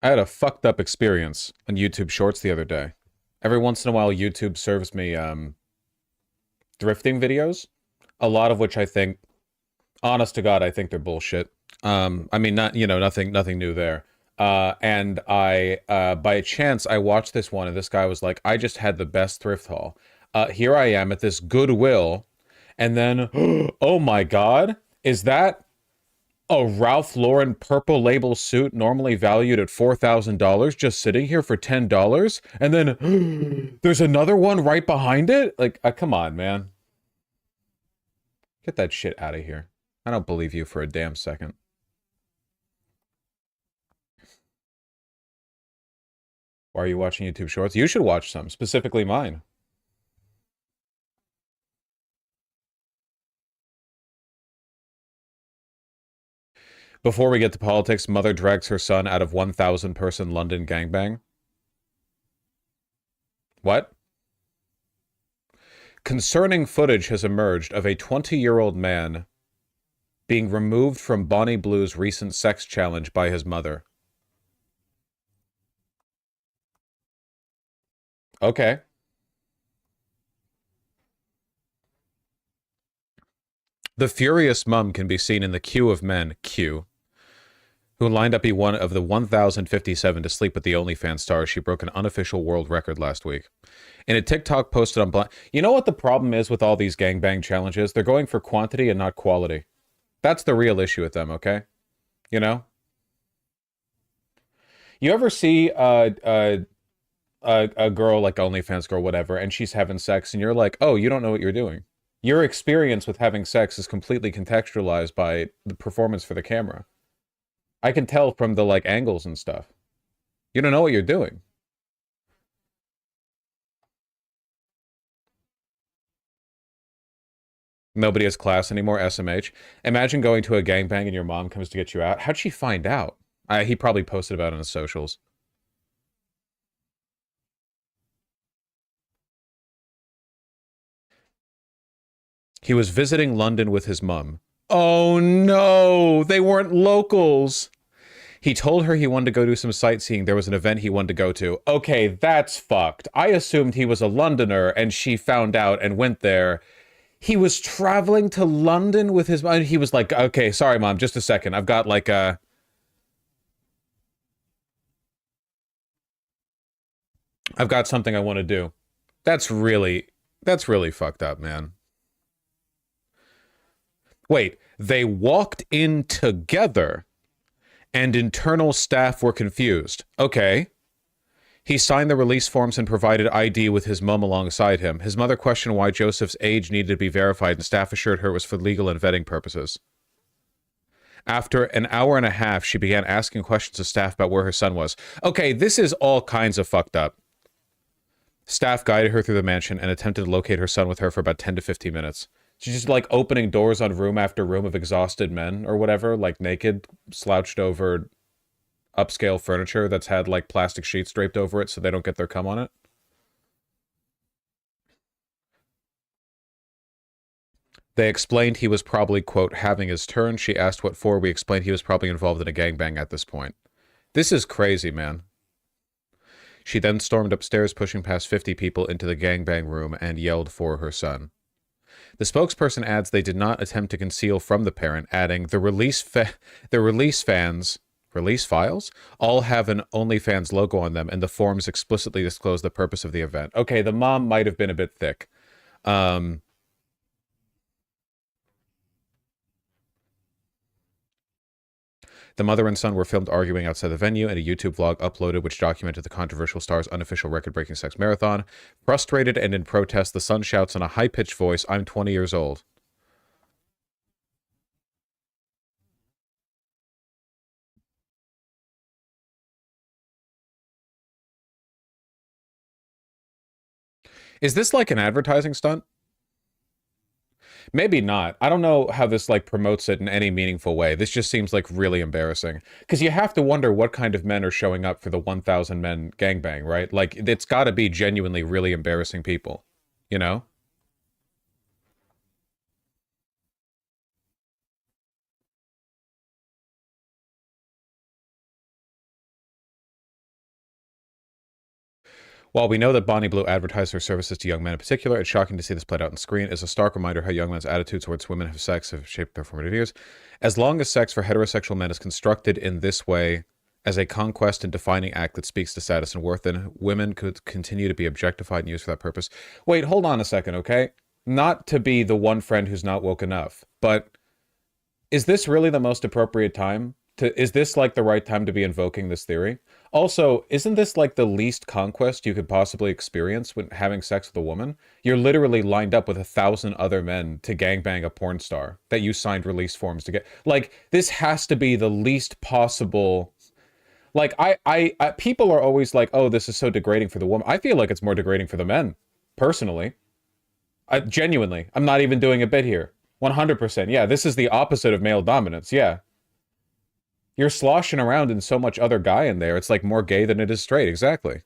I had a fucked up experience on YouTube Shorts the other day. Every once in a while, YouTube serves me drifting videos, a lot of which I think, honest to God, I think they're bullshit. I mean, not nothing new there. And I, by chance, I watched this one, and this guy was like, "I just had the best thrift haul. Here I am at this Goodwill, and then, oh my God, is that a Ralph Lauren purple label suit normally valued at $4,000 just sitting here for $10? And then there's another one right behind it? Like, come on, man. Get that shit out of here. I don't believe you for a damn second. Why are you watching YouTube Shorts? You should watch some, specifically mine. Before we get to politics, mother drags her son out of 1,000 person London gangbang. What? Concerning footage has emerged of a 20-year-old man being removed from Bonnie Blue's recent sex challenge by his mother. Okay. The furious mum can be seen in the queue of men, who lined up be one of the 1,057 to sleep with the OnlyFans star. She broke an unofficial world record last week. In a TikTok posted on... You know what the problem is with all these gangbang challenges? They're going for quantity and not quality. That's the real issue with them, okay? You know? You ever see a girl, like OnlyFans girl, whatever, and she's having sex, and you're like, oh, you don't know what you're doing. Your experience with having sex is completely contextualized by the performance for the camera. I can tell from the, like, angles and stuff. You don't know what you're doing. Nobody has class anymore, SMH. Imagine going to a gangbang and your mom comes to get you out. How'd she find out? He probably posted about it on his socials. He was visiting London with his mum. Oh no, they weren't locals. He told her he wanted to go do some sightseeing. There was an event he wanted to go to. Okay, that's fucked. I assumed he was a Londoner and she found out and went there. He was traveling to London with his mom. He was like, okay, sorry, mom, just a second. I've got like a... I've got something I want to do. That's really fucked up, man. Wait, they walked in together and internal staff were confused. Okay. He signed the release forms and provided ID with his mum alongside him. His mother questioned why Joseph's age needed to be verified, and staff assured her it was for legal and vetting purposes. After an hour and a half, she began asking questions of staff about where her son was. Okay, this is all kinds of fucked up. Staff guided her through the mansion and attempted to locate her son with her for about 10 to 15 minutes. She's just, like, opening doors on room after room of exhausted men or whatever, like, naked, slouched over upscale furniture that's had, like, plastic sheets draped over it so they don't get their cum on it. They explained he was probably, quote, having his turn. She asked what for. We explained he was probably involved in a gangbang at this point. This is crazy, man. She then stormed upstairs, pushing past 50 people into the gangbang room and yelled for her son. The spokesperson adds they did not attempt to conceal from the parent, adding, the release files all have an OnlyFans logo on them, and the forms explicitly disclose the purpose of the event. Okay, the mom might have been a bit thick. The mother and son were filmed arguing outside the venue, and a YouTube vlog uploaded which documented the controversial star's unofficial record-breaking sex marathon. Frustrated and in protest, the son shouts in a high-pitched voice, I'm 20 years old. Is this like an advertising stunt? Maybe not. I don't know how this, like, promotes it in any meaningful way. This just seems, like, really embarrassing. Because you have to wonder what kind of men are showing up for the 1,000 men gangbang, right? Like, it's got to be genuinely really embarrassing people, you know? While we know that Bonnie Blue advertised her services to young men in particular, it's shocking to see this played out on screen. It's a stark reminder how young men's attitudes towards women have sex have shaped their formative years. As long as sex for heterosexual men is constructed in this way as a conquest and defining act that speaks to status and worth, then women could continue to be objectified and used for that purpose. Wait, hold on a second, okay? Not to be the one friend who's not woke enough, but is this really the most appropriate time? Is this like the right time to be invoking this theory? Also, isn't this like the least conquest you could possibly experience when having sex with a woman? You're literally lined up with 1,000 other men to gangbang a porn star that you signed release forms to get. Like, this has to be the least possible. Like, people are always like, oh, this is so degrading for the woman. I feel like it's more degrading for the men, personally. Genuinely, I'm not even doing a bit here. 100%. Yeah, this is the opposite of male dominance. Yeah. You're sloshing around in so much other guy in there. It's like more gay than it is straight. Exactly.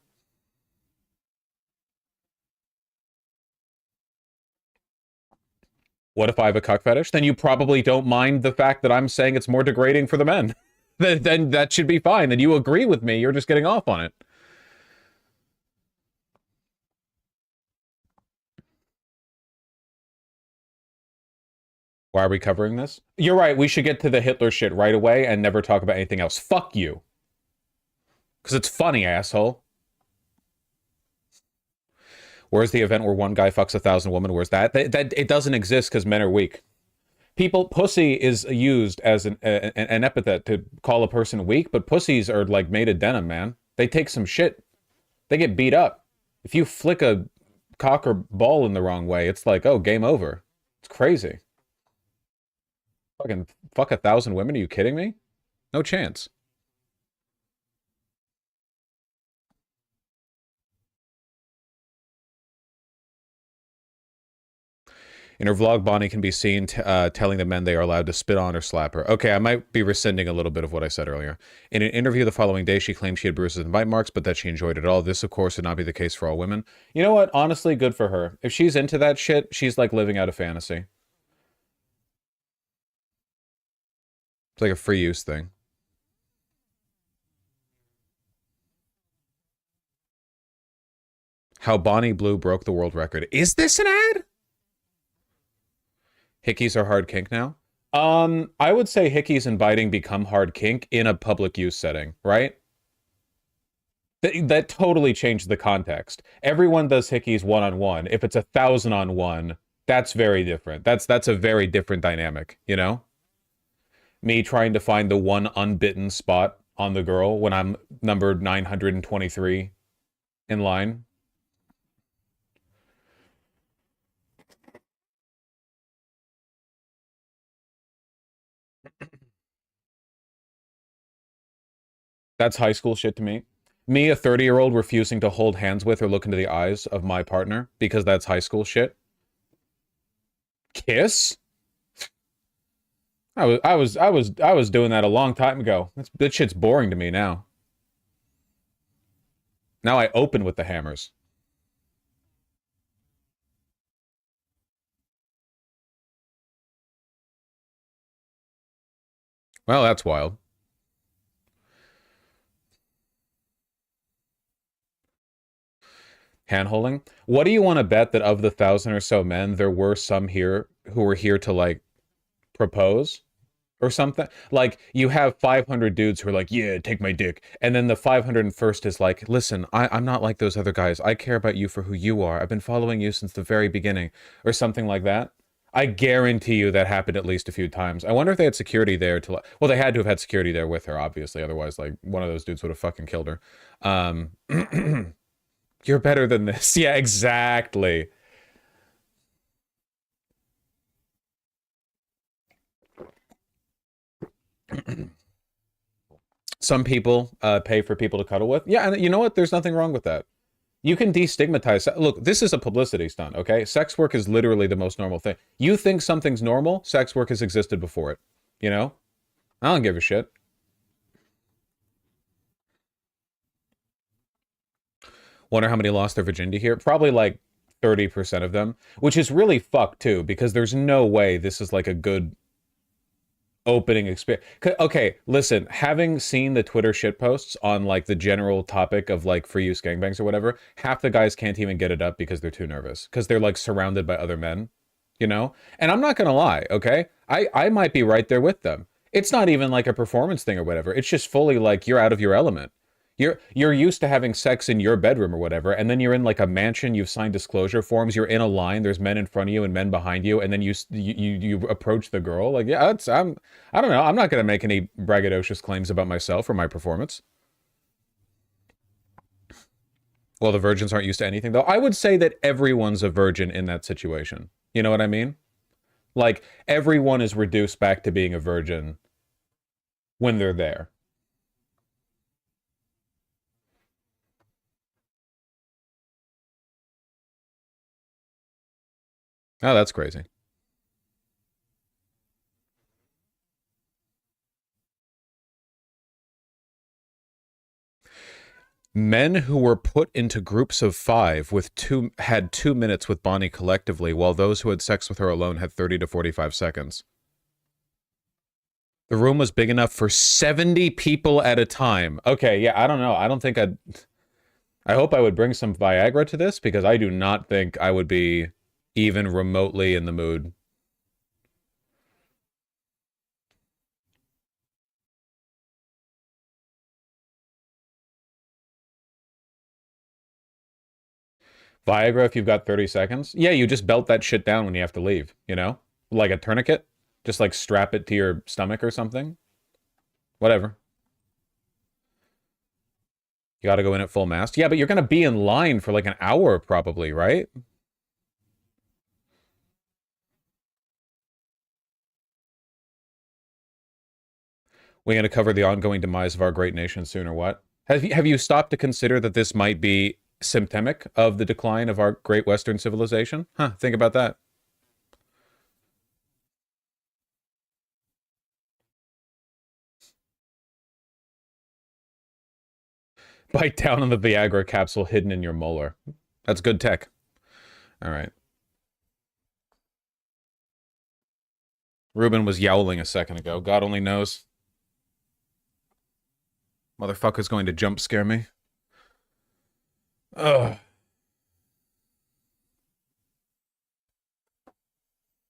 What if I have a cuck fetish? Then you probably don't mind the fact that I'm saying it's more degrading for the men. Then that should be fine. Then you agree with me. You're just getting off on it. Why are we covering this? You're right. We should get to the Hitler shit right away and never talk about anything else. Fuck you. Because it's funny, asshole. Where's the event where one guy fucks 1,000 women? Where's that? That it doesn't exist because men are weak. Pussy is used as an epithet to call a person weak, but pussies are like made of denim, man. They take some shit. They get beat up. If you flick a cock or ball in the wrong way, it's like, oh, game over. It's crazy. Fucking fuck 1,000 women? Are you kidding me? No chance. In her vlog, Bonnie can be seen telling the men they are allowed to spit on or slap her. Okay, I might be rescinding a little bit of what I said earlier. In an interview the following day, she claimed she had bruises and bite marks, but that she enjoyed it all. This, of course, would not be the case for all women. You know what? Honestly, good for her. If she's into that shit, she's like living out a fantasy. It's like a free use thing. How Bonnie Blue broke the world record. Is this an ad? Hickeys are hard kink now? I would say hickeys and biting become hard kink in a public use setting, right? That totally changed the context. Everyone does hickeys one-on-one. If it's 1,000 on one, that's very different. That's a very different dynamic, you know? Me trying to find the one unbitten spot on the girl when I'm numbered 923 in line. That's high school shit to me. Me, a 30-year-old, refusing to hold hands with or look into the eyes of my partner because that's high school shit. Kiss? I was doing that a long time ago. That shit's boring to me now. Now I open with the hammers. Well, that's wild. Hand-holding? What do you want to bet that of the 1,000 or so men, there were some here who were here to, like, propose? Or something? Like, you have 500 dudes who are like, yeah, take my dick. And then the 501st is like, listen, I'm not like those other guys. I care about you for who you are. I've been following you since the very beginning. Or something like that. I guarantee you that happened at least a few times. I wonder if they had security there to... Well, they had to have had security there with her, obviously. Otherwise, like, one of those dudes would have fucking killed her. You're better than this. Yeah, exactly. Some people pay for people to cuddle with. Yeah, and you know what? There's nothing wrong with that. You can destigmatize. Look, this is a publicity stunt, okay? Sex work is literally the most normal thing. You think something's normal, sex work has existed before it. You know? I don't give a shit. Wonder how many lost their virginity here? Probably like 30% of them, which is really fucked too, because there's no way this is like a good opening experience. Okay, listen, having seen the Twitter shitposts on like the general topic of like free use gangbangs or whatever, half the guys can't even get it up because they're too nervous because they're like surrounded by other men, you know? And I'm not gonna lie, okay? I might be right there with them. It's not even like a performance thing or whatever. It's just fully like you're out of your element. You're used to having sex in your bedroom or whatever, and then you're in like a mansion, you've signed disclosure forms, you're in a line, there's men in front of you and men behind you, and then you approach the girl. Like, yeah, I don't know, I'm not gonna make any braggadocious claims about myself or my performance. Well, the virgins aren't used to anything though. I would say that everyone's a virgin in that situation. You know what I mean? Like everyone is reduced back to being a virgin when they're there. Oh, that's crazy. Men who were put into groups of 5 with had 2 minutes with Bonnie collectively, while those who had sex with her alone had 30 to 45 seconds. The room was big enough for 70 people at a time. Okay, yeah, I don't know. I don't think I hope I would bring some Viagra to this, because I do not think I would be even remotely in the mood. Viagra, if you've got 30 seconds? Yeah, you just belt that shit down when you have to leave, you know? Like a tourniquet? Just like strap it to your stomach or something? Whatever. You gotta go in at full mast. Yeah, but you're gonna be in line for like an hour probably, right? We're gonna cover the ongoing demise of our great nation soon or what? Have you stopped to consider that this might be symptomatic of the decline of our great Western civilization? Huh, think about that. Bite down on the Viagra capsule hidden in your molar. That's good tech. All right. Ruben was yowling a second ago. God only knows. Motherfucker's going to jump scare me. Ugh.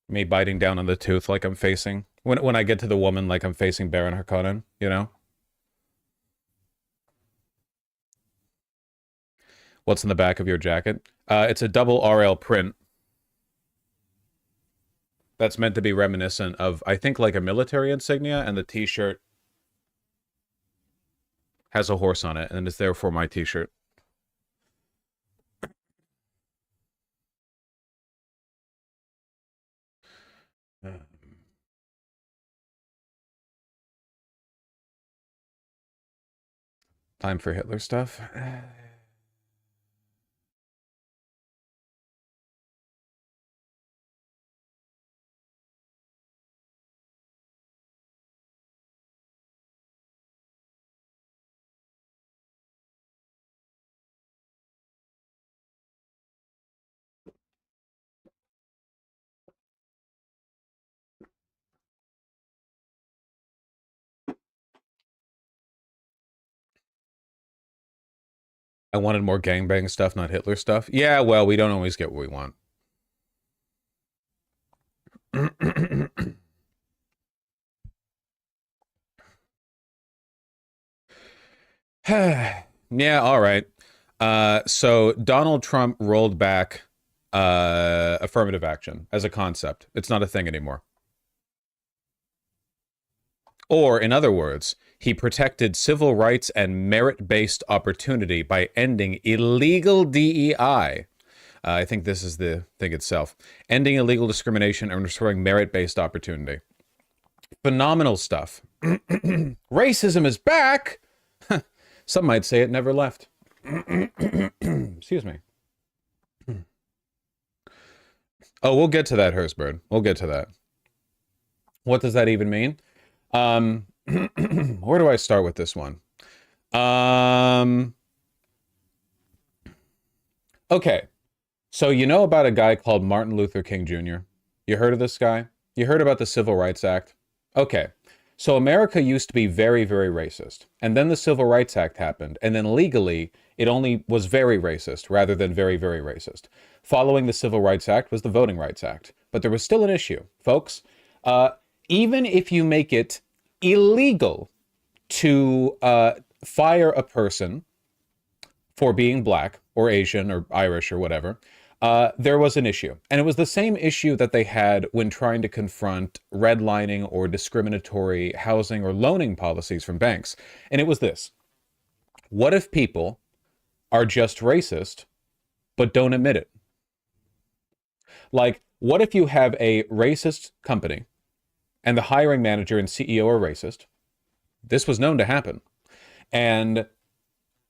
Me biting down on the tooth like I'm facing... When I get to the woman like I'm facing Baron Harkonnen, you know? What's in the back of your jacket? It's a double RL print. That's meant to be reminiscent of, I think, like a military insignia, and the t-shirt has a horse on it, and it's therefore my t-shirt. Time for Hitler stuff. I wanted more gangbang stuff, not Hitler stuff. Yeah, well, we don't always get what we want. Yeah, all right. So Donald Trump rolled back affirmative action as a concept. It's not a thing anymore. Or, in other words, he protected civil rights and merit-based opportunity by ending illegal DEI. I think this is the thing itself. Ending illegal discrimination and restoring merit-based opportunity. Phenomenal stuff. Racism is back! Some might say it never left. Excuse me. Oh, we'll get to that, Hersberg. We'll get to that. What does that even mean? Where do I start with this one? Okay. So you know about a guy called Martin Luther King Jr.? You heard of this guy? You heard about the Civil Rights Act? Okay. So America used to be very, very racist. And then the Civil Rights Act happened. And then legally, it only was very racist rather than very, very racist. Following the Civil Rights Act was the Voting Rights Act. But there was still an issue, folks. Even if you make it illegal to fire a person for being black or Asian or Irish or whatever, there was an issue. And it was the same issue that they had when trying to confront redlining or discriminatory housing or loaning policies from banks. And it was this. What if people are just racist, but don't admit it? Like, what if you have a racist company and the hiring manager and CEO are racist? This was known to happen. And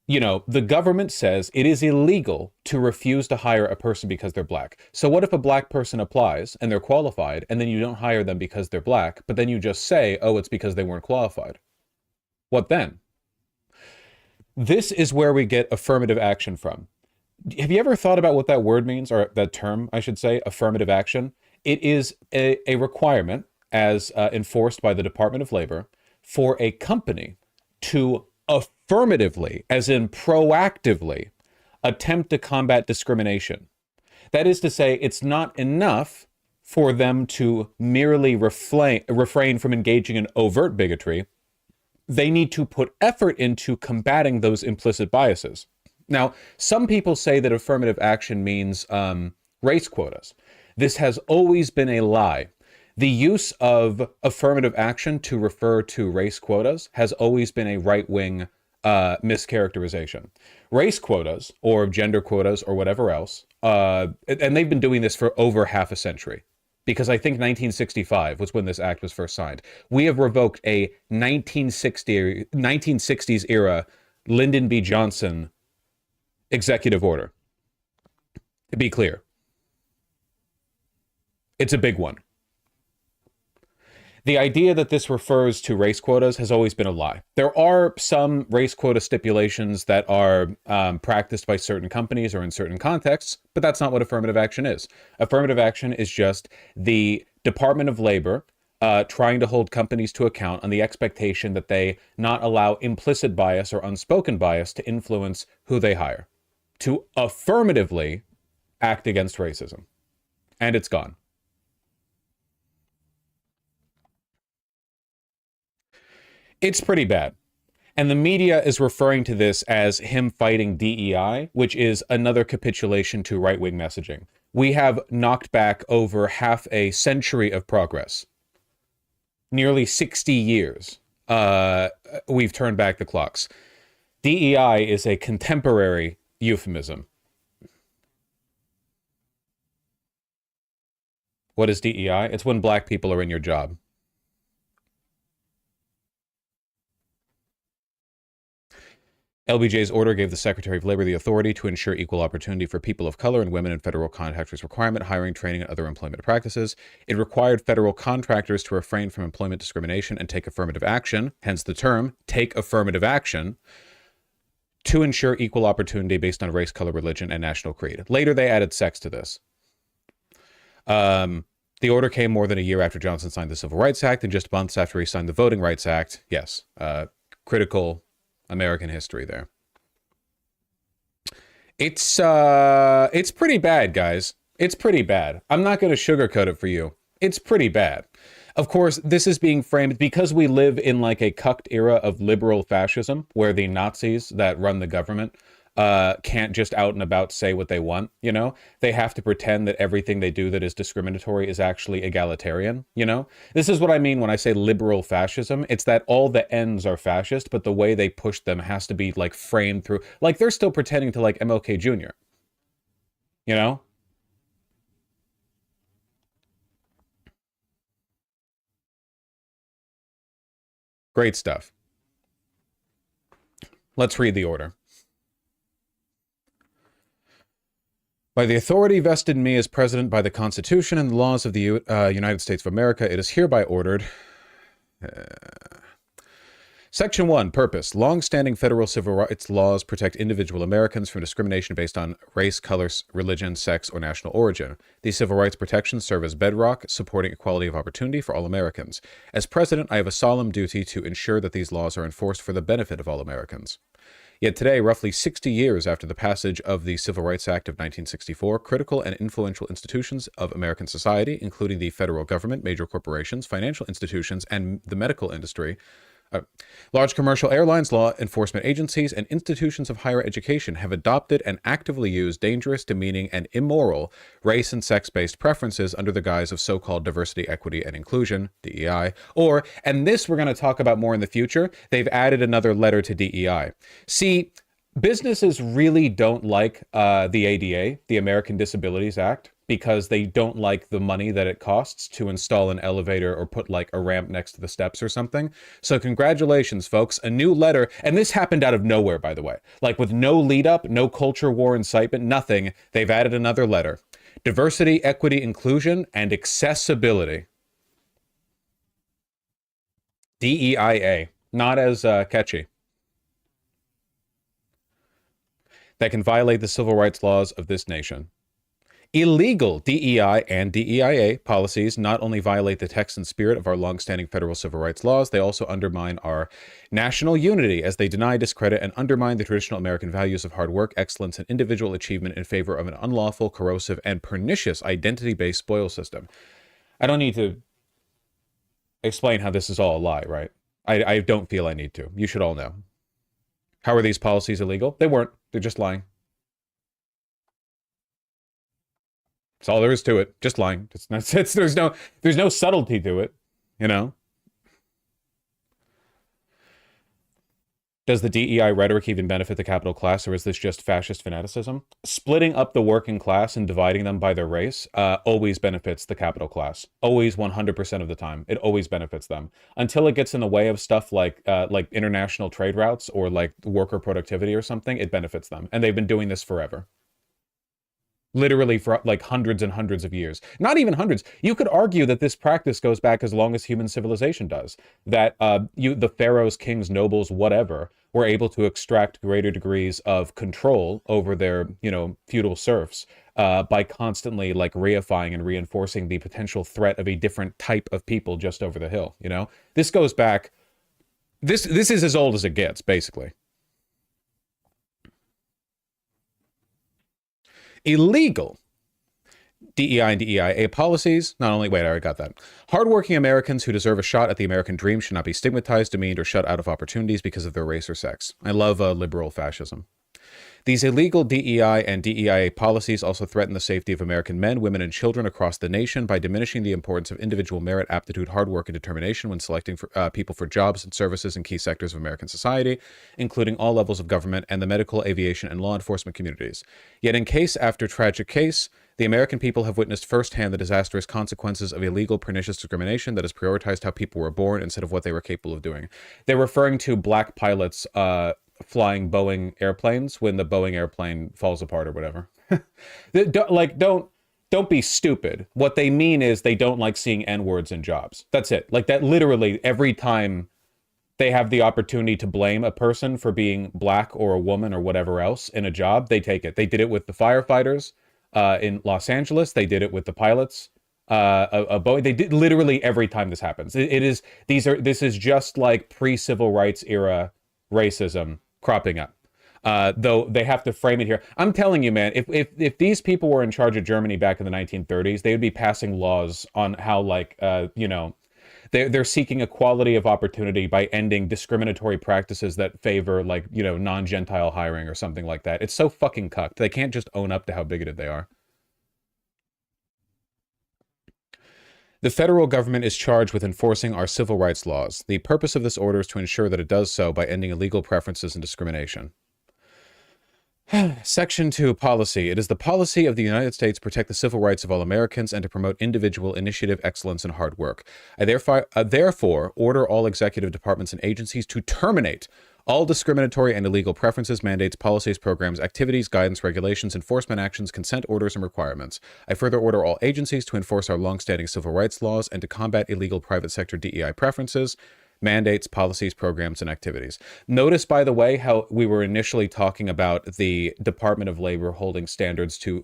you know, the government says it is illegal to refuse to hire a person because they're black. So what if a black person applies and they're qualified and then you don't hire them because they're black, but then you just say, oh, it's because they weren't qualified? What then? This is where we get affirmative action from. Have you ever thought about what that word means, or that term, I should say, affirmative action? It is a requirement as enforced by the Department of Labor for a company to affirmatively, as in proactively, attempt to combat discrimination. That is to say, it's not enough for them to merely refrain from engaging in overt bigotry. They need to put effort into combating those implicit biases. Now, some people say that affirmative action means race quotas. This has always been a lie. The use of affirmative action to refer to race quotas has always been a right-wing mischaracterization. Race quotas, or gender quotas, or whatever else, and they've been doing this for over half a century, because I think 1965 was when this act was first signed. We have revoked a 1960s era Lyndon B. Johnson executive order. To be clear, it's a big one. The idea that this refers to race quotas has always been a lie. There are some race quota stipulations that are practiced by certain companies or in certain contexts, but that's not what affirmative action is. Affirmative action is just the Department of Labor trying to hold companies to account on the expectation that they not allow implicit bias or unspoken bias to influence who they hire, to affirmatively act against racism. And it's gone. It's pretty bad. And the media is referring to this as him fighting DEI, which is another capitulation to right-wing messaging. We have knocked back over half a century of progress. Nearly 60 years. We've turned back the clocks. DEI is a contemporary euphemism. What is DEI? It's when black people are in your job. LBJ's order gave the Secretary of Labor the authority to ensure equal opportunity for people of color and women in federal contractors' requirement, hiring, training, and other employment practices. It required federal contractors to refrain from employment discrimination and take affirmative action, hence the term, take affirmative action, to ensure equal opportunity based on race, color, religion, and national creed. Later, they added sex to this. The order came more than a year after Johnson signed the Civil Rights Act and just months after he signed the Voting Rights Act. Yes, critical American history there. It's pretty bad, guys. It's pretty bad. I'm not going to sugarcoat it for you. It's pretty bad. Of course, this is being framed because we live in like a cucked era of liberal fascism where the Nazis that run the government can't just out and about say what they want, you know? They have to pretend that everything they do that is discriminatory is actually egalitarian, you know? This is what I mean when I say liberal fascism. It's that all the ends are fascist, but the way they push them has to be like framed through, like they're still pretending to like MLK Jr., you know? Great stuff. Let's read the order. By the authority vested in me as president by the Constitution and the laws of the United States of America, it is hereby ordered. Section 1, purpose. Long-standing federal civil rights laws protect individual Americans from discrimination based on race, color, religion, sex, or national origin. These civil rights protections serve as bedrock, supporting equality of opportunity for all Americans. As president, I have a solemn duty to ensure that these laws are enforced for the benefit of all Americans. Yet today, roughly 60 years after the passage of the Civil Rights Act of 1964, critical and influential institutions of American society, including the federal government, major corporations, financial institutions, and the medical industry, large commercial airlines, law enforcement agencies, and institutions of higher education have adopted and actively used dangerous, demeaning, and immoral race and sex-based preferences under the guise of so-called diversity, equity, and inclusion, DEI, or, and this we're going to talk about more in the future, they've added another letter to DEI. See, businesses really don't like the ADA, the American Disabilities Act, because they don't like the money that it costs to install an elevator or put like a ramp next to the steps or something. So congratulations, folks. A new letter, and this happened out of nowhere, by the way. Like with no lead up, no culture war incitement, nothing. They've added another letter. Diversity, equity, inclusion, and accessibility. DEIA. Not as catchy. That can violate the civil rights laws of this nation. Illegal DEI and DEIA policies not only violate the text and spirit of our longstanding federal civil rights laws, they also undermine our national unity as they deny, discredit, and undermine the traditional American values of hard work, excellence, and individual achievement in favor of an unlawful, corrosive, and pernicious identity-based spoil system. I don't need to explain how this is all a lie, right? I don't feel I need to. You should all know. How are these policies illegal? They weren't. They're just lying. That's all there is to it. Just lying. There's no subtlety to it, you know? Does the DEI rhetoric even benefit the capital class, or is this just fascist fanaticism? Splitting up the working class and dividing them by their race always benefits the capital class. Always, 100% of the time. It always benefits them. Until it gets in the way of stuff like international trade routes or like worker productivity or something, it benefits them. And they've been doing this forever. Literally for like hundreds and hundreds of years. Not even hundreds. You could argue that this practice goes back as long as human civilization does. That the pharaohs, kings, nobles, whatever, were able to extract greater degrees of control over their, feudal serfs by constantly like reifying and reinforcing the potential threat of a different type of people just over the hill, This goes back, this is as old as it gets, basically. Illegal DEI and DEIA policies, not only, wait, I already got that. Hardworking Americans who deserve a shot at the American dream should not be stigmatized, demeaned, or shut out of opportunities because of their race or sex. I love liberal fascism. These illegal DEI and DEIA policies also threaten the safety of American men, women, and children across the nation by diminishing the importance of individual merit, aptitude, hard work, and determination when selecting people for jobs and services in key sectors of American society, including all levels of government and the medical, aviation, and law enforcement communities. Yet in case after tragic case, the American people have witnessed firsthand the disastrous consequences of illegal, pernicious discrimination that has prioritized how people were born instead of what they were capable of doing. They're referring to black pilots flying Boeing airplanes when the Boeing airplane falls apart or whatever. Don't be stupid. What they mean is they don't like seeing N-words in jobs. That's it. Like that literally every time they have the opportunity to blame a person for being black or a woman or whatever else in a job, they take it. They did it with the firefighters in Los Angeles. They did it with the pilots. Boeing. They did literally every time this happens. This is just like pre-civil rights era racism cropping up. Though they have to frame it here. I'm telling you, man, if these people were in charge of Germany back in the 1930s, they would be passing laws on how, they're seeking equality of opportunity by ending discriminatory practices that favor, non-Gentile hiring or something like that. It's so fucking cucked. They can't just own up to how bigoted they are. The federal government is charged with enforcing our civil rights laws. The purpose of this order is to ensure that it does so by ending illegal preferences and discrimination. Section 2, policy. It is the policy of the United States to protect the civil rights of all Americans and to promote individual initiative, excellence, and hard work. I therefore order all executive departments and agencies to terminate all discriminatory and illegal preferences, mandates, policies, programs, activities, guidance, regulations, enforcement actions, consent orders, and requirements. I further order all agencies to enforce our longstanding civil rights laws and to combat illegal private sector DEI preferences. mandates, policies, programs, and activities. Notice, by the way, how we were initially talking about the Department of Labor holding standards to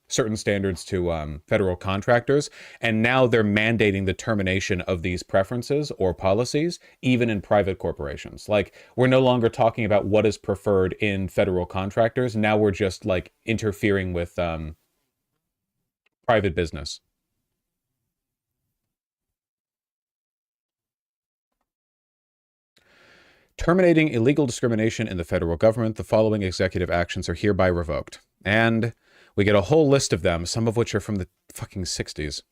certain standards to federal contractors, and now they're mandating the termination of these preferences or policies, even in private corporations. Like, we're no longer talking about what is preferred in federal contractors. Now we're just like interfering with private business. Terminating illegal discrimination in the federal government, the following executive actions are hereby revoked. And we get a whole list of them, some of which are from the fucking 60s.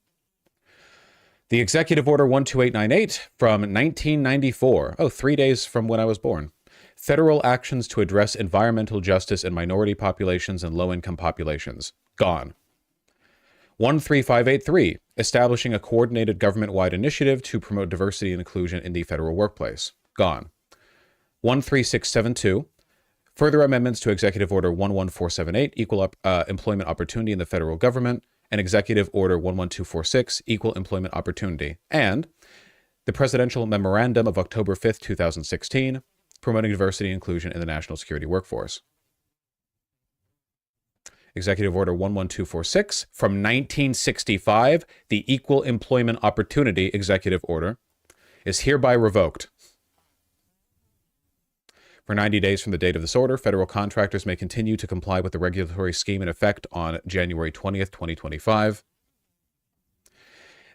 The Executive Order 12898 from 1994. Oh, 3 days from when I was born. Federal actions to address environmental justice in minority populations and low-income populations. Gone. 13583. Establishing a coordinated government-wide initiative to promote diversity and inclusion in the federal workplace. Gone. 13672. Further amendments to Executive Order 11478, Equal Employment Opportunity in the Federal Government, and Executive Order 11246, Equal Employment Opportunity, and the Presidential Memorandum of October 5th, 2016, Promoting Diversity and Inclusion in the National Security Workforce. Executive Order 11246 from 1965, the Equal Employment Opportunity Executive Order, is hereby revoked. For 90 days from the date of this order, federal contractors may continue to comply with the regulatory scheme in effect on January 20th, 2025.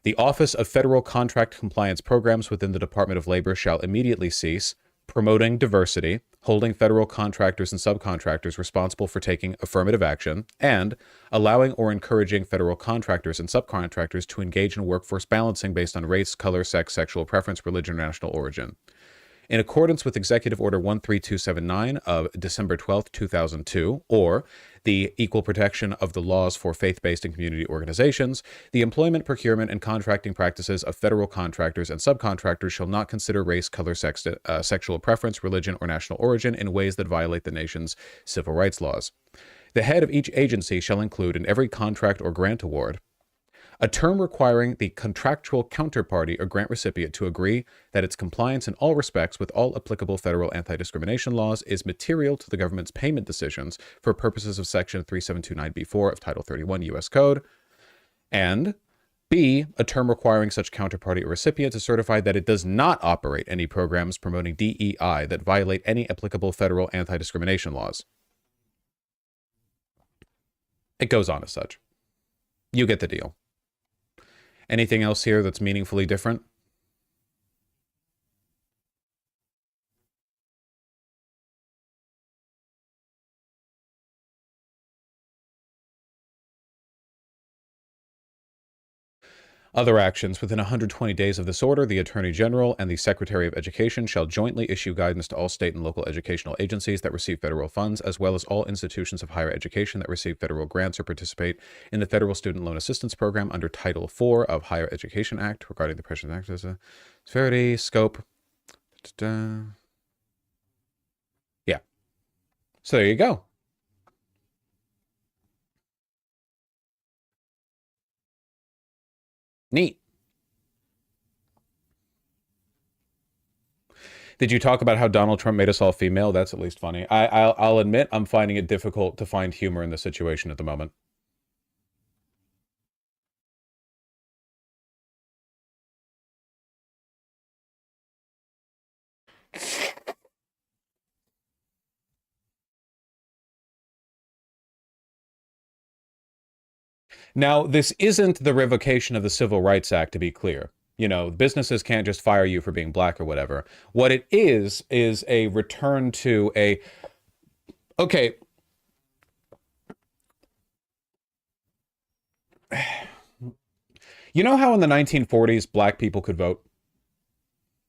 The Office of Federal Contract Compliance Programs within the Department of Labor shall immediately cease promoting diversity, holding federal contractors and subcontractors responsible for taking affirmative action, and allowing or encouraging federal contractors and subcontractors to engage in workforce balancing based on race, color, sex, sexual preference, religion, or national origin. In accordance with Executive Order 13279 of December 12, 2002, or the Equal Protection of the Laws for Faith-Based and Community Organizations, the employment, procurement, and contracting practices of federal contractors and subcontractors shall not consider race, color, sex, sexual preference, religion, or national origin in ways that violate the nation's civil rights laws. The head of each agency shall include in every contract or grant award a term requiring the contractual counterparty or grant recipient to agree that its compliance in all respects with all applicable federal anti-discrimination laws is material to the government's payment decisions for purposes of Section 3729B4 of Title 31 U.S. Code, and B, a term requiring such counterparty or recipient to certify that it does not operate any programs promoting DEI that violate any applicable federal anti-discrimination laws. It goes on as such. You get the deal. Anything else here that's meaningfully different? Other actions. Within 120 days of this order, the Attorney General and the Secretary of Education shall jointly issue guidance to all state and local educational agencies that receive federal funds, as well as all institutions of higher education that receive federal grants or participate in the Federal Student Loan Assistance Program under Title IV of Higher Education Act regarding the President's Act, severity, scope. Yeah. So there you go. Neat. Did you talk about how Donald Trump made us all female? That's at least funny. I'll admit I'm finding it difficult to find humor in the situation at the moment. Now, this isn't the revocation of the Civil Rights Act, to be clear. You know, businesses can't just fire you for being black or whatever. What it is a return to a... Okay. You know how in the 1940s black people could vote?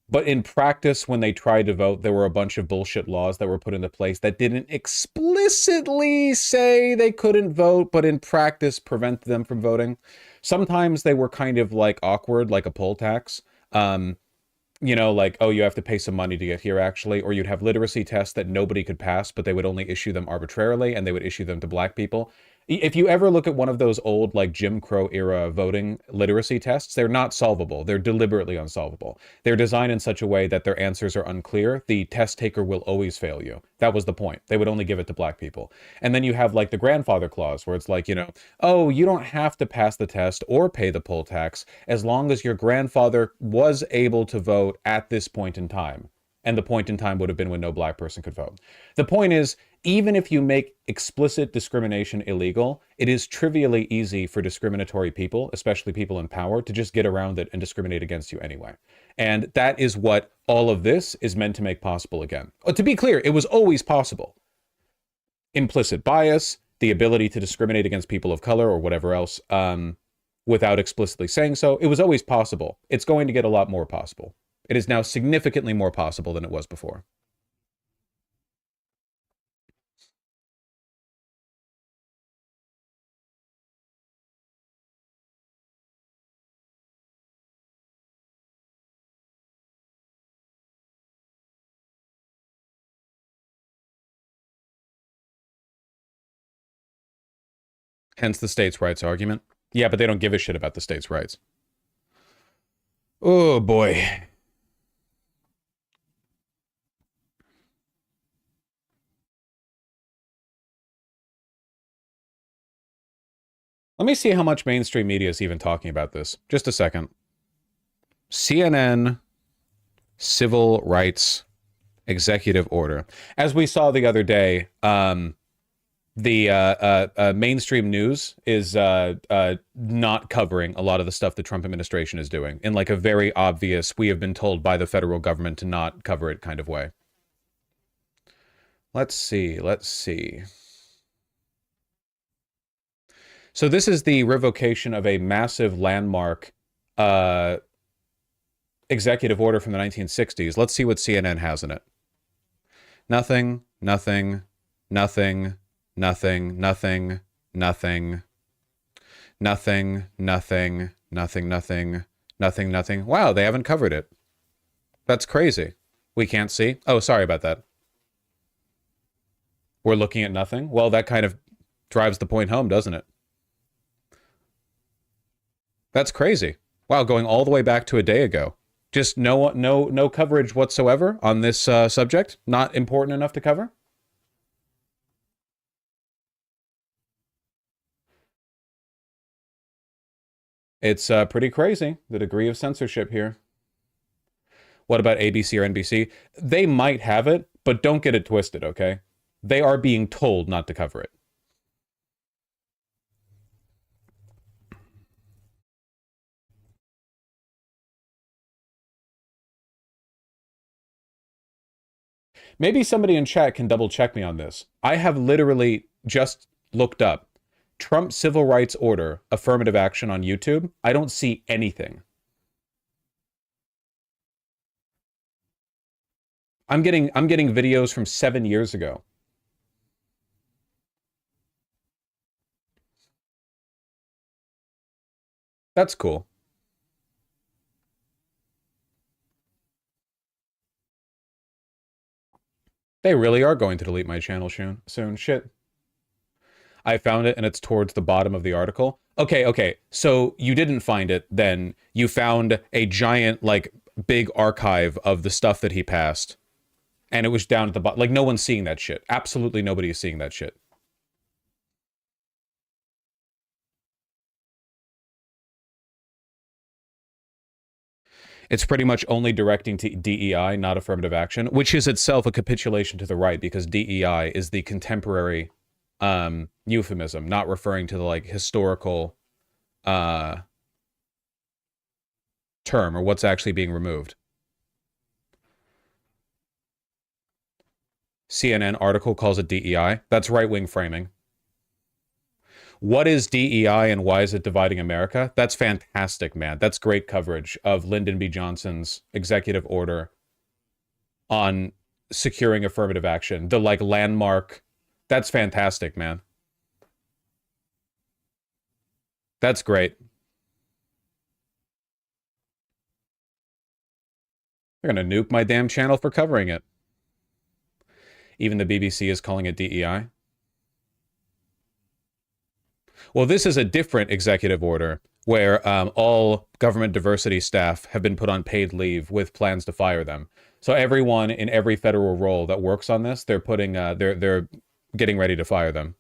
But in practice, when they tried to vote, there were a bunch of bullshit laws that were put into place that didn't explicitly say they couldn't vote, but in practice prevented them from voting. Sometimes they were kind of like awkward, like a poll tax. You know, like, oh, you have to pay some money to get here, actually. Or you'd have literacy tests that nobody could pass, but they would only issue them arbitrarily, and they would issue them to black people. If you ever look at one of those old, like, Jim Crow era voting literacy tests, they're not solvable. They're deliberately unsolvable. They're designed in such a way that their answers are unclear. The test taker will always fail you. That was the point. They would only give it to black people. And then you have, like, the grandfather clause, where it's like, you know, oh, you don't have to pass the test or pay the poll tax as long as your grandfather was able to vote at this point in time. And the point in time would have been when no black person could vote. The point is, even if you make explicit discrimination illegal, it is trivially easy for discriminatory people, especially people in power, to just get around it and discriminate against you anyway. And that is what all of this is meant to make possible again. To be clear, it was always possible. Implicit bias, the ability to discriminate against people of color or whatever else, without explicitly saying so, it was always possible. It's going to get a lot more possible. It is now significantly more possible than it was before. Hence the states' rights argument. Yeah, but they don't give a shit about the states' rights. Oh, boy. Let me see how much mainstream media is even talking about this. Just a second. CNN civil rights executive order. As we saw the other day, the mainstream news is not covering a lot of the stuff the Trump administration is doing in, like, a very obvious, we have been told by the federal government to not cover it kind of way. Let's see. So this is the revocation of a massive landmark executive order from the 1960s. Let's see what CNN has in it. Nothing, nothing, nothing, nothing, nothing, nothing, nothing, nothing, nothing, nothing, nothing, nothing. Wow, they haven't covered it. That's crazy. We can't see. Oh, sorry about that. We're looking at nothing. Well, that kind of drives the point home, doesn't it? That's crazy. Wow, going all the way back to a day ago. Just no coverage whatsoever on this subject. Not important enough to cover. It's pretty crazy, the degree of censorship here. What about ABC or NBC? They might have it, but don't get it twisted, okay? They are being told not to cover it. Maybe somebody in chat can double check me on this. I have literally just looked up Trump civil rights order affirmative action on YouTube. I don't see anything. I'm getting videos from 7 years ago. That's cool. They really are going to delete my channel soon. Shit. I found it, and it's towards the bottom of the article. Okay. So you didn't find it, then. You found a giant, like, big archive of the stuff that he passed. And it was down at the bottom. Like, no one's seeing that shit. Absolutely nobody is seeing that shit. It's pretty much only directing to DEI, not affirmative action, which is itself a capitulation to the right, because DEI is the contemporary euphemism, not referring to the, like, historical term or what's actually being removed. CNN article calls it DEI. That's right-wing framing. What is DEI and why is it dividing America? That's fantastic, man. That's great coverage of Lyndon B. Johnson's executive order on securing affirmative action. The, like, landmark. That's fantastic, man. That's great. They're gonna nuke my damn channel for covering it. Even the BBC is calling it DEI. Well, this is a different executive order where all government diversity staff have been put on paid leave with plans to fire them. So everyone in every federal role that works on this, they're putting they're getting ready to fire them.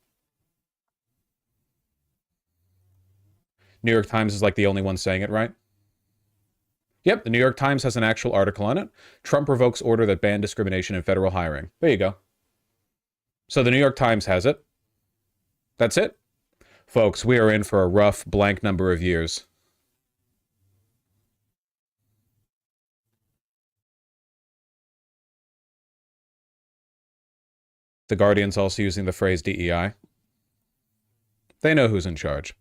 New York Times is like the only one saying it right. Yep, the New York Times has an actual article on it. Trump revokes order that banned discrimination in federal hiring. There you go. So the New York Times has it. That's it. Folks, we are in for a rough blank number of years. The Guardian's also using the phrase DEI. They know who's in charge.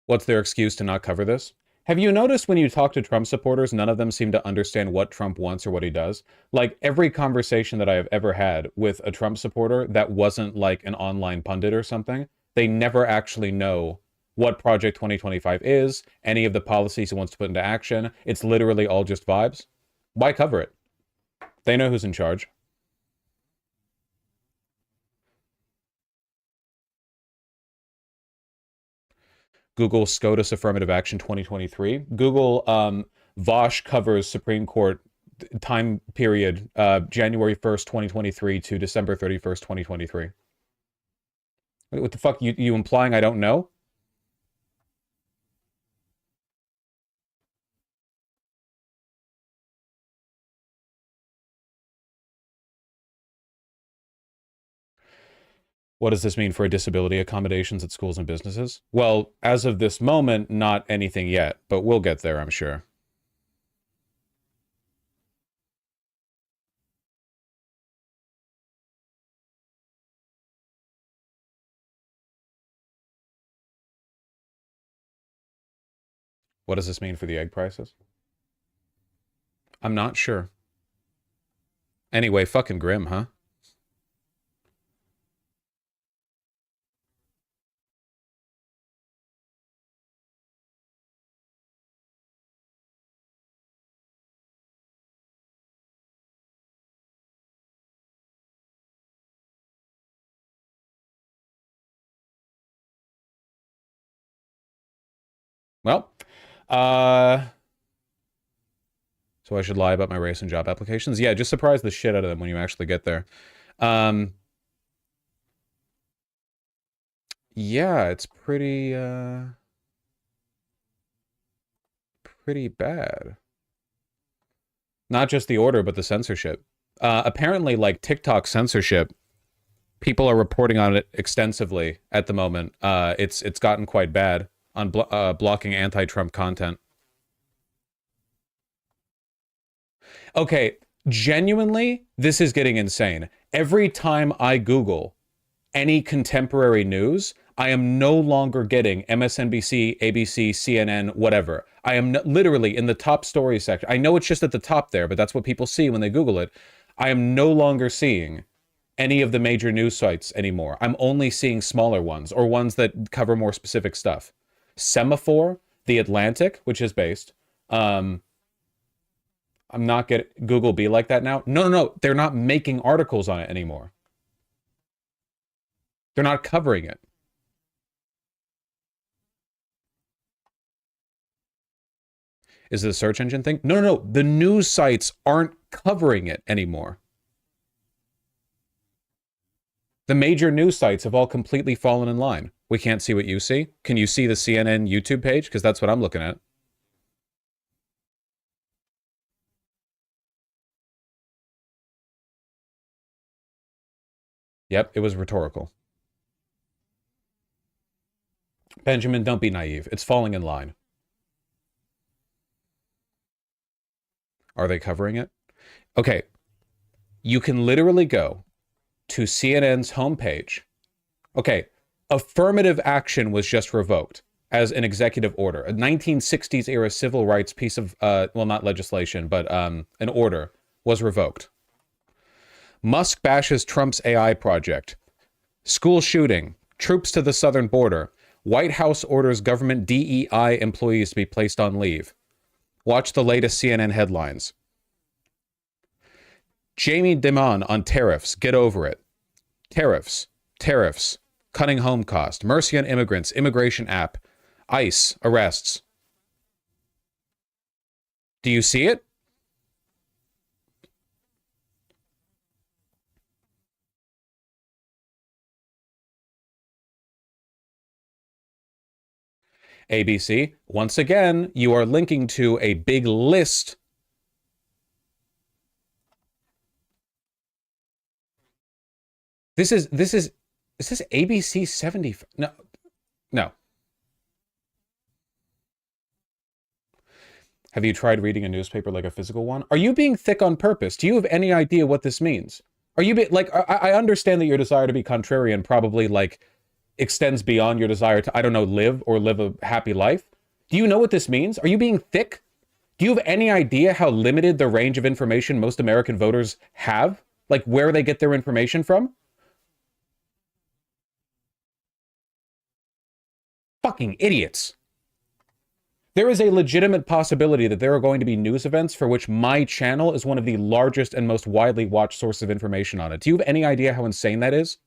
What's their excuse to not cover this? Have you noticed when you talk to Trump supporters, none of them seem to understand what Trump wants or what he does? Like, every conversation that I have ever had with a Trump supporter that wasn't like an online pundit or something, they never actually know what Project 2025 is, any of the policies he wants to put into action. It's literally all just vibes. Why cover it? They know who's in charge. Google SCOTUS Affirmative Action 2023. Google Vosh covers Supreme Court time period January 1st, 2023 to December 31st, 2023. What the fuck? You implying I don't know? What does this mean for disability accommodations at schools and businesses? Well, as of this moment, not anything yet, but we'll get there, I'm sure. What does this mean for the egg prices? I'm not sure. Anyway, fucking grim, huh? Well, so I should lie about my race and job applications? Yeah, just surprise the shit out of them when you actually get there. Yeah, it's pretty bad. Not just the order, but the censorship. Apparently, like TikTok censorship, people are reporting on it extensively at the moment. It's gotten quite bad on blocking anti-Trump content. Okay, genuinely, this is getting insane. Every time I Google any contemporary news, I am no longer getting MSNBC, ABC, CNN, whatever. I am literally in the top story section. I know it's just at the top there, but that's what people see when they Google it. I am no longer seeing any of the major news sites anymore. I'm only seeing smaller ones or ones that cover more specific stuff. Semaphore, The Atlantic, which is based. I'm not getting Google be like that now. No. They're not making articles on it anymore. They're not covering it. Is it a search engine thing? No. The news sites aren't covering it anymore. The major news sites have all completely fallen in line. We can't see what you see. Can you see the CNN YouTube page? Because that's what I'm looking at. Yep, it was rhetorical. Benjamin, don't be naive. It's falling in line. Are they covering it? Okay. You can literally go to CNN's homepage. Okay. Affirmative action was just revoked as an executive order. A 1960s era civil rights piece of, well, not legislation, but an order was revoked. Musk bashes Trump's AI project. School shooting. Troops to the southern border. White House orders government DEI employees to be placed on leave. Watch the latest CNN headlines. Jamie Dimon on tariffs. Get over it. Tariffs. Tariffs. Cutting home cost. Mercy on immigrants. Immigration app. ICE. Arrests. Do you see it? ABC, once again, you are linking to a big list. This is ABC 70? No. Have you tried reading a newspaper like a physical one? Are you being thick on purpose? Do you have any idea what this means? Are you like, I understand that your desire to be contrarian probably like extends beyond your desire to, I don't know, live a happy life. Do you know what this means? Are you being thick? Do you have any idea how limited the range of information most American voters have? Like where they get their information from? Fucking idiots. There is a legitimate possibility that there are going to be news events for which my channel is one of the largest and most widely watched sources of information on it. Do you have any idea how insane that is?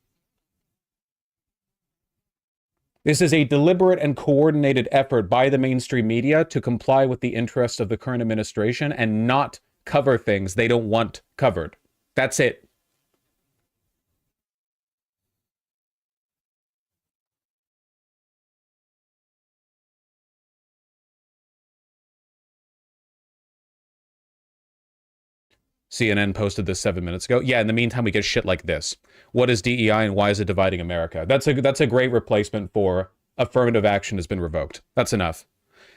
This is a deliberate and coordinated effort by the mainstream media to comply with the interests of the current administration and not cover things they don't want covered. That's it. CNN posted this 7 minutes ago. Yeah, in the meantime, we get shit like this. What is DEI and why is it dividing America? That's a great replacement for affirmative action has been revoked. That's enough.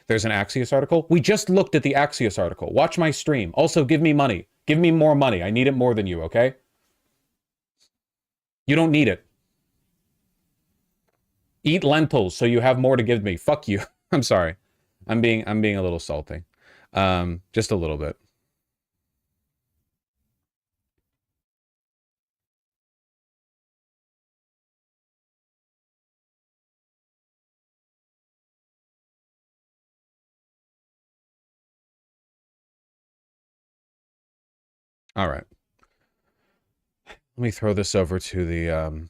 There's an Axios article. We just looked at the Axios article. Watch my stream. Also, give me money. Give me more money. I need it more than you, okay? You don't need it. Eat lentils so you have more to give me. Fuck you. I'm sorry. I'm being a little salty. Just a little bit. All right. Let me throw this over to the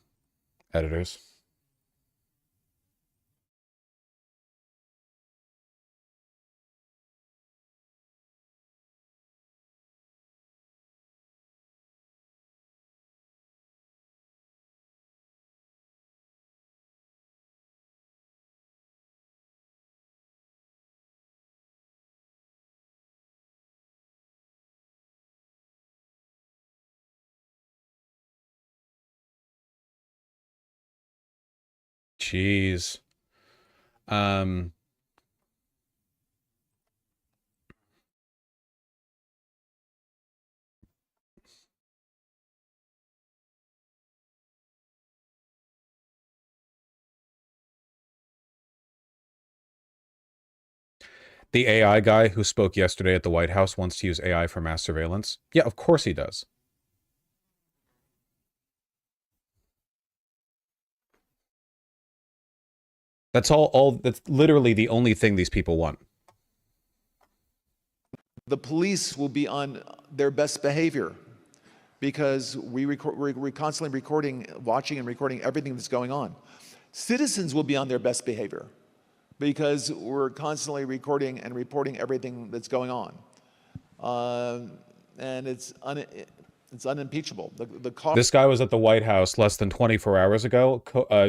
editors. Jeez. The AI guy who spoke yesterday at the White House wants to use AI for mass surveillance. Yeah, of course he does. That's that's literally the only thing these people want. The police will be on their best behavior because we're constantly recording, watching and recording everything that's going on. Citizens will be on their best behavior because we're constantly recording and reporting everything that's going on. And it's unimpeachable. This guy was at the White House less than 24 hours ago,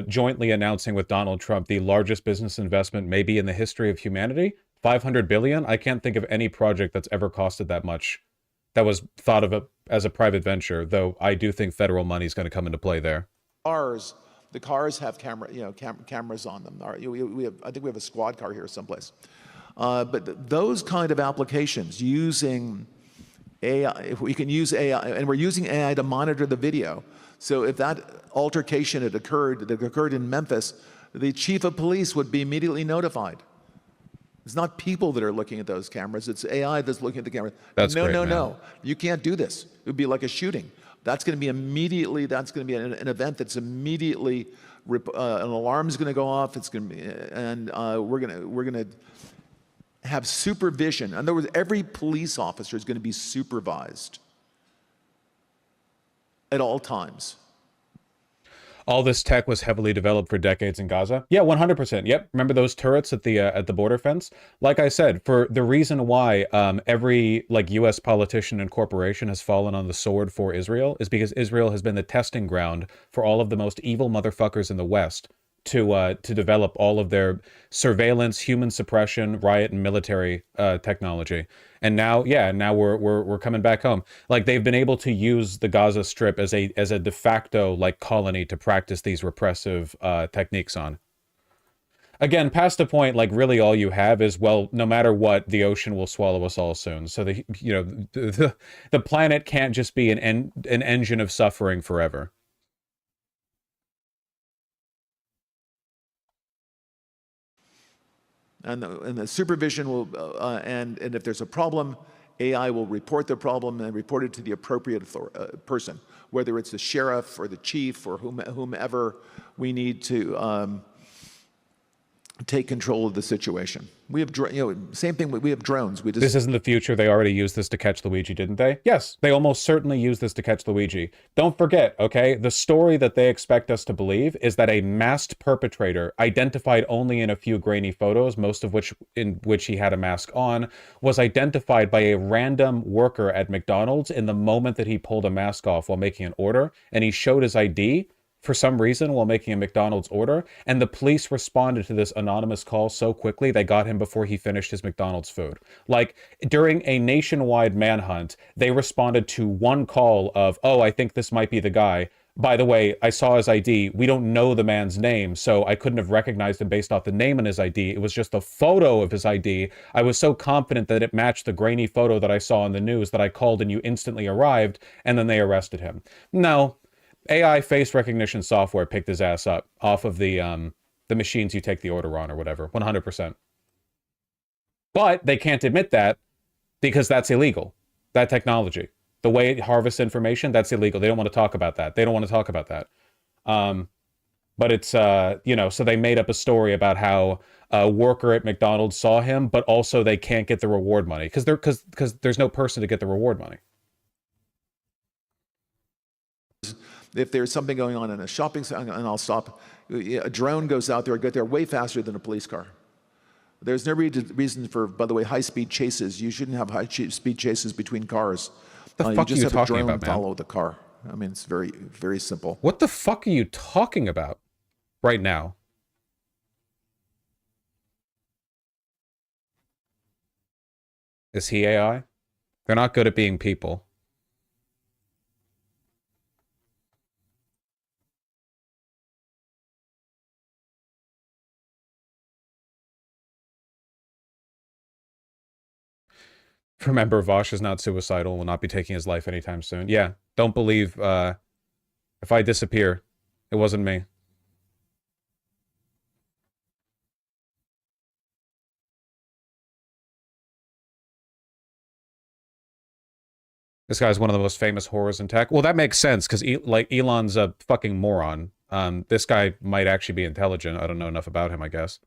jointly announcing with Donald Trump the largest business investment maybe in the history of humanity. 500 billion. I can't think of any project that's ever costed that much that was thought of as a private venture, though I do think federal money is going to come into play there. The cars have cameras on them. I think we have a squad car here someplace. But those kind of applications using AI, if we can use AI, and we're using AI to monitor the video. So if that altercation that occurred in Memphis, the chief of police would be immediately notified. It's not people that are looking at those cameras. It's AI that's looking at the camera. That's great, man. No. You can't do this. It would be like a shooting. That's going to be immediately, that's going to be an event that's immediately, an alarm is going to go off. It's going to be, and we're going to have supervision. In other words, every police officer is going to be supervised at all times. All this tech was heavily developed for decades in Gaza. Yeah, 100%. Yep. Remember those turrets at the border fence? Like I said, for the reason why every like U.S. politician and corporation has fallen on the sword for Israel is because Israel has been the testing ground for all of the most evil motherfuckers in the West to develop all of their surveillance, human suppression, riot, and military technology. And now, yeah, now we're coming back home. Like they've been able to use the Gaza Strip as a de facto like colony to practice these repressive techniques on. Again, past the point, like really all you have is, well, no matter what, the ocean will swallow us all soon. So the planet can't just be an engine of suffering forever. And the supervision will, and if there's a problem, AI will report the problem and report it to the appropriate person, whether it's the sheriff or the chief or whomever we need to take control of the situation. We have, same thing. We have drones. This isn't the future. They already used this to catch Luigi, didn't they? Yes, they almost certainly used this to catch Luigi. Don't forget, okay? The story that they expect us to believe is that a masked perpetrator, identified only in a few grainy photos, most of which in which he had a mask on, was identified by a random worker at McDonald's in the moment that he pulled a mask off while making an order, and he showed his ID for some reason while making a McDonald's order, and the police responded to this anonymous call so quickly they got him before he finished his McDonald's food. Like, during a nationwide manhunt, they responded to one call of, oh, I think this might be the guy. By the way, I saw his ID. We don't know the man's name, so I couldn't have recognized him based off the name on his ID. It was just a photo of his ID. I was so confident that it matched the grainy photo that I saw on the news that I called and you instantly arrived, and then they arrested him. No. AI face recognition software picked his ass up off of the machines you take the order on or whatever, 100%. But they can't admit that because that's illegal, that technology. The way it harvests information, that's illegal. They don't want to talk about that. They don't want to talk about that. But it's, so they made up a story about how a worker at McDonald's saw him, but also they can't get the reward money because there's no person to get the reward money. If there's something going on in a shopping center, and I'll stop, a drone goes out there, get there way faster than a police car. There's no reason for, by the way, high-speed chases. You shouldn't have high-speed chases between cars. The fuck you are you just have talking a drone about, man? follow the car. I mean, it's very, very simple. What the fuck are you talking about right now? Is he AI? They're not good at being people. Remember, Vosh is not suicidal, will not be taking his life anytime soon. Yeah, don't believe, if I disappear, it wasn't me. This guy's one of the most famous whores in tech. Well, that makes sense, because Elon's a fucking moron. This guy might actually be intelligent. I don't know enough about him, I guess.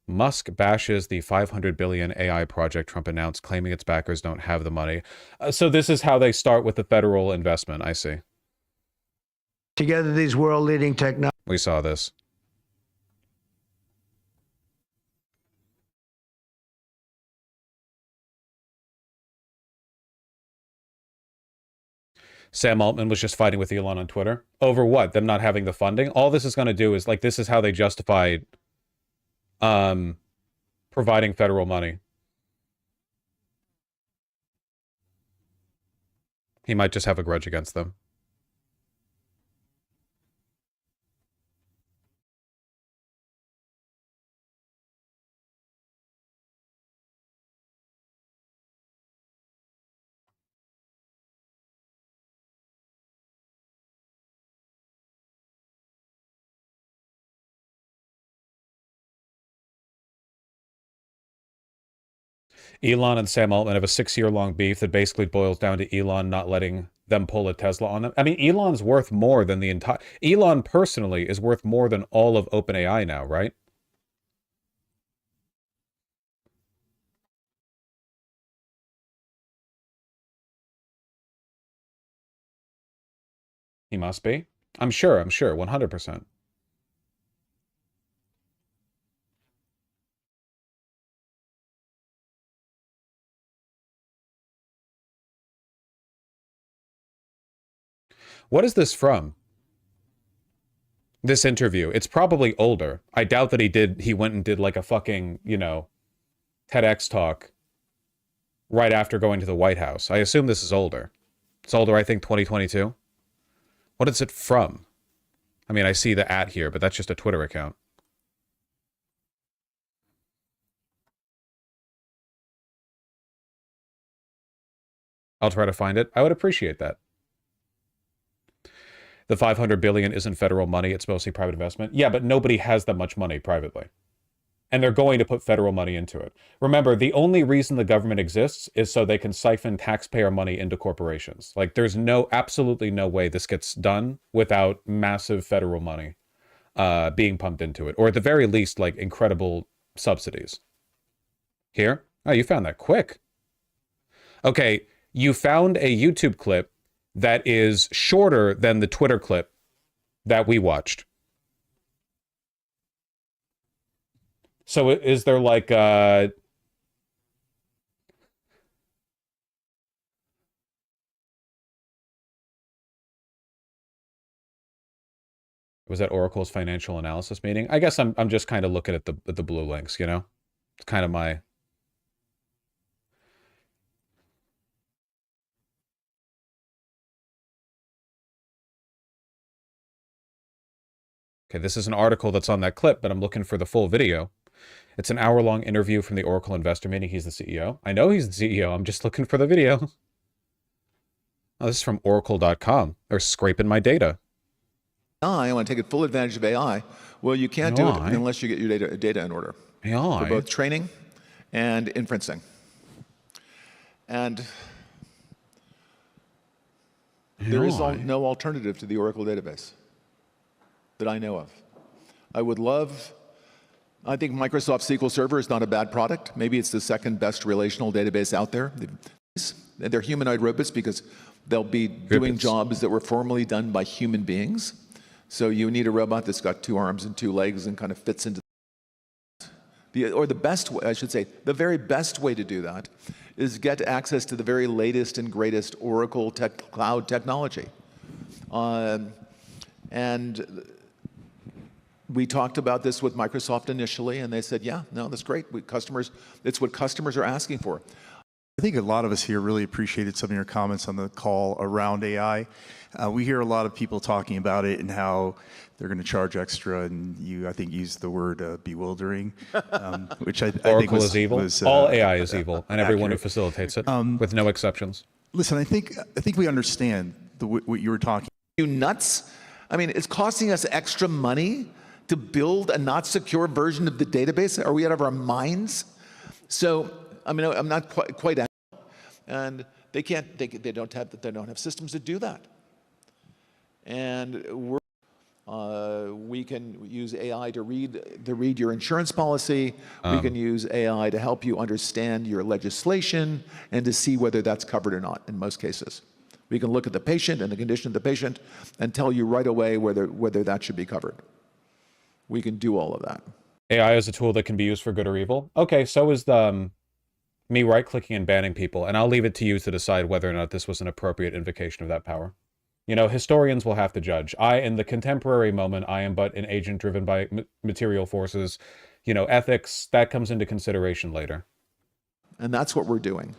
Musk bashes the $500 billion AI project Trump announced, claiming its backers don't have the money. So this is how they start with the federal investment, I see. Together, these world-leading technologies. We saw this. Sam Altman was just fighting with Elon on Twitter. Over what? Them not having the funding? All this is going to do is, like, this is how they justify providing federal money. He might just have a grudge against them. Elon and Sam Altman have a 6-year-long beef that basically boils down to Elon not letting them pull a Tesla on them. I mean, Elon's worth more than the entire... Elon personally is worth more than all of OpenAI now, right? He must be. I'm sure, 100%. What is this from? This interview. It's probably older. I doubt that he went and did like a fucking, you know, TEDx talk right after going to the White House. I assume this is older. It's older, I think, 2022. What is it from? I mean, I see the @ here, but that's just a Twitter account. I'll try to find it. I would appreciate that. The 500 billion isn't federal money. It's mostly private investment. Yeah, but nobody has that much money privately. And they're going to put federal money into it. Remember, the only reason the government exists is so they can siphon taxpayer money into corporations. Like, there's absolutely no way this gets done without massive federal money being pumped into it. Or at the very least, like, incredible subsidies. Here? Oh, you found that quick. Okay, you found a YouTube clip that is shorter than the Twitter clip that we watched. So is there like was that Oracle's financial analysis meeting? I guess I'm just kind of looking at the blue links, you know? It's kind of my Okay, this is an article that's on that clip, but I'm looking for the full video. It's an hour-long interview from the Oracle investor meeting. He's the CEO. I know he's the CEO. I'm just looking for the video. Oh, this is from Oracle.com. They're scraping my data. I want to take full advantage of AI. Well, you can't do it unless you get your data in order. AI? For both training and inferencing. And there is no alternative to the Oracle database that I know of. I think Microsoft SQL Server is not a bad product. Maybe it's the second best relational database out there. They're humanoid robots because they'll be doing jobs that were formerly done by human beings. So you need a robot that's got 2 arms and 2 legs and kind of fits into the best way, I should say, the very best way to do that is get access to the very latest and greatest Oracle cloud technology. And we talked about this with Microsoft initially, and they said, yeah, no, that's great. It's what customers are asking for. I think a lot of us here really appreciated some of your comments on the call around AI. We hear a lot of people talking about it and how they're going to charge extra, and you, I think, used the word bewildering, which I think was evil. All AI is evil, and everyone who facilitates it, with no exceptions. Listen, I think we understand what you were talking. You nuts? I mean, it's costing us extra money to build a not secure version of the database. Are we out of our minds? So, I mean, I'm not quite out, and they don't have systems to do that. And we can use AI to read your insurance policy. We can use AI to help you understand your legislation and to see whether that's covered or not in most cases. We can look at the patient and the condition of the patient and tell you right away whether that should be covered. We can do all of that. AI is a tool that can be used for good or evil. Okay, so is me right-clicking and banning people, and I'll leave it to you to decide whether or not this was an appropriate invocation of that power. You know, historians will have to judge. In the contemporary moment, I am but an agent driven by material forces. You know, ethics, that comes into consideration later. And that's what we're doing.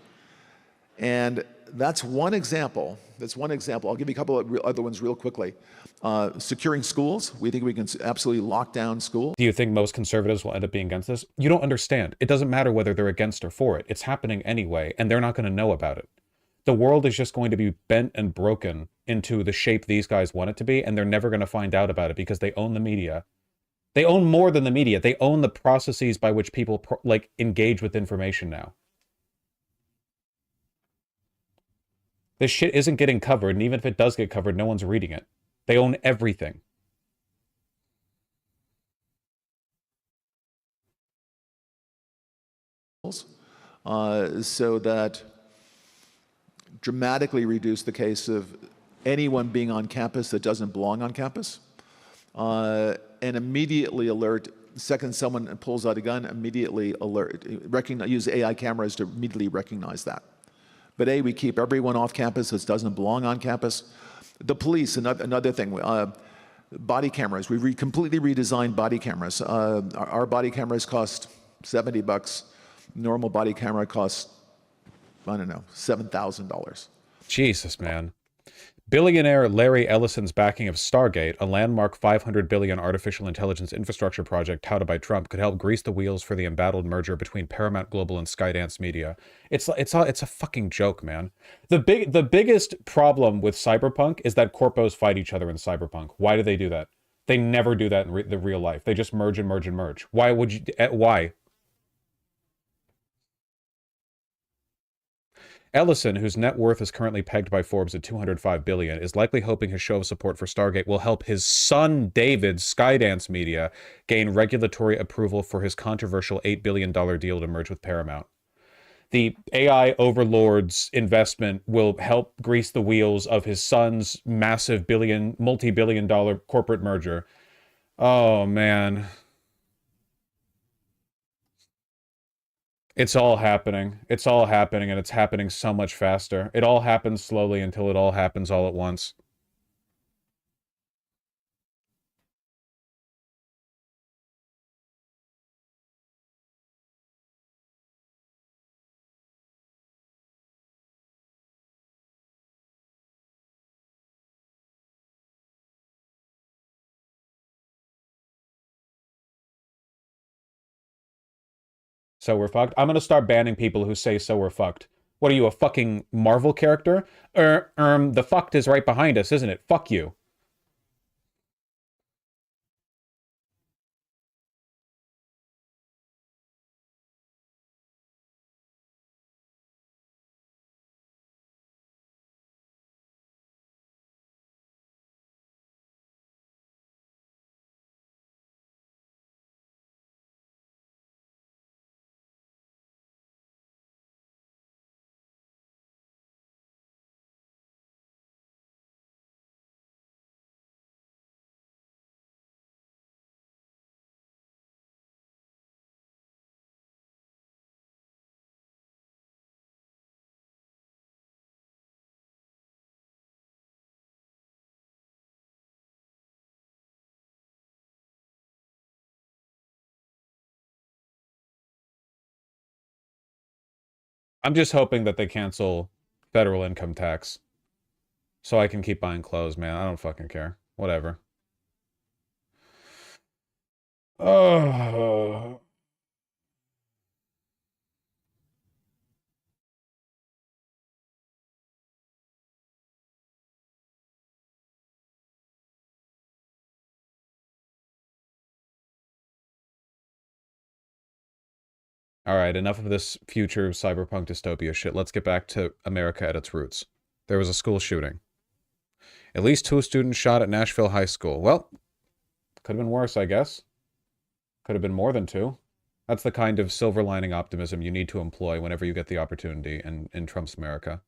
And that's one example. I'll give you a couple of other ones real quickly. Securing schools. We think we can absolutely lock down schools. Do you think most conservatives will end up being against this? You don't understand. It doesn't matter whether they're against or for it. It's happening anyway, and they're not going to know about it. The world is just going to be bent and broken into the shape these guys want it to be, and they're never going to find out about it because they own the media. They own more than the media. They own the processes by which people engage with information now. This shit isn't getting covered, and even if it does get covered, no one's reading it. They own everything. So that dramatically reduce the case of anyone being on campus that doesn't belong on campus, and immediately alert. The second someone pulls out a gun, immediately alert. Use AI cameras to immediately recognize that. But we keep everyone off campus that doesn't belong on campus. The police, another thing. Body cameras. We completely redesigned body cameras. Our body cameras cost $70. Normal body camera costs, I don't know, $7,000. Jesus, man. Billionaire Larry Ellison's backing of Stargate, a landmark $500 billion artificial intelligence infrastructure project touted by Trump, could help grease the wheels for the embattled merger between Paramount Global and Skydance Media. It's a fucking joke, man. The biggest problem with Cyberpunk is that corpos fight each other in Cyberpunk. Why do they do that? They never do that in the real life. They just merge and merge and merge. Why would you? Why? Ellison, whose net worth is currently pegged by Forbes at $205 billion, is likely hoping his show of support for Stargate will help his son David's Skydance Media gain regulatory approval for his controversial $8 billion deal to merge with Paramount. The AI overlord's investment will help grease the wheels of his son's massive multi-billion dollar corporate merger. Oh, man. It's all happening. It's all happening, and it's happening so much faster. It all happens slowly until it all happens all at once. So we're fucked. I'm gonna start banning people who say so we're fucked. What are you, a fucking Marvel character? The fucked is right behind us, isn't it? Fuck you. I'm just hoping that they cancel federal income tax so I can keep buying clothes, man. I don't fucking care. Whatever. Oh. All right, enough of this future cyberpunk dystopia shit. Let's get back to America at its roots. There was a school shooting. At least 2 students shot at Nashville High School. Well, could have been worse, I guess. Could have been more than 2. That's the kind of silver lining optimism you need to employ whenever you get the opportunity in Trump's America.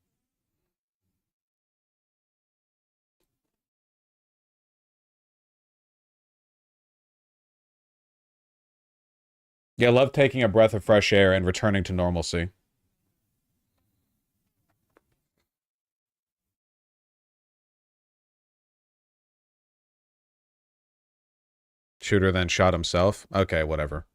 Yeah, I love taking a breath of fresh air and returning to normalcy. Shooter then shot himself? Okay, whatever.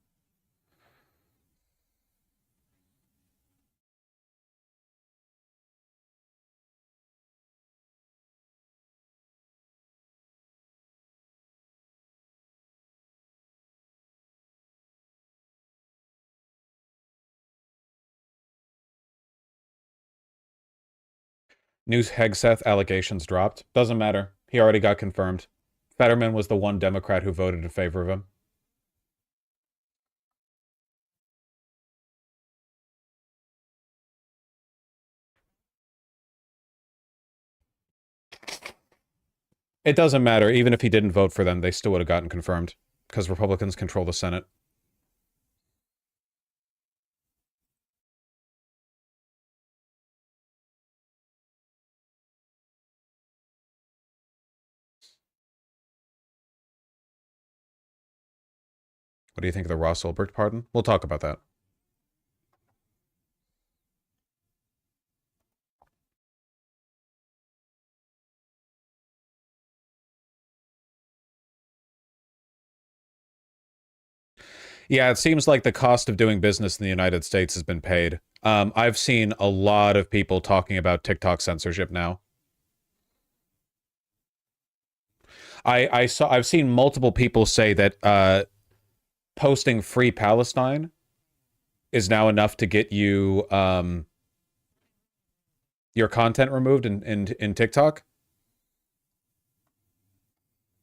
News Hegseth allegations dropped. Doesn't matter. He already got confirmed. Fetterman was the one Democrat who voted in favor of him. It doesn't matter. Even if he didn't vote for them, they still would have gotten confirmed. Because Republicans control the Senate. What do you think of the Ross Ulbricht pardon? We'll talk about that. Yeah, it seems like the cost of doing business in the United States has been paid. I've seen a lot of people talking about TikTok censorship now. I've seen multiple people say that posting Free Palestine is now enough to get you your content removed in TikTok.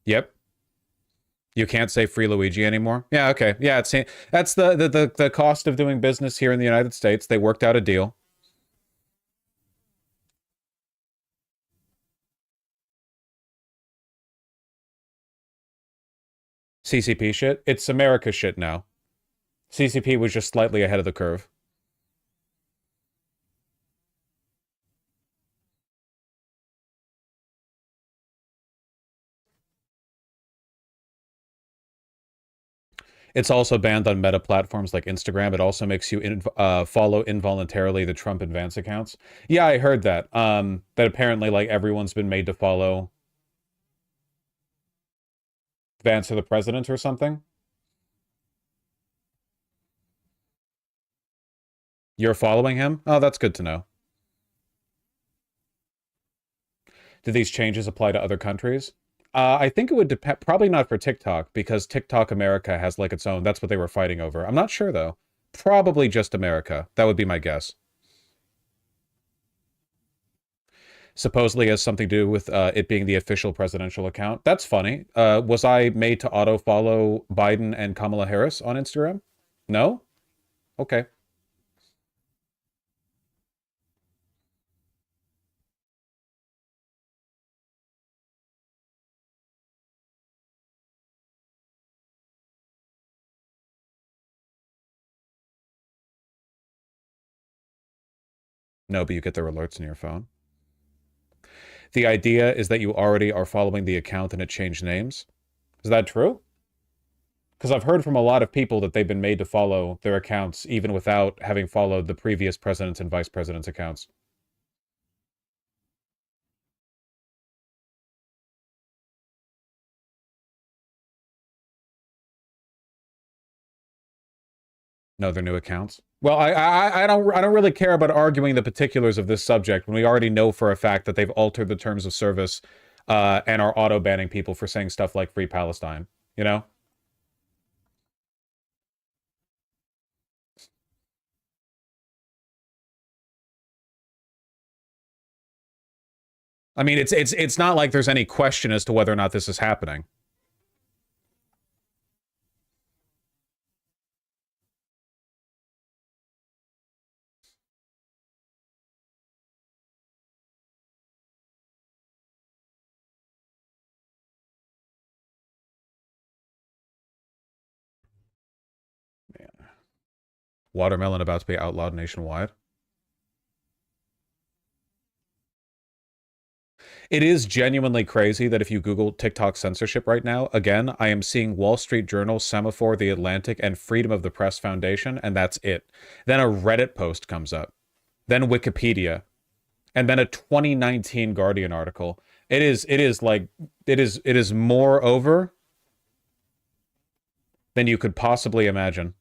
Yep. You can't say Free Luigi anymore. Yeah, okay. Yeah, that's the cost of doing business here in the United States. They worked out a deal. CCP shit. It's America shit now. CCP was just slightly ahead of the curve. It's also banned on meta platforms like Instagram. It also makes you follow involuntarily the Trump and Vance accounts. Yeah, I heard that. That apparently like everyone's been made to follow Vance or the president or something. You're following him? Oh, that's good to know. Do these changes apply to other countries? I think it would depend. Probably not for TikTok, because TikTok America has like its own. That's what they were fighting over. I'm not sure though. Probably just America. That would be my guess. Supposedly has something to do with it being the official presidential account. That's funny. Was I made to auto follow Biden and Kamala Harris on Instagram? No? Okay. No, but you get their alerts in your phone. The idea is that you already are following the account and it changed names. Is that true? Because I've heard from a lot of people that they've been made to follow their accounts even without having followed the previous presidents and vice presidents' accounts. No, their new accounts. Well, I don't really care about arguing the particulars of this subject when we already know for a fact that they've altered the terms of service and are auto banning people for saying stuff like Free Palestine. You know? I mean, it's not like there's any question as to whether or not this is happening. Watermelon about to be outlawed nationwide. It is genuinely crazy that if you Google TikTok censorship right now, again, I am seeing Wall Street Journal, Semaphore, The Atlantic, and Freedom of the Press Foundation, and that's it. Then a Reddit post comes up. Then Wikipedia. And then a 2019 Guardian article. It is more over than you could possibly imagine.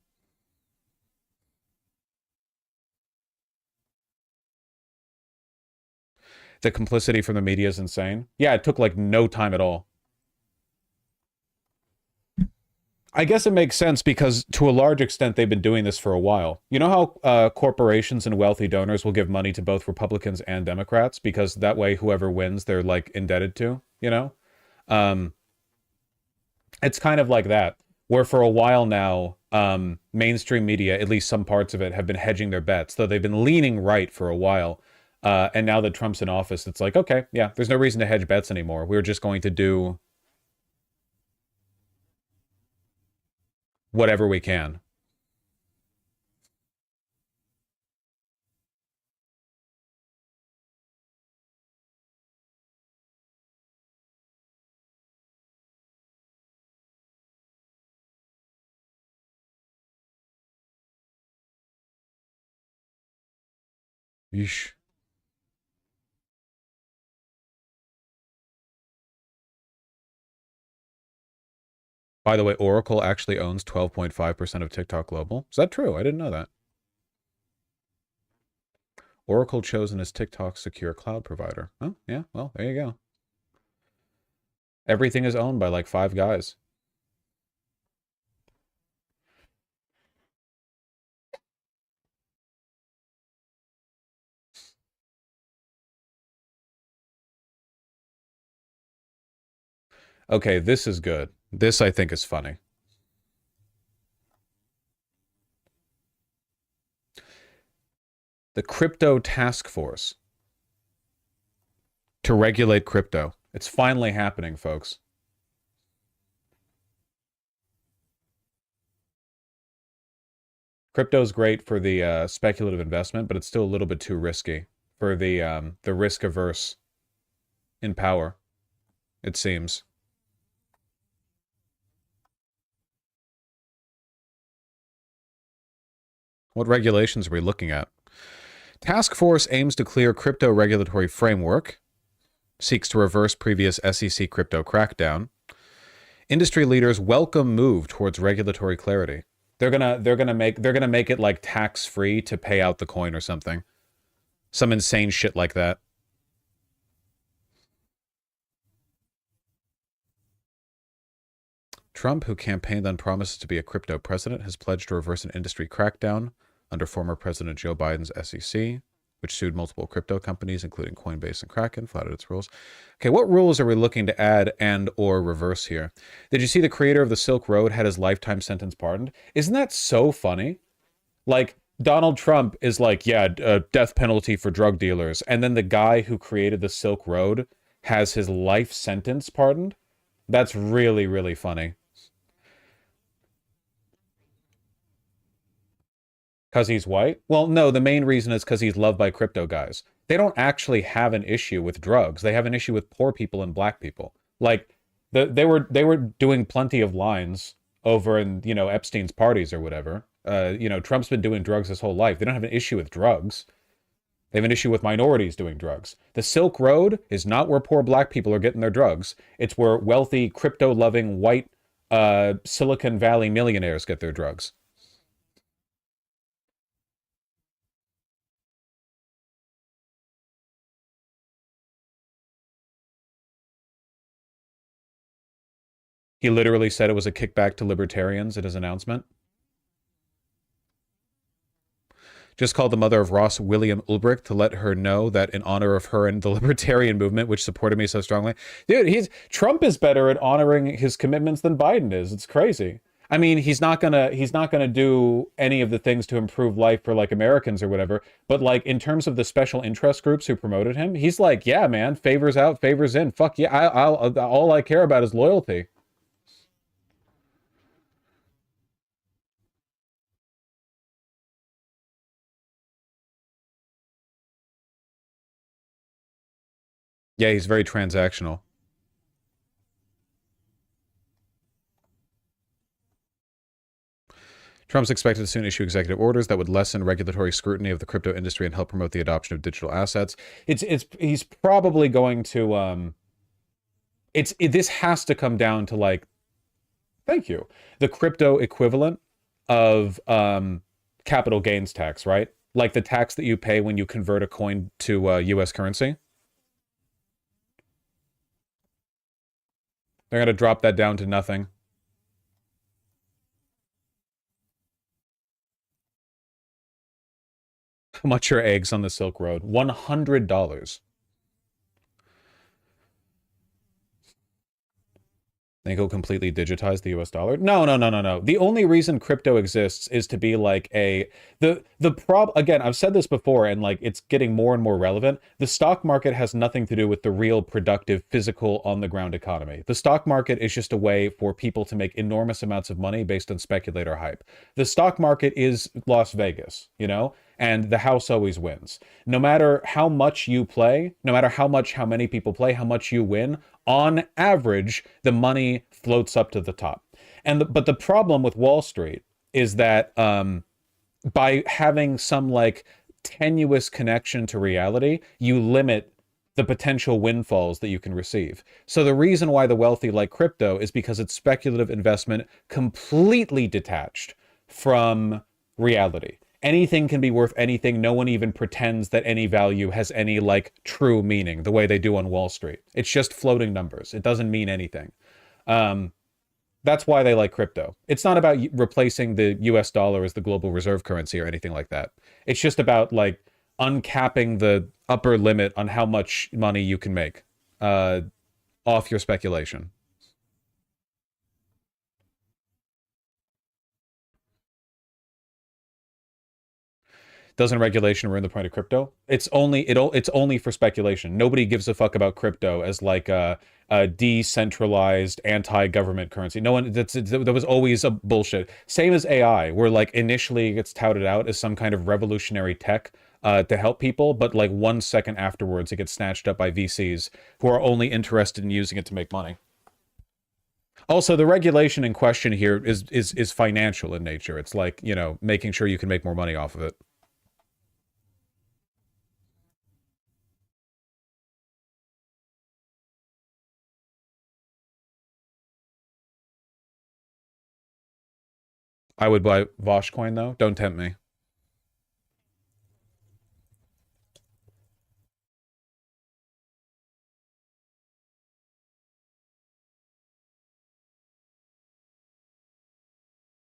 The complicity from the media is insane. Yeah, it took like no time at all. I guess it makes sense because to a large extent they've been doing this for a while. You know how corporations and wealthy donors will give money to both Republicans and Democrats because that way whoever wins they're like indebted to, you know? Um, it's kind of like that, where for a while now, mainstream media, at least some parts of it, have been hedging their bets, though they've been leaning right for a while. And now that Trump's in office, it's like, okay, yeah, there's no reason to hedge bets anymore. We're just going to do whatever we can. Yeesh. By the way, Oracle actually owns 12.5% of TikTok Global. Is that true? I didn't know that. Oracle chosen as TikTok's secure cloud provider. Oh, yeah. Well, there you go. Everything is owned by like 5 guys. Okay, this is good. This, I think, is funny. The Crypto Task Force to regulate crypto. It's finally happening, folks. Crypto's great for the speculative investment, but it's still a little bit too risky for the risk averse in power, it seems. What regulations are we looking at? Task Force aims to clear crypto regulatory framework, seeks to reverse previous SEC crypto crackdown. Industry leaders welcome move towards regulatory clarity. They're gonna make it like tax-free to pay out the coin or something. Some insane shit like that. Trump, who campaigned on promises to be a crypto president, has pledged to reverse an industry crackdown under former President Joe Biden's SEC, which sued multiple crypto companies, including Coinbase and Kraken, flouted its rules. Okay, what rules are we looking to add and or reverse here? Did you see the creator of the Silk Road had his lifetime sentence pardoned? Isn't that so funny? Like, Donald Trump is like, yeah, death penalty for drug dealers. And then the guy who created the Silk Road has his life sentence pardoned? That's really, really funny. Because he's white? Well, no, the main reason is because he's loved by crypto guys. They don't actually have an issue with drugs. They have an issue with poor people and black people. Like, they were doing plenty of lines over in, you know, Epstein's parties or whatever. You know, Trump's been doing drugs his whole life. They don't have an issue with drugs. They have an issue with minorities doing drugs. The Silk Road is not where poor black people are getting their drugs. It's where wealthy, crypto-loving, white Silicon Valley millionaires get their drugs. He literally said it was a kickback to libertarians in his announcement. Just called the mother of Ross William Ulbricht to let her know that in honor of her and the libertarian movement, which supported me so strongly. Dude, Trump is better at honoring his commitments than Biden is. It's crazy. I mean, he's not gonna do any of the things to improve life for like Americans or whatever. But like in terms of the special interest groups who promoted him, he's like, yeah, man, favors out, favors in. Fuck yeah, all I care about is loyalty. Yeah, he's very transactional. Trump's expected to soon issue executive orders that would lessen regulatory scrutiny of the crypto industry and help promote the adoption of digital assets. He's probably going to this has to come down to like, thank you, the crypto equivalent of capital gains tax, right? Like the tax that you pay when you convert a coin to US currency. They're going to drop that down to nothing. How much are eggs on the Silk Road? $100. Think he'll completely digitize the US dollar? No. The only reason crypto exists is to be like again, I've said this before and like it's getting more and more relevant. The stock market has nothing to do with the real productive physical on the ground economy. The stock market is just a way for people to make enormous amounts of money based on speculator hype. The stock market is Las Vegas, you know? And the house always wins. No matter how much you play, no matter how many people play, how much you win, on average, the money floats up to the top. But the problem with Wall Street is that by having some like tenuous connection to reality, you limit the potential windfalls that you can receive. So the reason why the wealthy like crypto is because it's speculative investment completely detached from reality. Anything can be worth anything. No one even pretends that any value has any like true meaning the way they do on Wall Street. It's just floating numbers. It doesn't mean anything. That's why they like crypto. It's not about replacing the US dollar as the global reserve currency or anything like that. It's just about like uncapping the upper limit on how much money you can make off your speculation. Doesn't regulation ruin the point of crypto? It's only for speculation. Nobody gives a fuck about crypto as like a decentralized anti-government currency. No one. That was always a bullshit. Same as AI, where like initially it gets touted out as some kind of revolutionary tech to help people, but like 1 second afterwards it gets snatched up by VCs who are only interested in using it to make money. Also, the regulation in question here is financial in nature. It's like, you know, making sure you can make more money off of it. I would buy Vosh coin though. Don't tempt me.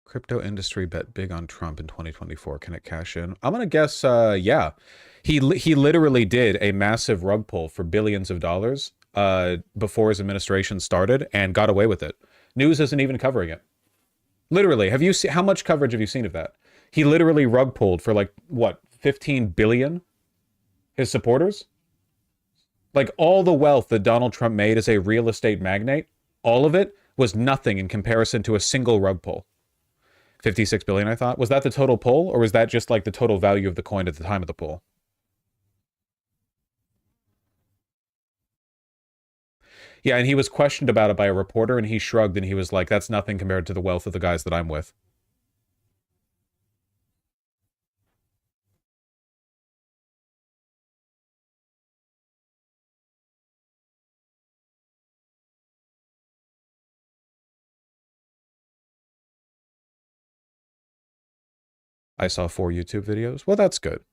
Crypto industry bet big on Trump in 2024. Can it cash in? I'm gonna guess, yeah. He literally did a massive rug pull for billions of dollars before his administration started and got away with it. News isn't even covering it. Literally, have you seen how much coverage have you seen of that? He literally rug pulled for like what 15 billion his supporters? Like all the wealth that Donald Trump made as a real estate magnate, all of it was nothing in comparison to a single rug pull. 56 billion, I thought. Was that the total pull, or was that just like the total value of the coin at the time of the pull? Yeah, and he was questioned about it by a reporter, and he shrugged, and he was like, that's nothing compared to the wealth of the guys that I'm with. I saw 4 YouTube videos. Well, that's good.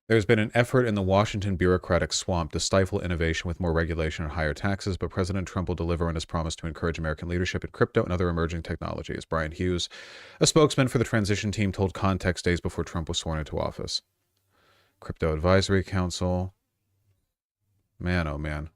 There's been an effort in the Washington bureaucratic swamp to stifle innovation with more regulation and higher taxes, but President Trump will deliver on his promise to encourage American leadership in crypto and other emerging technologies. Brian Hughes, a spokesman for the transition team, told Context days before Trump was sworn into office. Crypto Advisory Council. Man, oh man.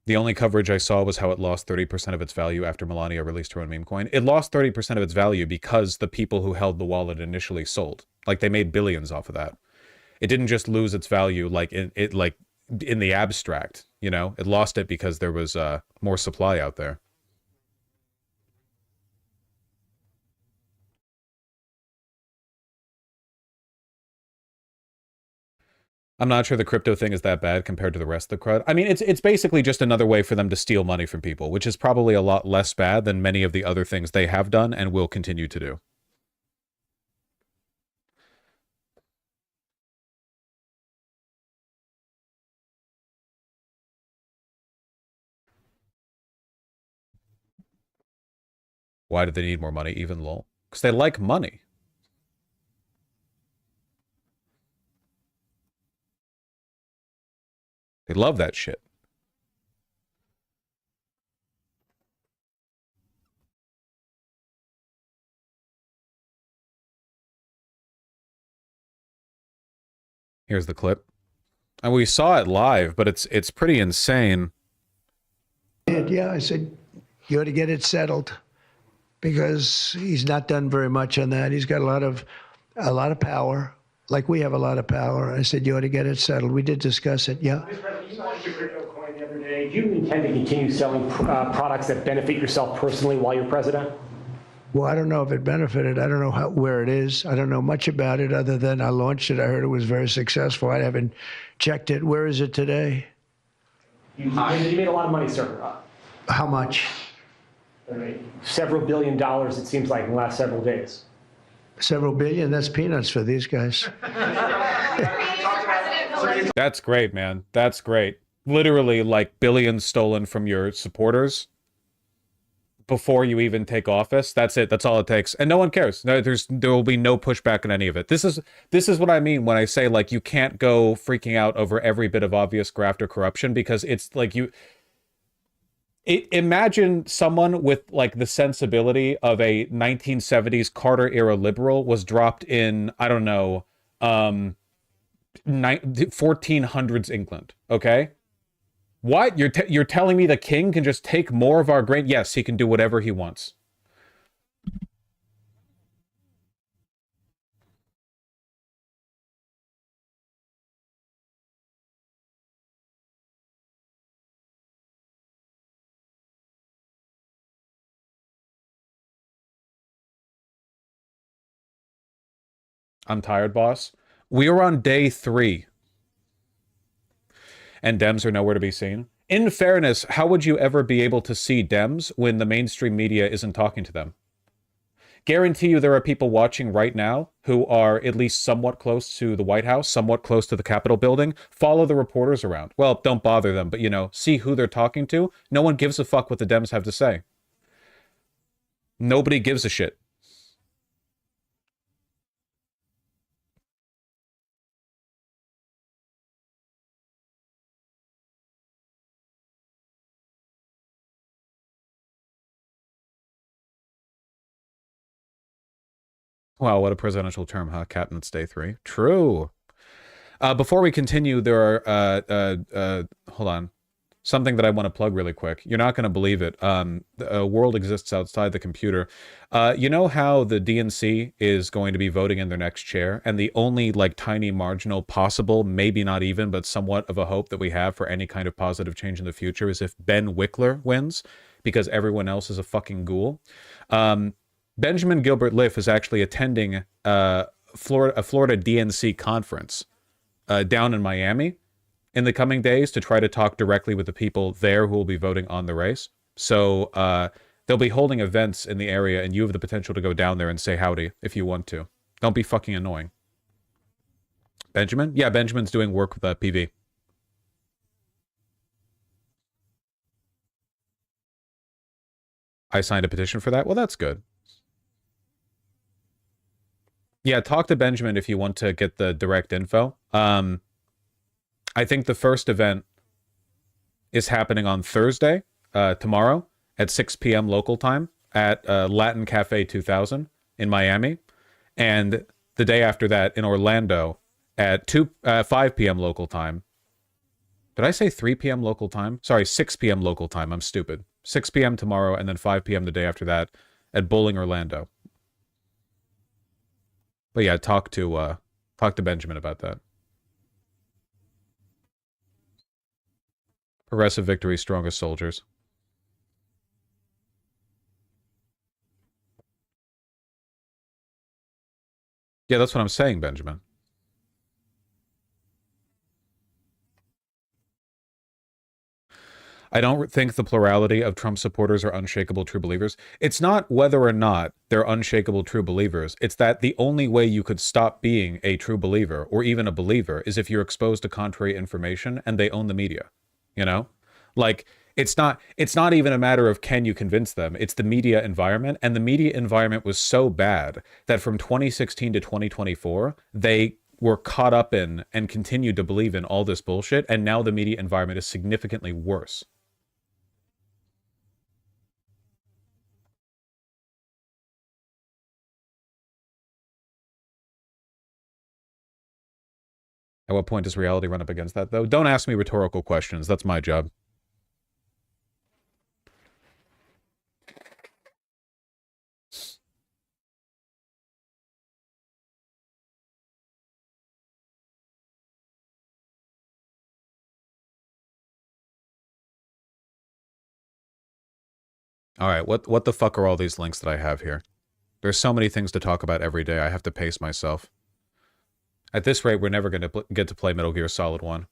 The only coverage I saw was how it lost 30% of its value after Melania released her own meme coin. It lost 30% of its value because the people who held the wallet initially sold. Like, they made billions off of that. It didn't just lose its value like in the abstract, you know? It lost it because there was more supply out there. I'm not sure the crypto thing is that bad compared to the rest of the crowd. I mean, it's basically just another way for them to steal money from people, which is probably a lot less bad than many of the other things they have done and will continue to do. Why do they need more money? Even lol. Because they like money. They love that shit. Here's the clip. And we saw it live, but it's pretty insane. Yeah, I said, you ought to get it settled because he's not done very much on that. He's got a lot of A lot of power, like we have a lot of power. I said, you ought to get it settled. We did discuss it, yeah. Mr. President, you launched your crypto coin the other day. Do you intend to continue selling products that benefit yourself personally while you're president? Well, I don't know if it benefited. I don't know where it is. I don't know much about it other than I launched it. I heard it was very successful. I haven't checked it. Where is it today? You made a lot of money, sir. How much? Several $1 billion, it seems like, in the last several days. Several billion? That's peanuts for these guys. That's great, man. That's great. Literally, like, billions stolen from your supporters before you even take office. That's it. That's all it takes. And no one cares. No, there will be no pushback on any of it. This is what I mean when I say, like, you can't go freaking out over every bit of obvious graft or corruption, because it's like imagine someone with, like, the sensibility of a 1970s Carter era liberal was dropped in, I don't know, 1400s England. Okay. What? You're telling me the king can just take more of our grain? Yes, he can do whatever he wants. I'm tired, boss. We are on day 3. And Dems are nowhere to be seen. In fairness, how would you ever be able to see Dems when the mainstream media isn't talking to them? Guarantee you there are people watching right now who are at least somewhat close to the White House, somewhat close to the Capitol building. Follow the reporters around. Well, don't bother them, but, you know, see who they're talking to. No one gives a fuck what the Dems have to say. Nobody gives a shit. Wow, what a presidential term, huh? Cabinet's day 3. True. Before we continue, there are, hold on. Something that I want to plug really quick. You're not going to believe it. A world exists outside the computer. You know how the DNC is going to be voting in their next chair, and the only, like, tiny marginal possible, maybe not even, but somewhat of a hope that we have for any kind of positive change in the future is if Ben Wickler wins, because everyone else is a fucking ghoul. Benjamin Gilbert Liff is actually attending a Florida DNC conference down in Miami in the coming days to try to talk directly with the people there who will be voting on the race. So they'll be holding events in the area, and you have the potential to go down there and say howdy if you want to. Don't be fucking annoying. Benjamin? Yeah, Benjamin's doing work with PV. I signed a petition for that? Well, that's good. Yeah, talk to Benjamin if you want to get the direct info. I think the first event is happening on Thursday, tomorrow, at 6 p.m. local time at Latin Cafe 2000 in Miami. And the day after that in Orlando at 5 p.m. local time. Did I say 3 p.m. local time? Sorry, 6 p.m. local time. I'm stupid. 6 p.m. tomorrow, and then 5 p.m. the day after that at Bowling, Orlando. But yeah, talk to Benjamin about that. Progressive victory, strongest soldiers. Yeah, that's what I'm saying, Benjamin. I don't think the plurality of Trump supporters are unshakable true believers. It's not whether or not they're unshakable true believers. It's that the only way you could stop being a true believer or even a believer is if you're exposed to contrary information and they own the media. You know? Like, it's not even a matter of can you convince them. It's the media environment, and the media environment was so bad that from 2016 to 2024, they were caught up in and continued to believe in all this bullshit, and now the media environment is significantly worse. At what point does reality run up against that, though? Don't ask me rhetorical questions. That's my job. All right, what the fuck are all these links that I have here? There's so many things to talk about every day. I have to pace myself. At this rate, we're never going to get to play Metal Gear Solid 1.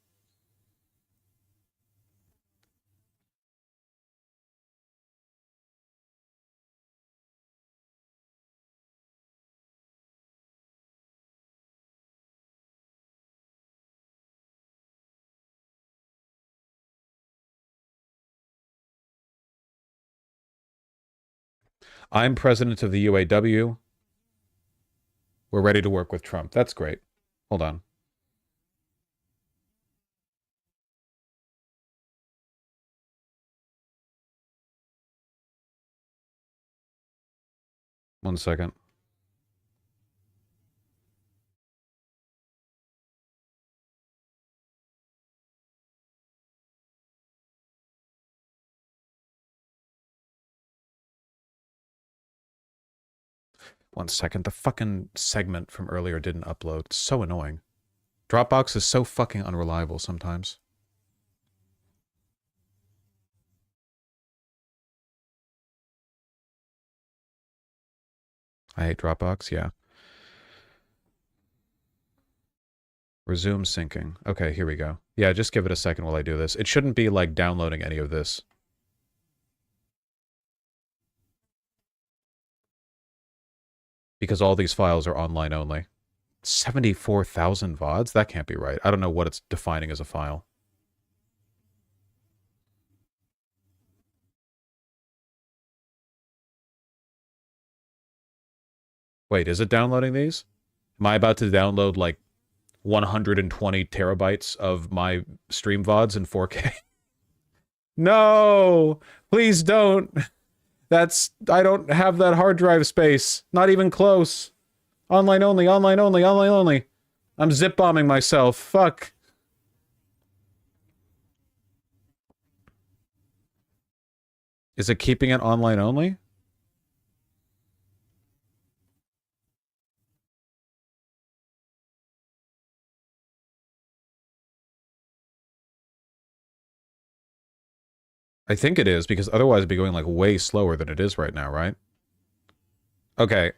I'm president of the UAW. We're ready to work with Trump. That's great. Hold on. One second. One second. The fucking segment from earlier didn't upload. It's so annoying. Dropbox is so fucking unreliable sometimes. I hate Dropbox, yeah. Resume syncing. Okay, here we go. Yeah, just give it a second while I do this. It shouldn't be, like, downloading any of this. Because all these files are online only. 74,000 VODs? That can't be right. I don't know what it's defining as a file. Wait, is it downloading these? Am I about to download, like, 120 terabytes of my stream VODs in 4K? No! Please don't! I don't have that hard drive space. Not even close. Online only, online only, online only. I'm zip bombing myself. Fuck. Is it keeping it online only? I think it is, because otherwise it'd be going, like, way slower than it is right now, right? Okay.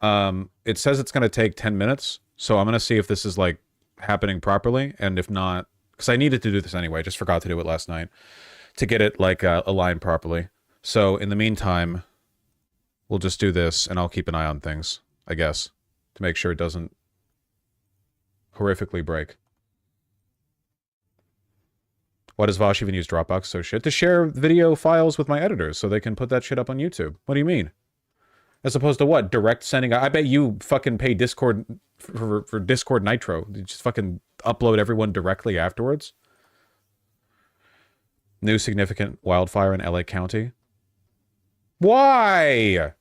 It says it's going to take 10 minutes, so I'm going to see if this is, like, happening properly, and if not... Because I needed to do this anyway, I just forgot to do it last night, to get it, like, aligned properly. So, in the meantime, we'll just do this, and I'll keep an eye on things, I guess, to make sure it doesn't horrifically break. Why does Vosh even use Dropbox? So shit. To share video files with my editors so they can put that shit up on YouTube. What do you mean? As opposed to what? Direct sending? I bet you fucking pay Discord for Discord Nitro. You just fucking upload everyone directly afterwards. New significant wildfire in LA County. Why?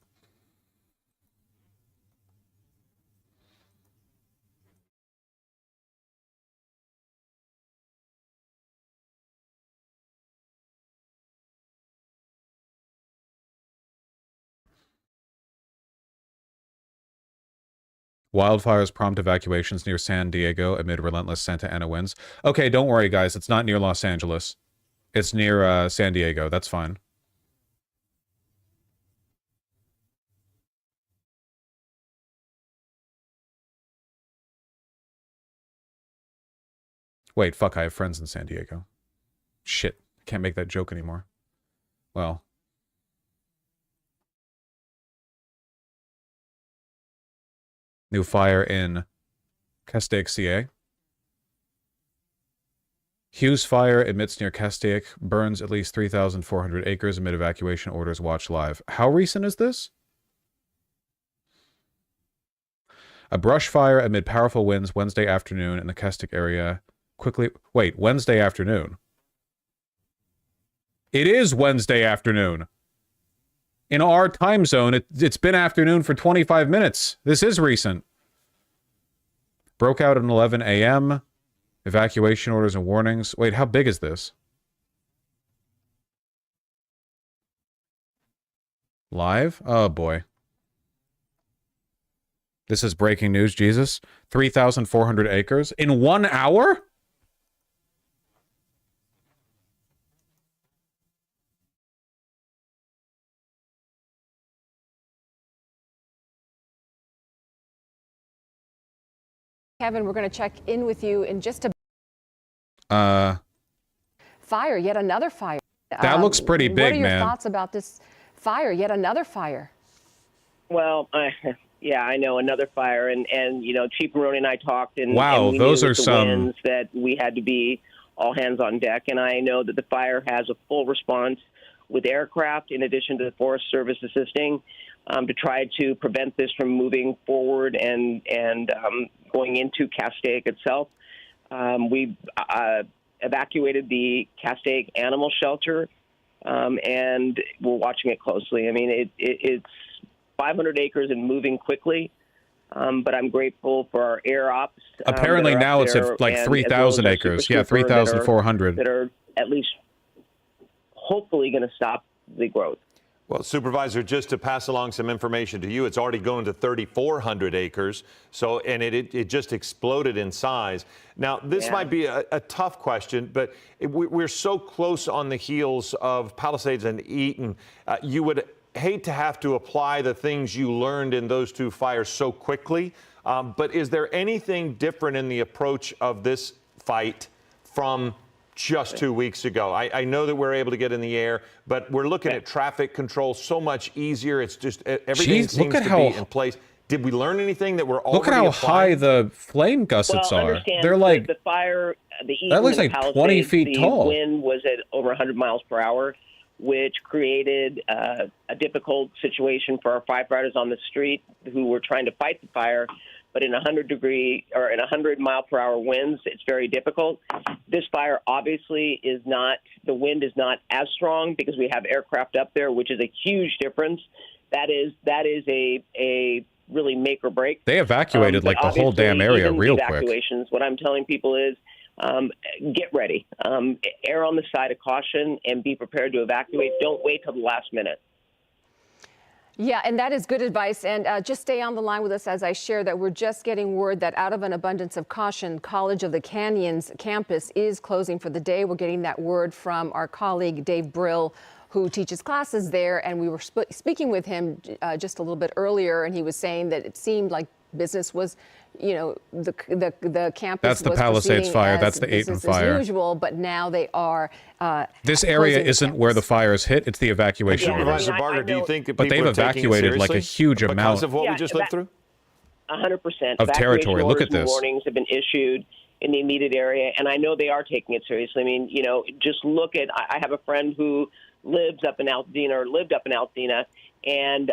Wildfires prompt evacuations near San Diego amid relentless Santa Ana winds. Okay, don't worry, guys. It's not near Los Angeles. It's near San Diego. That's fine. Wait, fuck, I have friends in San Diego. Shit, can't make that joke anymore. Well. New fire in Castaic, CA. Hughes fire emits near Castaic, burns at least 3,400 acres amid evacuation orders. Watch live. How recent is this? A brush fire amid powerful winds Wednesday afternoon in the Castaic area. Wait, Wednesday afternoon. It is Wednesday afternoon. In our time zone, it's been afternoon for 25 minutes. This is recent. Broke out at 11 a.m. Evacuation orders and warnings. Wait, how big is this? Live? Oh, boy. This is breaking news, Jesus. 3,400 acres in 1 hour? Kevin, we're going to check in with you in just a fire, yet another fire. That looks pretty big, man. What are your thoughts about this fire, yet another fire? Well, yeah, I know, another fire, and you know, Chief Maroney and I talked, and wow, and we those knew are with the some winds that we had to be all hands on deck, and I know that the fire has a full response with aircraft, in addition to the Forest Service assisting, to try to prevent this from moving forward and going into Castaic itself. We evacuated the Castaic animal shelter, and we're watching it closely. I mean, it's 500 acres and moving quickly, but I'm grateful for our air ops. Apparently now it's at like 3,000 acres. Yeah, 3,400. That are at least hopefully going to stop the growth. Well, Supervisor, just to pass along some information to you, it's already going to 3,400 acres. So, and it just exploded in size. Now, this might be a tough question, but we're so close on the heels of Palisades and Eaton. You would hate to have to apply the things you learned in those two fires so quickly. But is there anything different in the approach of this fight from just 2 weeks ago? I know that we're able to get in the air, but we're looking at traffic control so much easier. It's just everything seems to be in place. Did we learn anything that we're already Look at how high the flame gussets are. They're like, the fire, the Eaton that looks and like the 20 feet tall. The wind was at over 100 miles per hour, which created a difficult situation for our firefighters on the street who were trying to fight the fire. But in 100-degree or in 100-mile-per-hour winds, it's very difficult. This fire obviously is not, the wind is not as strong because we have aircraft up there, which is a huge difference. That is a really make or break. They evacuated like the whole damn area real quick. Evacuations, what I'm telling people is get ready. Err on the side of caution and be prepared to evacuate. Don't wait till the last minute. Yeah, and that is good advice. And just stay on the line with us as I share that we're just getting word that out of an abundance of caution, College of the Canyons campus is closing for the day. We're getting that word from our colleague Dave Brill, who teaches classes there. And we were speaking with him just a little bit earlier, and he was saying that it seemed like business was, you know, the campus. That's the was Palisades fire. as That's the Eaton fire. As usual, but now they are. This area isn't where the fires hit. It's the evacuation. Supervisor Barger, do you think that but people they've are taking it evacuated like a seriously huge amount because of what we just lived through? 100% of territory. Look at this. Warnings have been issued in the immediate area, and I know they are taking it seriously. I mean, you know, just look at. I have a friend who lived up in Altadena, and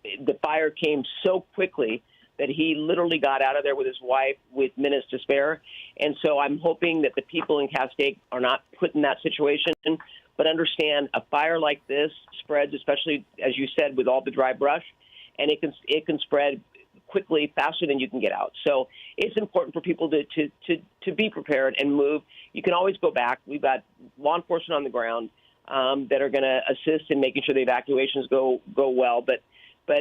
the fire came so quickly that he literally got out of there with his wife with minutes to spare. And so I'm hoping that the people in Castaic are not put in that situation, but understand a fire like this spreads, especially, as you said, with all the dry brush, and it can spread quickly, faster than you can get out. So it's important for people to be prepared and move. You can always go back. We've got law enforcement on the ground that are going to assist in making sure the evacuations go well, but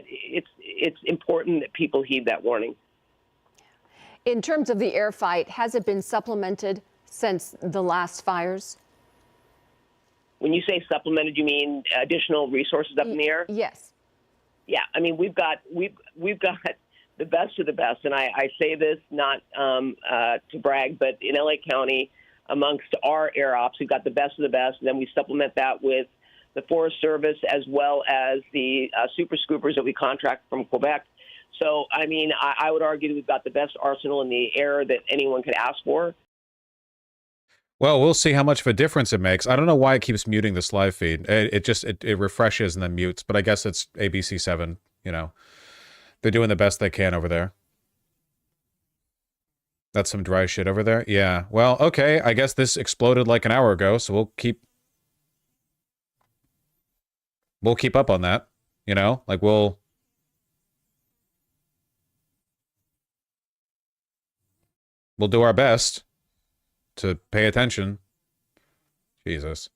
it's important that people heed that warning. In terms of the air fight, has it been supplemented since the last fires? When you say supplemented, you mean additional resources up in the air? Yes. Yeah, I mean we've got the best of the best, and I say this not to brag, but in LA County, amongst our air ops, we've got the best of the best, and then we supplement that with the Forest Service, as well as the super scoopers that we contract from Quebec. So, I mean, I would argue that we've got the best arsenal in the air that anyone could ask for. Well, we'll see how much of a difference it makes. I don't know why it keeps muting this live feed. It refreshes and then mutes, but I guess it's ABC7, you know. They're doing the best they can over there. That's some dry shit over there? Yeah. Well, okay. I guess this exploded like an hour ago, so we'll keep up on that, you know? Like, we'll do our best to pay attention. Jesus.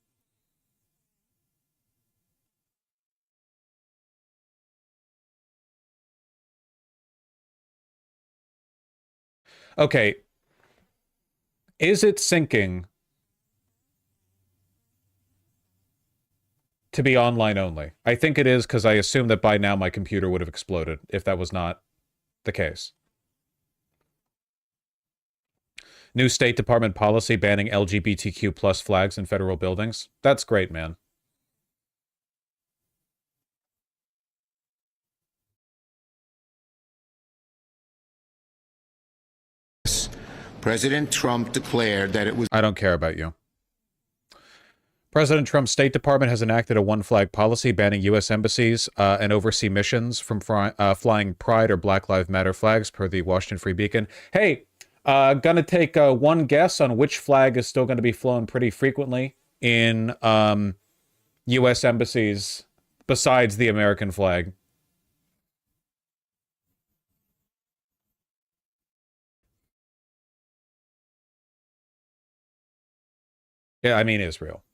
Okay. Is it sinking to be online only? I think it is, because I assume that by now my computer would have exploded if that was not the case. New State Department policy banning LGBTQ plus flags in federal buildings. That's great, man. President Trump declared that it was... I don't care about you. President Trump's State Department has enacted a one-flag policy banning U.S. embassies and overseas missions from flying Pride or Black Lives Matter flags, per the Washington Free Beacon. Hey, gonna take one guess on which flag is still going to be flown pretty frequently in U.S. embassies besides the American flag. Yeah, I mean Israel.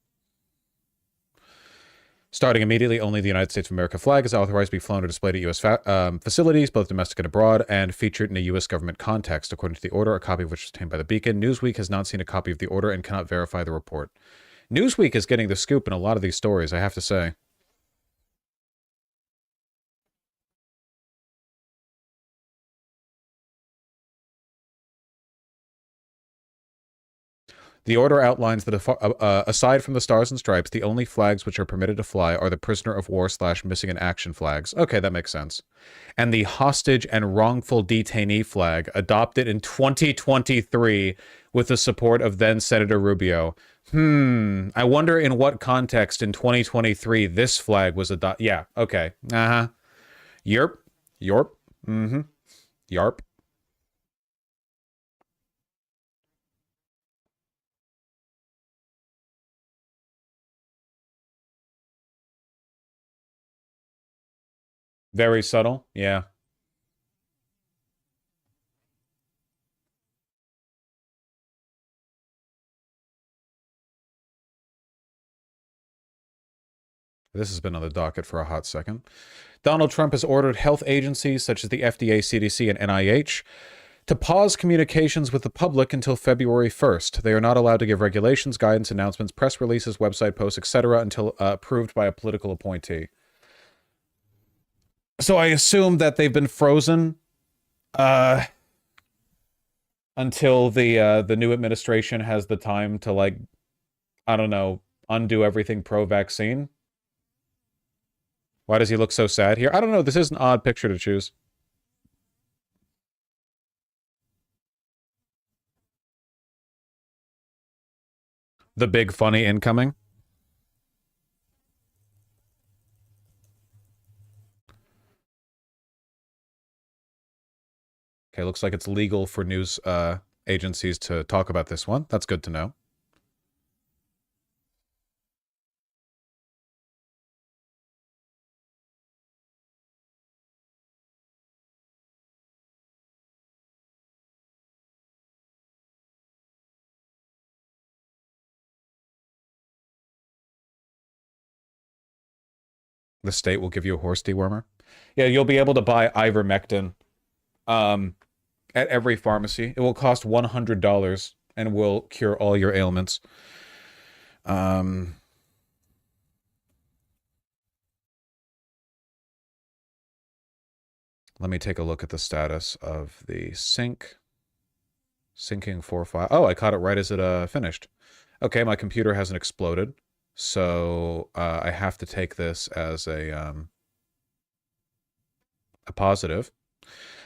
Starting immediately, only the United States of America flag is authorized to be flown or displayed at U.S. facilities, both domestic and abroad, and featured in a U.S. government context. According to the order, a copy of which was obtained by the Beacon, Newsweek has not seen a copy of the order and cannot verify the report. Newsweek is getting the scoop in a lot of these stories, I have to say. The order outlines that aside from the Stars and Stripes, the only flags which are permitted to fly are the prisoner of war / missing in action flags. Okay, that makes sense. And the hostage and wrongful detainee flag, adopted in 2023 with the support of then Senator Rubio. I wonder in what context in 2023 this flag was adopted. Yeah, okay. Yerp. Yorp. Yarp. Very subtle, yeah. This has been on the docket for a hot second. Donald Trump has ordered health agencies such as the FDA, CDC, and NIH to pause communications with the public until February 1st. They are not allowed to give regulations, guidance, announcements, press releases, website posts, etc. until approved by a political appointee. So I assume that they've been frozen until the new administration has the time to, like, I don't know, undo everything pro-vaccine. Why does he look so sad here? I don't know. This is an odd picture to choose. The big funny incoming. Okay, looks like it's legal for news agencies to talk about this one. That's good to know. The state will give you a horse dewormer. Yeah, you'll be able to buy ivermectin at every pharmacy. It will cost $100 and will cure all your ailments. Let me take a look at the status of the sync. Syncing 4.5. Oh, I caught it right as it finished. Okay, my computer hasn't exploded. So I have to take this as a positive.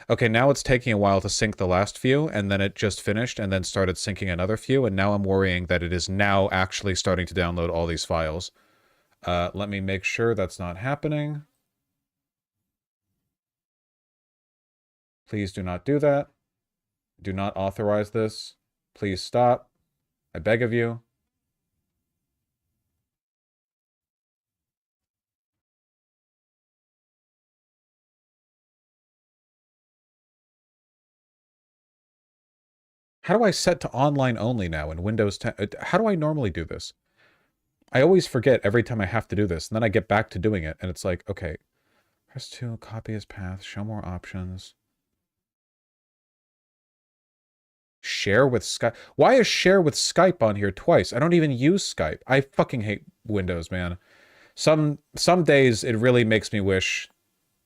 Okay, now it's taking a while to sync the last few, and then it just finished and then started syncing another few, and now I'm worrying that it is now actually starting to download all these files. Let me make sure that's not happening. Please do not do that. Do not authorize this. Please stop. I beg of you. How do I set to online only now in Windows 10? How do I normally do this? I always forget every time I have to do this, and then I get back to doing it, and it's like, okay, press 2, copy as path, show more options. Share with Skype. Why is share with Skype on here twice? I don't even use Skype. I fucking hate Windows, man. Some days it really makes me wish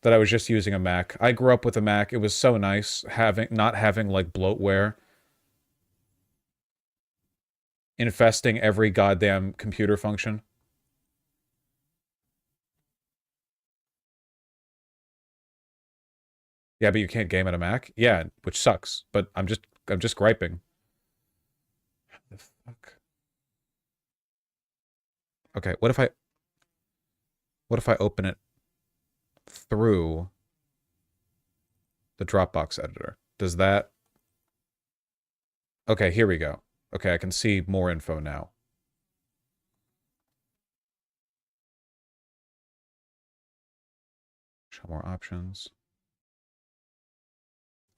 that I was just using a Mac. I grew up with a Mac. It was so nice not having like bloatware. infesting every goddamn computer function. Yeah, but you can't game at a Mac? Yeah, which sucks. But I'm just griping. The fuck? Okay, what if I open it through the Dropbox editor? Does that... Okay, here we go. Okay, I can see more info now. Show more options.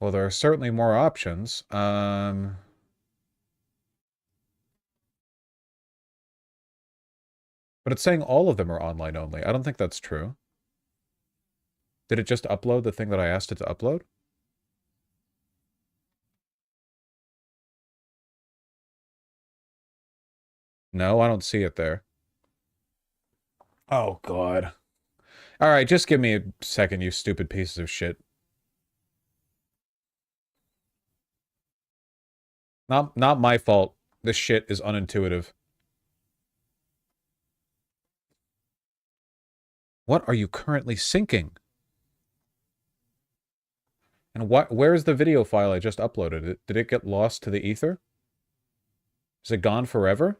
Well, there are certainly more options. But it's saying all of them are online only. I don't think that's true. Did it just upload the thing that I asked it to upload? No, I don't see it there. Oh, God. All right, just give me a second, you stupid pieces of shit. Not my fault. This shit is unintuitive. What are you currently syncing? And where's the video file I just uploaded? Did it get lost to the ether? Is it gone forever?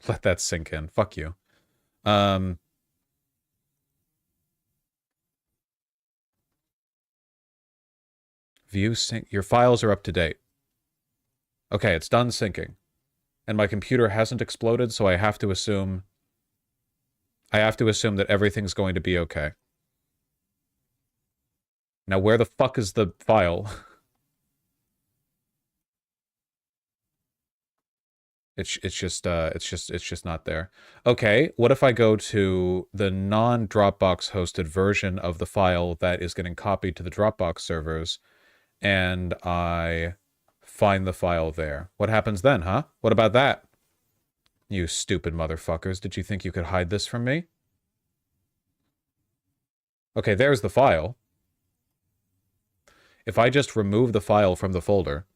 Let that sink in. Fuck you. View sync. Your files are up to date. Okay, it's done syncing. And my computer hasn't exploded, so I have to assume that everything's going to be okay. Now, where the fuck is the file? It's just not there. Okay, what if I go to the non-Dropbox hosted version of the file that is getting copied to the Dropbox servers, and I find the file there? What happens then, huh? What about that? You stupid motherfuckers, did you think you could hide this from me? Okay, there's the file. If I just remove the file from the folder,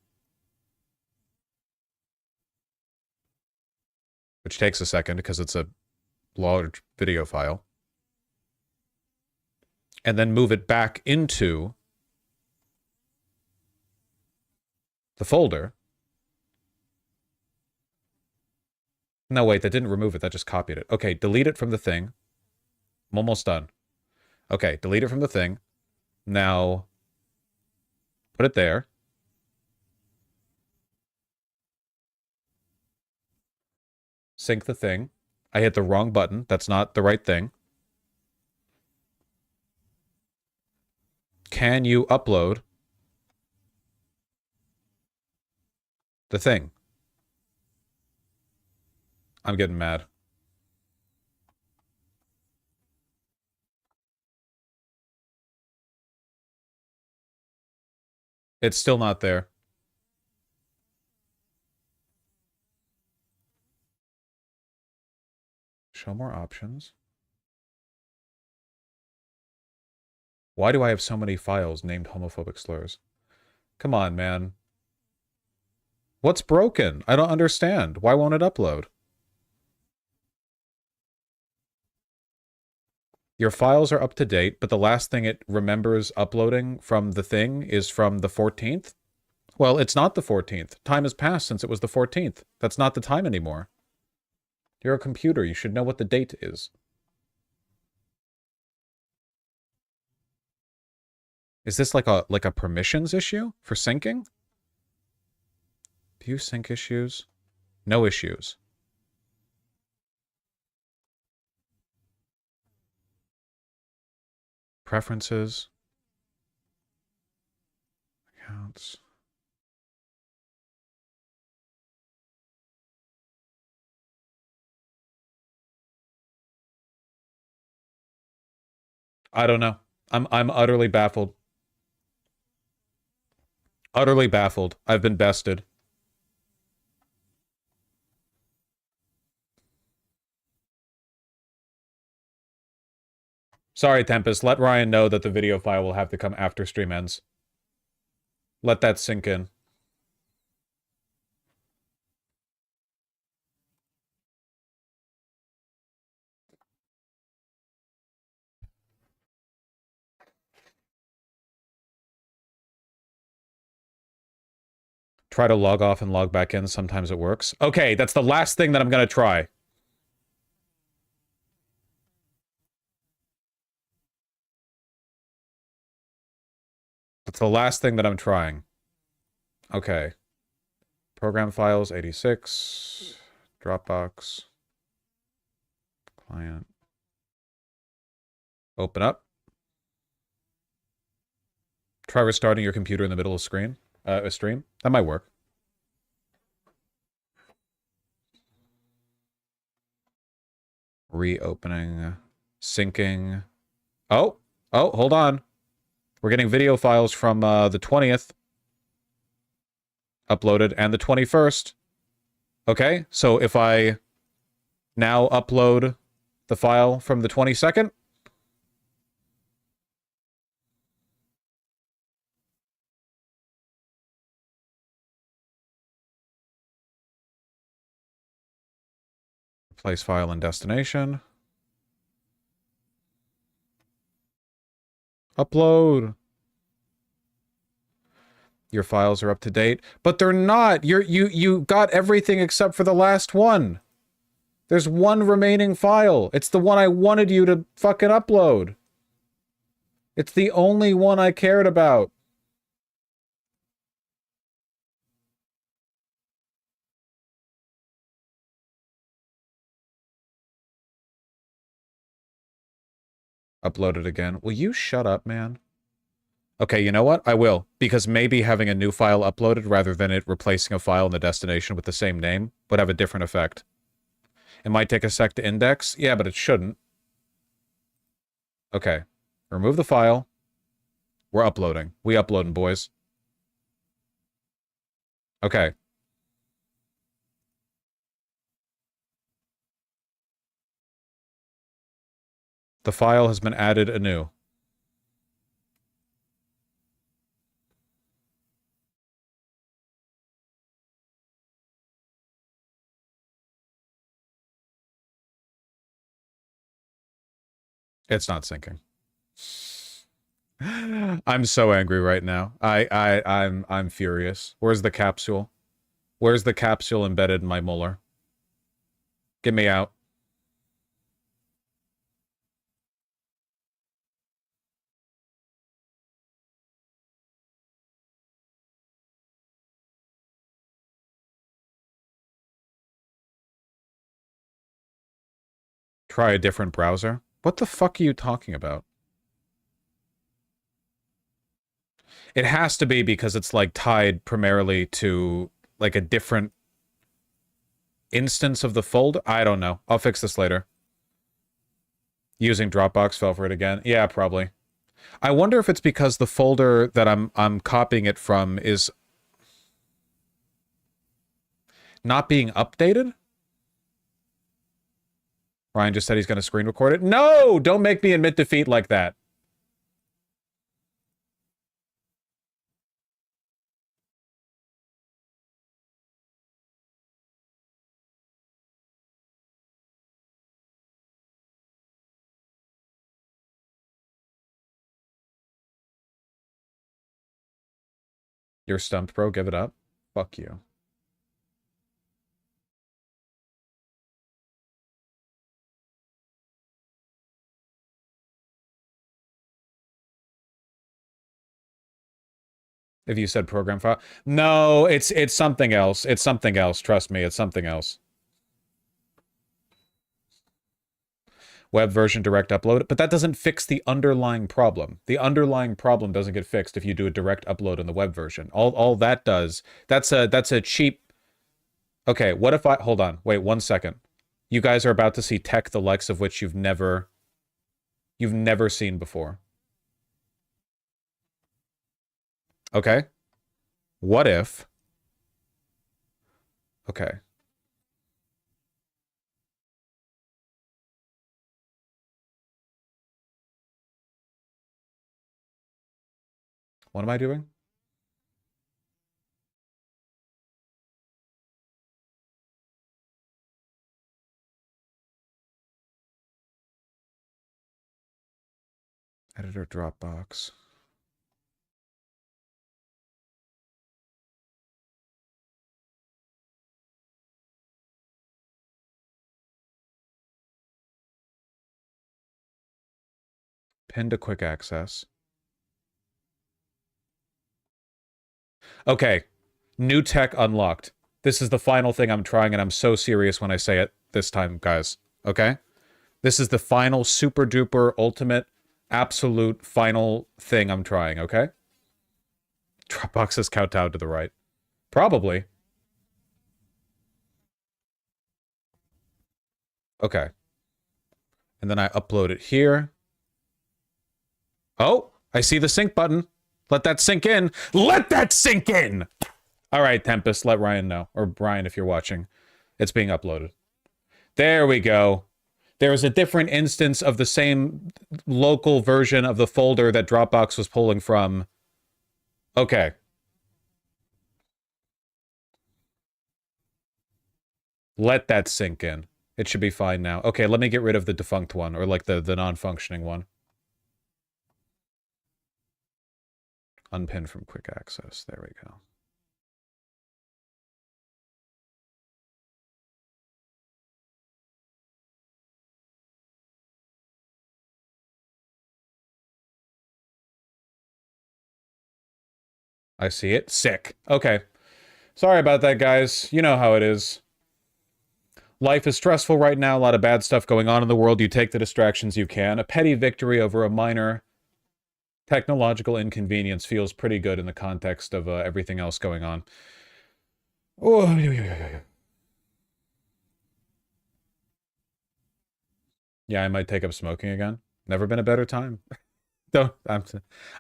which takes a second because it's a large video file, and then move it back into the folder. No, wait, that didn't remove it. That just copied it. Okay, delete it from the thing. I'm almost done. Okay, delete it from the thing. Now, put it there. Sync the thing. I hit the wrong button. That's not the right thing. Can you upload the thing? I'm getting mad. It's still not there. Show more options. Why do I have so many files named homophobic slurs? Come on, man. What's broken? I don't understand. Why won't it upload? Your files are up to date, but the last thing it remembers uploading from the thing is from the 14th? Well, it's not the 14th. Time has passed since it was the 14th. That's not the time anymore. You're a computer. You should know what the date is. Is this like a permissions issue for syncing? View sync issues? No issues. Preferences. Accounts. I don't know. I'm utterly baffled. Utterly baffled. I've been bested. Sorry, Tempest. Let Ryan know that the video file will have to come after stream ends. Let that sink in. Try to log off and log back in. Sometimes it works. Okay, that's the last thing that I'm going to try. That's the last thing that I'm trying. Okay. Program files, 86. Dropbox. Client. Open up. Try restarting your computer in the middle of screen. A stream. That might work. Reopening. Syncing. Oh, hold on. We're getting video files from the 20th. Uploaded, and the 21st. Okay, so if I now upload the file from the 22nd. Replace file and destination. Upload. Your files are up to date, but they're not. You got everything except for the last one. There's one remaining file. It's the one I wanted you to fucking upload. It's the only one I cared about. Upload it again. Will you shut up, man? Okay, you know what? I will. Because maybe having a new file uploaded rather than it replacing a file in the destination with the same name would have a different effect. It might take a sec to index. Yeah, but it shouldn't. Okay. Remove the file. We're uploading. We uploading, boys. Okay. The file has been added anew. It's not syncing. I'm so angry right now. I'm furious. Where's the capsule? Where's the capsule embedded in my molar? Get me out. Try a different browser? What the fuck are you talking about? It has to be because it's like tied primarily to like a different instance of the folder. I don't know. I'll fix this later. Using Dropbox fell for it again. Yeah, probably. I wonder if it's because the folder that I'm copying it from is not being updated. Ryan just said he's going to screen record it. No! Don't make me admit defeat like that. You're stumped, bro. Give it up. Fuck you. If you said program file. No, it's something else. It's something else. Trust me, it's something else. Web version direct upload. But that doesn't fix the underlying problem. The underlying problem doesn't get fixed if you do a direct upload in the web version. All that does, that's a cheap... Okay, what if I... Hold on. Wait, 1 second. You guys are about to see tech the likes of which you've never seen before. Okay? What if... Okay. What am I doing? Editor Dropbox. Pin to quick access. Okay. New tech unlocked. This is the final thing I'm trying, and I'm so serious when I say it this time, guys. Okay? This is the final super duper ultimate absolute final thing I'm trying, okay? Dropbox is kowtowed to the right. Probably. Okay. And then I upload it here. Oh, I see the sync button. Let that sink in. Let that sink in! All right, Tempest, let Ryan know. Or Brian, if you're watching. It's being uploaded. There we go. There's a different instance of the same local version of the folder that Dropbox was pulling from. Okay. Let that sink in. It should be fine now. Okay, let me get rid of the defunct one, or like the non-functioning one. Unpin from quick access. There we go. I see it. Sick. Okay. Sorry about that, guys. You know how it is. Life is stressful right now. A lot of bad stuff going on in the world. You take the distractions you can. A petty victory over a minor technological inconvenience feels pretty good in the context of everything else going on. Oh, yeah, I might take up smoking again. Never been a better time. Don't.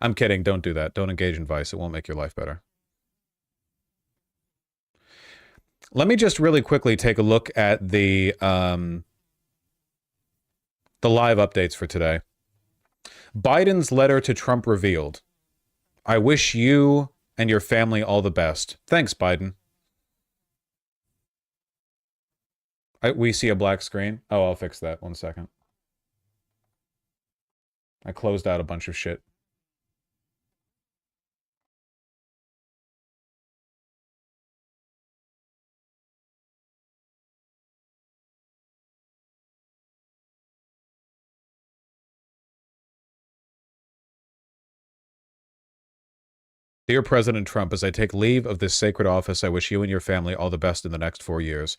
I'm kidding. Don't do that. Don't engage in vice. It won't make your life better. Let me just really quickly take a look at the live updates for today. Biden's letter to Trump revealed. I wish you and your family all the best. Thanks, Biden. We see a black screen. Oh, I'll fix that. 1 second. I closed out a bunch of shit. Dear President Trump, as I take leave of this sacred office, I wish you and your family all the best in the next 4 years.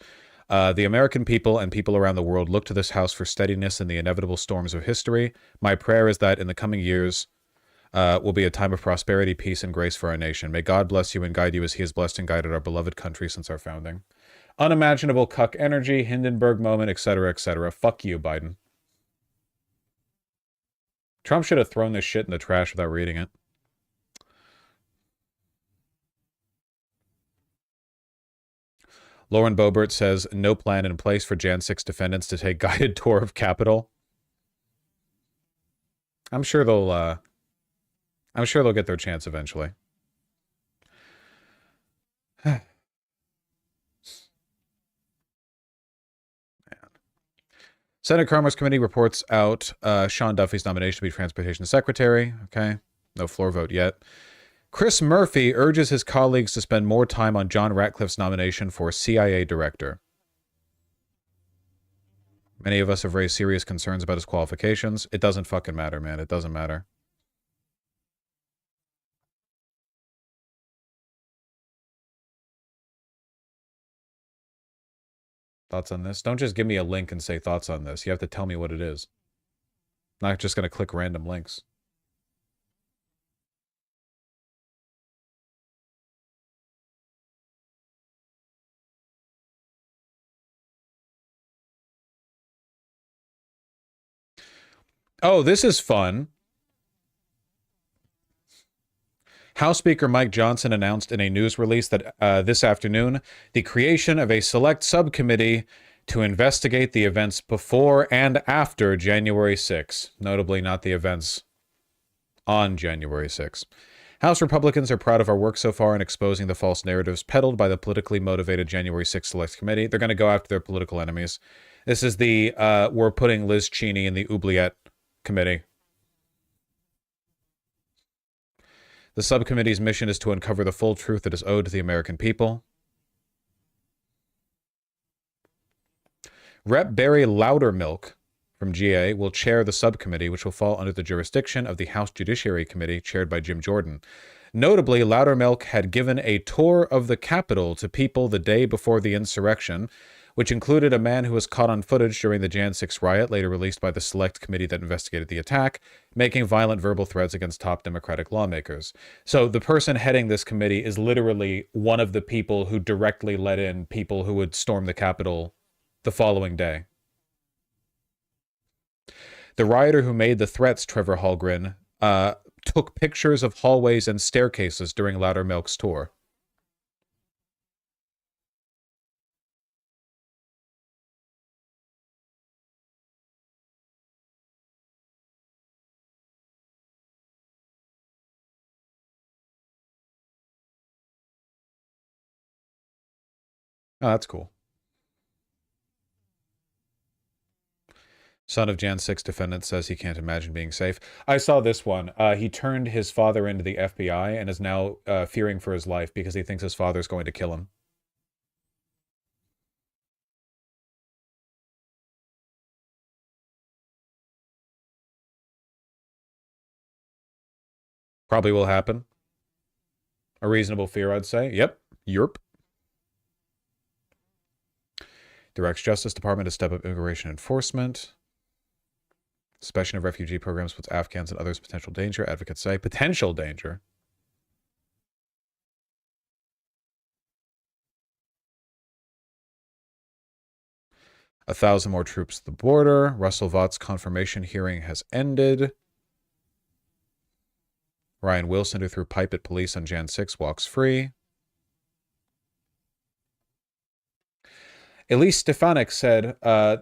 The American people and people around the world look to this house for steadiness in the inevitable storms of history. My prayer is that in the coming years will be a time of prosperity, peace, and grace for our nation. May God bless you and guide you as he has blessed and guided our beloved country since our founding. Unimaginable cuck energy, Hindenburg moment, etc., etc. Fuck you, Biden. Trump should have thrown this shit in the trash without reading it. Lauren Boebert says, no plan in place for Jan 6 defendants to take guided tour of Capitol. I'm sure they'll get their chance eventually. Senate Commerce Committee reports out Sean Duffy's nomination to be Transportation Secretary. Okay. No floor vote yet. Chris Murphy urges his colleagues to spend more time on John Ratcliffe's nomination for CIA director. Many of us have raised serious concerns about his qualifications. It doesn't fucking matter, man. It doesn't matter. Thoughts on this? Don't just give me a link and say thoughts on this. You have to tell me what it is. I'm not just going to click random links. Oh, this is fun. House Speaker Mike Johnson announced in a news release that this afternoon the creation of a select subcommittee to investigate the events before and after January 6, notably not the events on January 6. House Republicans are proud of our work so far in exposing the false narratives peddled by the politically motivated January 6 Select Committee. They're going to go after their political enemies. This is the we're putting Liz Cheney in the oubliette committee. The subcommittee's mission is to uncover the full truth that is owed to the American people. Rep. Barry Loudermilk from from GA, will chair the subcommittee, which will fall under the jurisdiction of the House Judiciary Committee, chaired by Jim Jordan. Notably, Loudermilk had given a tour of the Capitol to people the day before the insurrection, which included a man who was caught on footage during the Jan 6 riot, later released by the select committee that investigated the attack, making violent verbal threats against top Democratic lawmakers. So the person heading this committee is literally one of the people who directly let in people who would storm the Capitol the following day. The rioter who made the threats, Trevor Hallgren, took pictures of hallways and staircases during Loudermilk's tour. Oh, that's cool. Son of Jan 6 defendant says he can't imagine being safe. I saw this one. He turned his father into the FBI and is now fearing for his life because he thinks his father's going to kill him. Probably will happen. A reasonable fear, I'd say. Yep. Yerp. Directs Justice Department to step up immigration enforcement. Suspension of refugee programs puts Afghans and others in potential danger. Advocates say potential danger. $1,000 more troops at the border. Russell Vought's confirmation hearing has ended. Ryan Wilson, who threw pipe at police on Jan 6, walks free. Elise Stefanik said,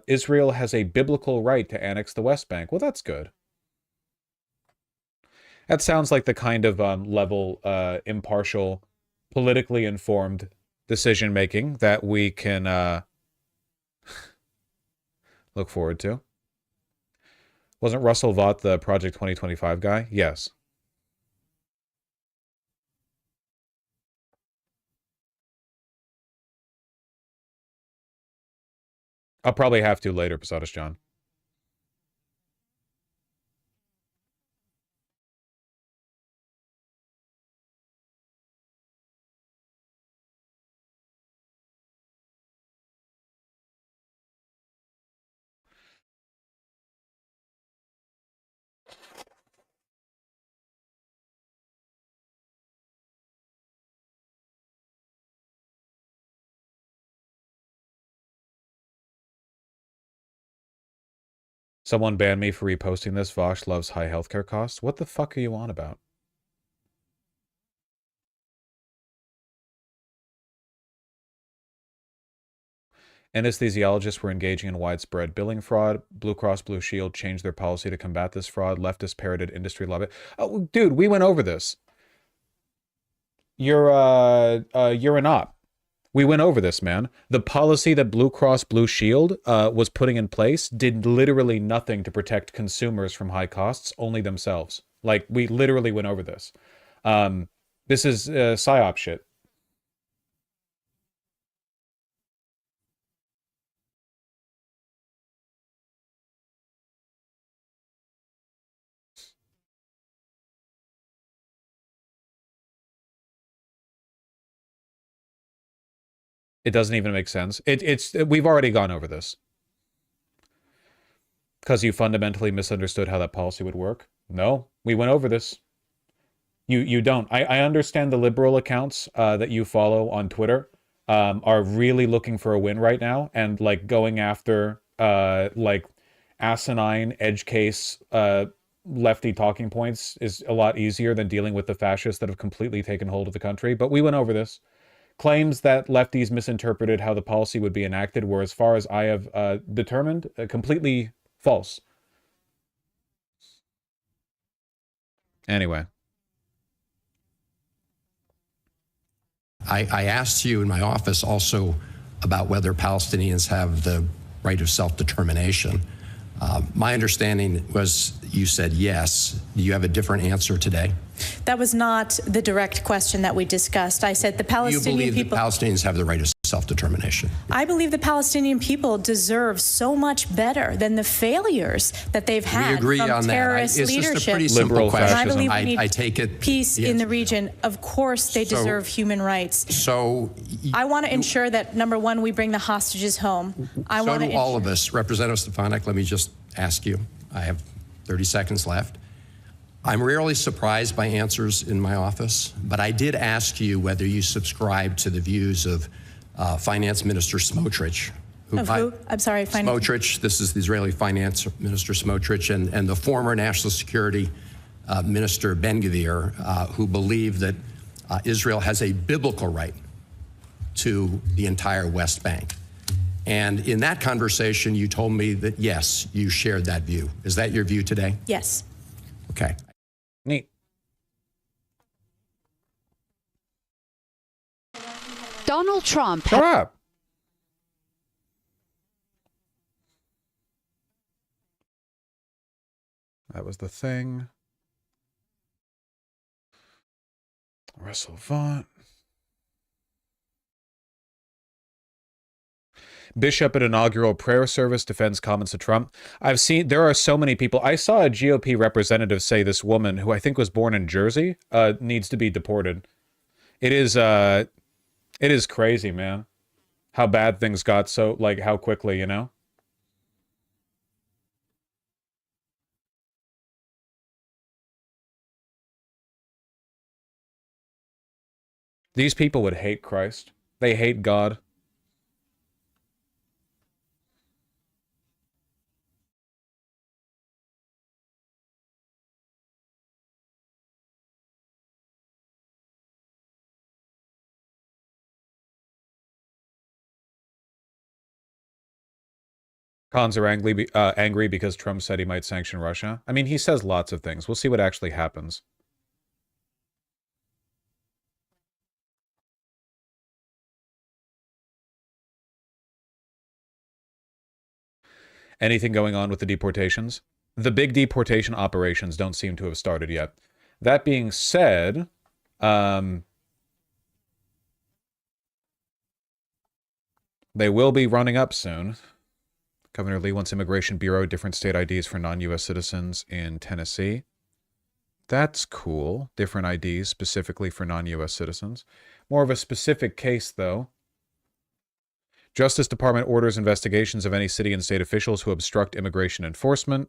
Israel has a biblical right to annex the West Bank. Well, that's good. That sounds like the kind of level, impartial, politically informed decision-making that we can look forward to. Wasn't Russell Vought the Project 2025 guy? Yes. I'll probably have to later, Posadas John. Someone banned me for reposting this. Vosh loves high healthcare costs. What the fuck are you on about? Anesthesiologists were engaging in widespread billing fraud. Blue Cross Blue Shield changed their policy to combat this fraud. Leftists parroted industry lobby. Oh, dude, we went over this. You're an op. We went over this, man. The policy that Blue Cross Blue Shield was putting in place did literally nothing to protect consumers from high costs, only themselves. Like, we literally went over this. This is PSYOP shit. It doesn't even make sense. We've already gone over this. Because you fundamentally misunderstood how that policy would work? No, we went over this. You don't. I understand the liberal accounts that you follow on Twitter are really looking for a win right now and like going after like asinine edge case lefty talking points is a lot easier than dealing with the fascists that have completely taken hold of the country. But we went over this. Claims that lefties misinterpreted how the policy would be enacted were, as far as I have determined, completely false. Anyway. I asked you in my office also about whether Palestinians have the right of self-determination. My understanding was you said yes. Do you have a different answer today? That was not the direct question that we discussed. I said the Palestinian people... Do you believe that Palestinians have the right of self-determination. I believe the Palestinian people deserve so much better than the failures that they've had We agree from on that. terrorist It's just a leadership. pretty simple Liberal question. I believe we need I take it. peace in yes. the region. Of course, they So- deserve human rights. So I want to ensure that, number one, we bring the hostages home. I so want do to all of us. Representative Stefanik, let me just ask you. I have 30 seconds left. I'm rarely surprised by answers in my office, but I did ask you whether you subscribe to the views of Finance Minister Smotrich. Of who? I'm sorry, Smotrich, this is the Israeli Finance Minister Smotrich, and the former National Security Minister Ben-Gvir, who believe that Israel has a biblical right to the entire West Bank. And in that conversation, you told me that, yes, you shared that view. Is that your view today? Yes. Okay. Neat. Donald Trump. Shut up. That was the thing. Russell Vaught. Bishop at inaugural prayer service defends comments of Trump. I've seen, there are so many people. I saw a GOP representative say this woman, who I think was born in Jersey, needs to be deported. It is crazy, man. How bad things got so, like, how quickly, you know? These people would hate Christ. They hate God. Cons are angry because Trump said he might sanction Russia. I mean, he says lots of things. We'll see what actually happens. Anything going on with the deportations? The big deportation operations don't seem to have started yet. That being said, they will be running up soon. Governor Lee wants Immigration Bureau different state IDs for non-U.S. citizens in Tennessee. That's cool. Different IDs specifically for non-U.S. citizens. More of a specific case, though. Justice Department orders investigations of any city and state officials who obstruct immigration enforcement.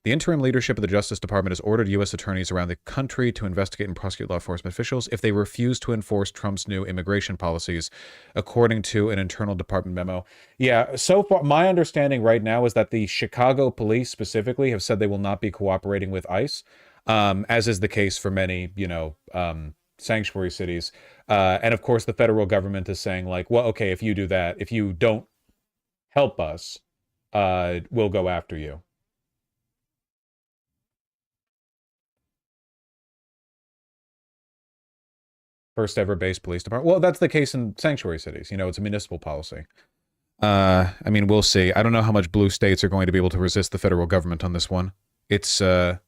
The interim leadership of the Justice Department has ordered U.S. attorneys around the country to investigate and prosecute law enforcement officials if they refuse to enforce Trump's new immigration policies, according to an internal department memo. Yeah, so far, my understanding right now is that the Chicago police specifically have said they will not be cooperating with ICE, as is the case for many, you know, sanctuary cities. And of course, the federal government is saying, like, well, okay, if you do that, if you don't help us, we'll go after you. First ever base police department. Well, that's the case in sanctuary cities. You know, it's a municipal policy. I mean, we'll see. I don't know how much blue states are going to be able to resist the federal government on this one. It's, there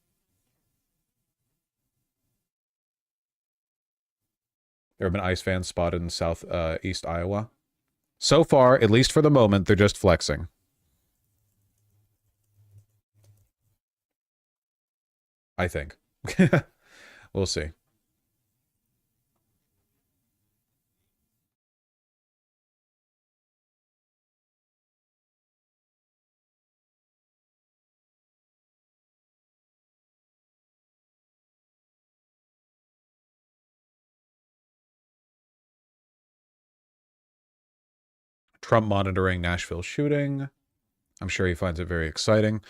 have been ICE vans spotted in southeast Iowa. So far, at least for the moment, they're just flexing. I think. We'll see. Trump monitoring Nashville shooting. I'm sure he finds it very exciting.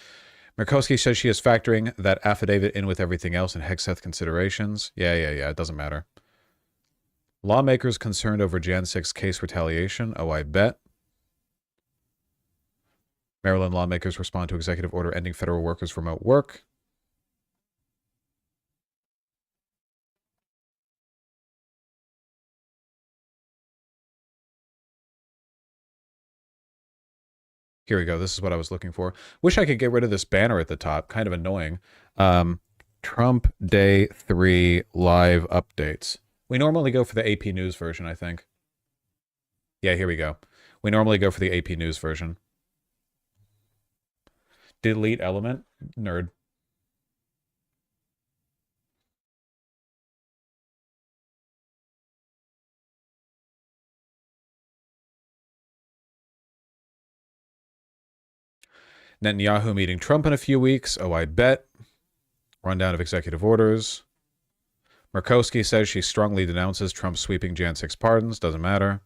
Murkowski says she is factoring that affidavit in with everything else in Hegseth considerations. Yeah, it doesn't matter. Lawmakers concerned over Jan 6 case retaliation. Oh, I bet. Maryland lawmakers respond to executive order ending federal workers' remote work. Here we go. This is what I was looking for. Wish I could get rid of this banner at the top. Kind of annoying. Trump Day 3 live updates. We normally go for the AP News version, I think. Yeah, here we go. We normally go for the AP News version. Delete element? Nerd. Netanyahu meeting Trump in a few weeks. Oh, I bet. Rundown of executive orders. Murkowski says she strongly denounces Trump's sweeping Jan 6 pardons. Doesn't matter.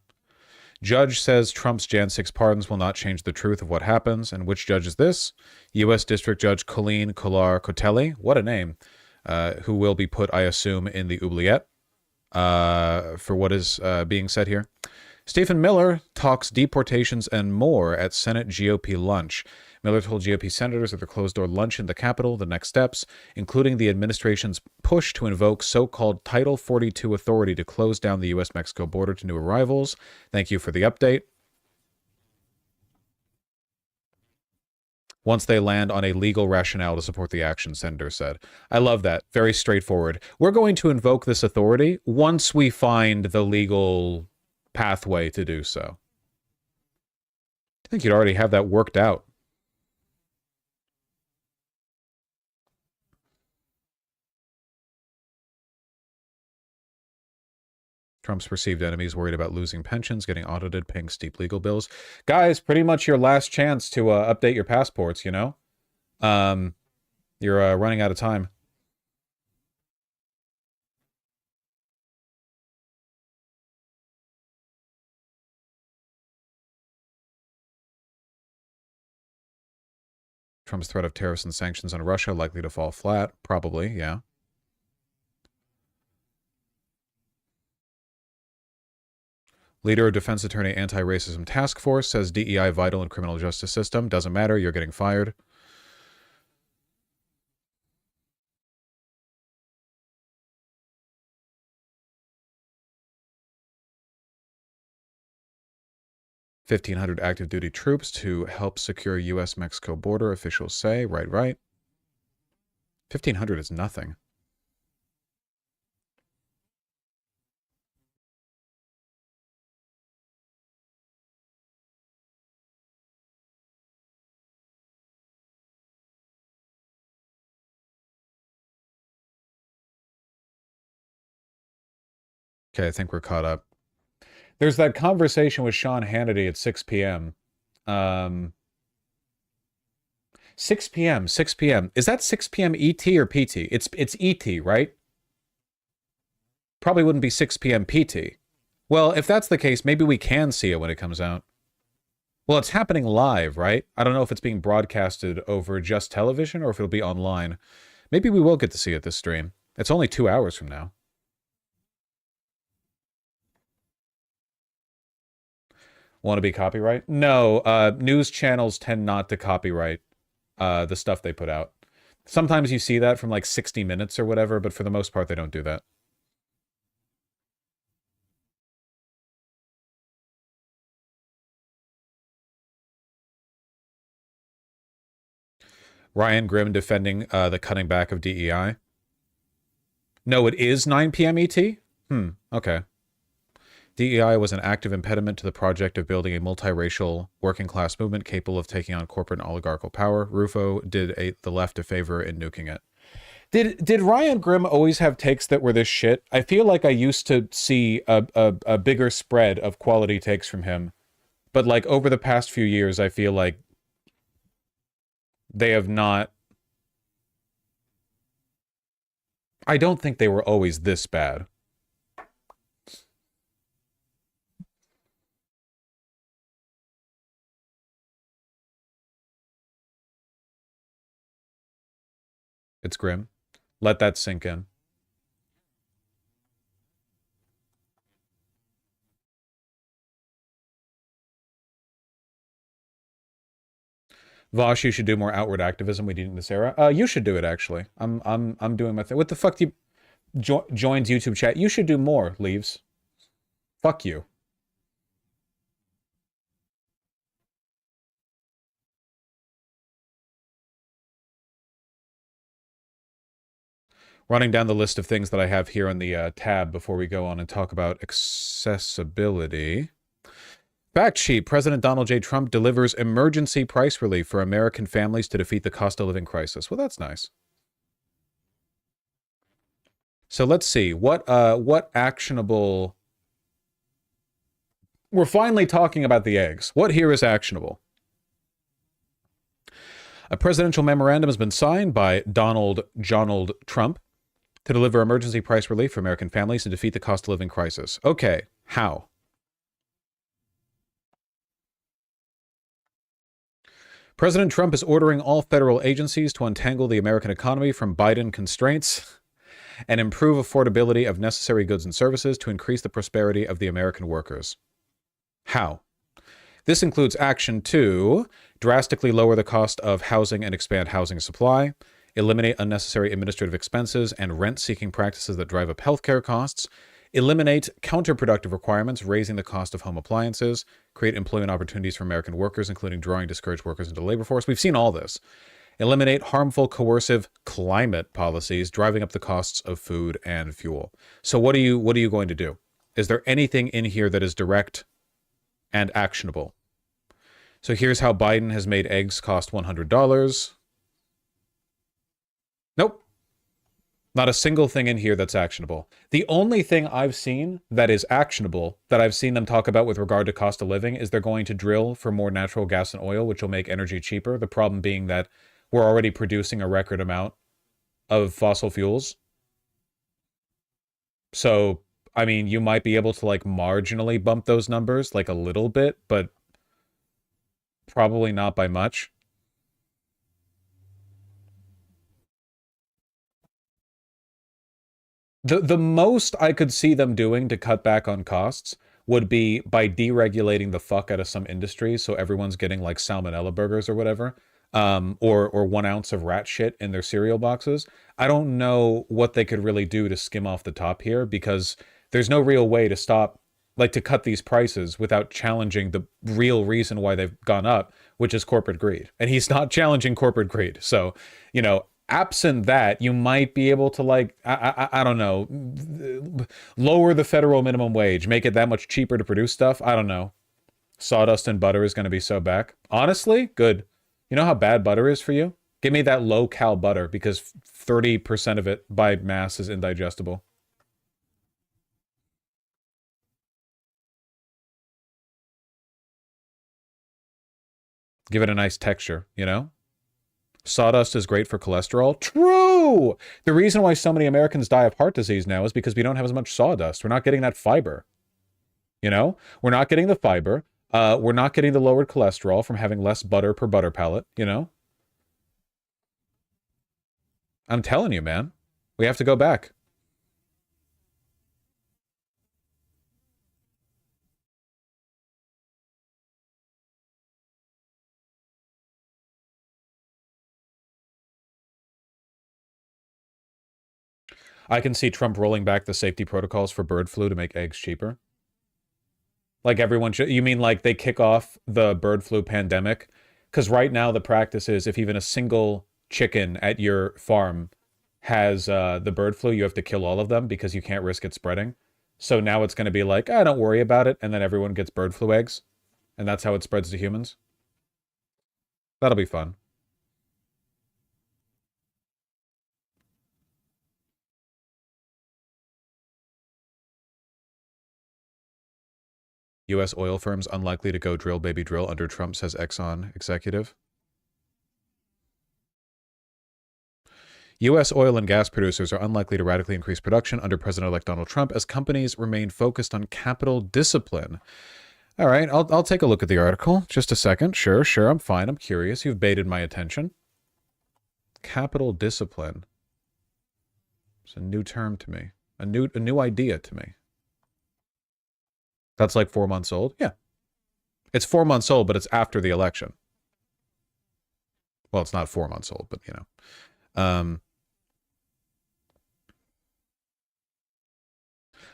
Judge says Trump's Jan 6 pardons will not change the truth of what happens. And which judge is this? U.S. District Judge Colleen Kolar-Kotelly. What a name. Who will be put, I assume, in the oubliette for what is being said here. Stephen Miller talks deportations and more at Senate GOP lunch. Miller told GOP senators at the closed-door lunch in the Capitol the next steps, including the administration's push to invoke so-called Title 42 authority to close down the U.S.-Mexico border to new arrivals. Thank you for the update. Once they land on a legal rationale to support the action, Senator said. I love that. Very straightforward. We're going to invoke this authority once we find the legal pathway to do so. I think you'd already have that worked out. Trump's perceived enemies worried about losing pensions, getting audited, paying steep legal bills. Guys, pretty much your last chance to update your passports, you know? You're running out of time. Trump's threat of tariffs and sanctions on Russia likely to fall flat. Probably, yeah. Leader of Defense Attorney Anti-Racism Task Force says DEI vital in criminal justice system. Doesn't matter. You're getting fired. $1,500 active duty troops to help secure U.S.-Mexico border, officials say. Right. 1,500 is nothing. Okay, I think we're caught up. There's that conversation with Sean Hannity at 6 p.m. 6 p.m. Is that 6 p.m. ET or PT? It's ET, right? Probably wouldn't be 6 p.m. PT. Well, if that's the case, maybe we can see it when it comes out. Well, it's happening live, right? I don't know if it's being broadcasted over just television or if it'll be online. Maybe we will get to see it this stream. It's only 2 hours from now. Want to be copyright? No, news channels tend not to copyright the stuff they put out. Sometimes you see that from like 60 Minutes or whatever, but for the most part, they don't do that. Ryan Grimm defending the cutting back of DEI. No, it is 9 p.m. ET? Okay. DEI was an active impediment to the project of building a multiracial working class movement capable of taking on corporate and oligarchical power. Rufo did the left a favor in nuking it. Did Ryan Grimm always have takes that were this shit? I feel like I used to see a bigger spread of quality takes from him. But like over the past few years, I feel like they have not... I don't think they were always this bad. It's grim. Let that sink in. Vosh, you should do more outward activism. We need in this era. You should do it actually. I'm doing my thing. What the fuck do you joins YouTube chat? You should do more, Leaves. Fuck you. Running down the list of things that I have here on the tab before we go on and talk about accessibility. Fact sheet. President Donald J. Trump delivers emergency price relief for American families to defeat the cost of living crisis. Well, that's nice. So let's see. What actionable... We're finally talking about the eggs. What here is actionable? A presidential memorandum has been signed by Donald Trump to deliver emergency price relief for American families and defeat the cost of living crisis. Okay, how? President Trump is ordering all federal agencies to untangle the American economy from Biden constraints and improve affordability of necessary goods and services to increase the prosperity of the American workers. How? This includes action to drastically lower the cost of housing and expand housing supply, eliminate unnecessary administrative expenses and rent-seeking practices that drive up healthcare costs, eliminate counterproductive requirements, raising the cost of home appliances, create employment opportunities for American workers, including drawing discouraged workers into the labor force. We've seen all this. Eliminate harmful, coercive climate policies, driving up the costs of food and fuel. So what are you going to do? Is there anything in here that is direct and actionable? So here's how Biden has made eggs cost $100. Nope. Not a single thing in here that's actionable. The only thing I've seen that is actionable, that I've seen them talk about with regard to cost of living, is they're going to drill for more natural gas and oil, which will make energy cheaper. The problem being that we're already producing a record amount of fossil fuels. So, I mean, you might be able to like marginally bump those numbers, like a little bit, but probably not by much. The most I could see them doing to cut back on costs would be by deregulating the fuck out of some industries, so everyone's getting like salmonella burgers or whatever, or 1 ounce of rat shit in their cereal boxes. I don't know what they could really do to skim off the top here, because there's no real way to stop, like, to cut these prices without challenging the real reason why they've gone up, which is corporate greed. And he's not challenging corporate greed. So, you know, absent that, you might be able to, like, I don't know, lower the federal minimum wage, make it that much cheaper to produce stuff. I don't know. Sawdust and butter is going to be so back. Honestly, good. You know how bad butter is for you? Give me that low-cal butter, because 30% of it by mass is indigestible. Give it a nice texture, you know? Sawdust is great for cholesterol. True! The reason why so many Americans die of heart disease now is because we don't have as much sawdust. We're not getting that fiber. You know? We're not getting the fiber. We're not getting the lowered cholesterol from having less butter per butter pellet, you know? I'm telling you, man. We have to go back. I can see Trump rolling back the safety protocols for bird flu to make eggs cheaper. Like everyone should. You mean like they kick off the bird flu pandemic? Because right now the practice is if even a single chicken at your farm has the bird flu, you have to kill all of them because you can't risk it spreading. So now it's going to be like, don't worry about it. And then everyone gets bird flu eggs. And that's how it spreads to humans. That'll be fun. U.S. oil firms unlikely to go drill, baby, drill under Trump, says Exxon executive. U.S. oil and gas producers are unlikely to radically increase production under President-elect Donald Trump as companies remain focused on capital discipline. All right, I'll take a look at the article. Just a second. Sure, I'm fine. I'm curious. You've baited my attention. Capital discipline. It's a new term to me. A new idea to me. That's like 4 months old? Yeah. It's 4 months old, but it's after the election. Well, it's not 4 months old, but, you know.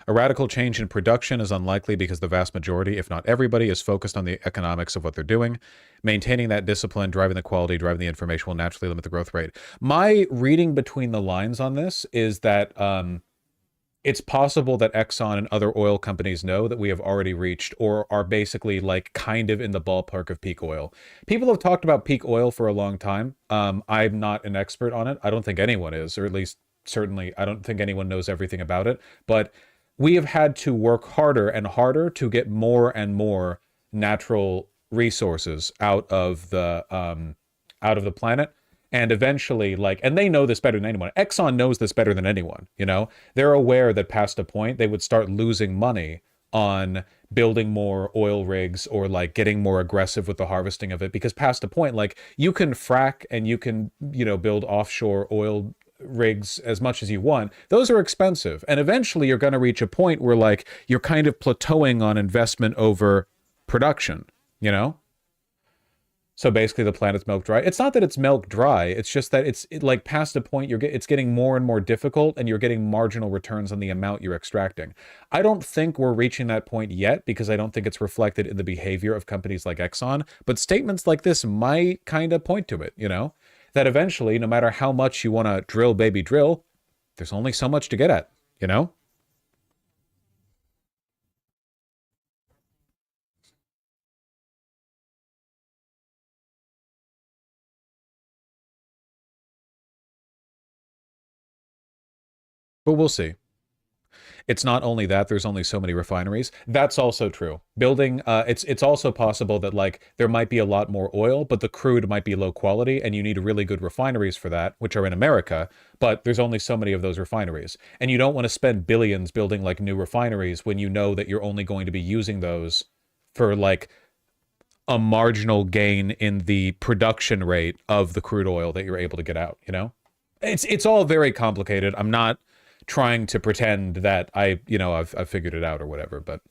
A radical change in production is unlikely because the vast majority, if not everybody, is focused on the economics of what they're doing. Maintaining that discipline, driving the quality, driving the information will naturally limit the growth rate. My reading between the lines on this is that it's possible that Exxon and other oil companies know that we have already reached or are basically like kind of in the ballpark of peak oil. People have talked about peak oil for a long time. I'm not an expert on it. I don't think anyone is, or at least certainly I don't think anyone knows everything about it. But we have had to work harder and harder to get more and more natural resources out of the planet. And eventually, like, and they know this better than anyone. Exxon knows this better than anyone, you know? They're aware that past a point, they would start losing money on building more oil rigs or like getting more aggressive with the harvesting of it, because past a point, like, you can frack and you can, you know, build offshore oil rigs as much as you want. Those are expensive. And eventually you're going to reach a point where like you're kind of plateauing on investment over production, you know? So basically the planet's milk dry. It's not that it's milk dry. It's just that it's like past a point, it's getting more and more difficult and you're getting marginal returns on the amount you're extracting. I don't think we're reaching that point yet because I don't think it's reflected in the behavior of companies like Exxon. But statements like this might kind of point to it, you know, that eventually, no matter how much you want to drill, baby, drill, there's only so much to get at, you know? But we'll see. It's not only that there's only so many refineries. That's also true. Building, it's also possible that like there might be a lot more oil, but the crude might be low quality and you need really good refineries for that, which are in America, but there's only so many of those refineries. And you don't want to spend billions building like new refineries when you know that you're only going to be using those for like a marginal gain in the production rate of the crude oil that you're able to get out, you know? It's all very complicated. I'm not trying to pretend that I've figured it out or whatever, but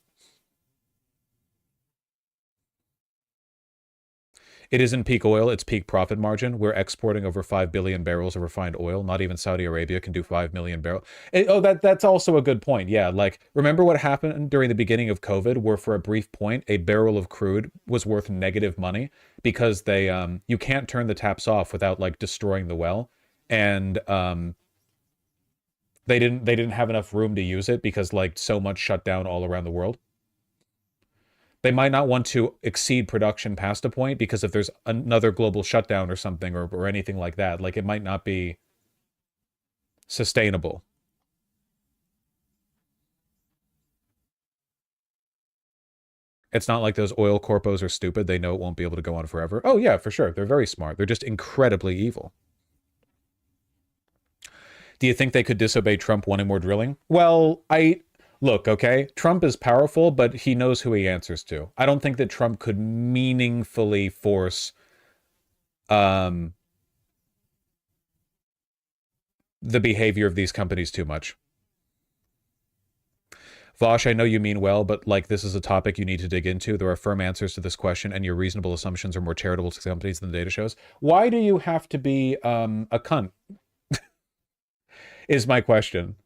it isn't peak oil, it's peak profit margin. We're exporting over 5 billion barrels of refined oil. Not even Saudi Arabia can do 5 million barrels. That's also a good point. Yeah, like, remember what happened during the beginning of COVID, where for a brief point, a barrel of crude was worth negative money because they, you can't turn the taps off without, like, destroying the well. And, they didn't have enough room to use it because like so much shut down all around the world. They might not want to exceed production past a point because if there's another global shutdown or something or anything like that, like it might not be sustainable. It's not like those oil corpos are stupid. They know it won't be able to go on forever. Oh yeah, for sure. They're very smart. They're just incredibly evil. Do you think they could disobey Trump wanting more drilling? Well, look, okay, Trump is powerful, but he knows who he answers to. I don't think that Trump could meaningfully force the behavior of these companies too much. Vosh, I know you mean well, but like this is a topic you need to dig into. There are firm answers to this question, and your reasonable assumptions are more charitable to companies than the data shows. Why do you have to be a cunt? Is my question.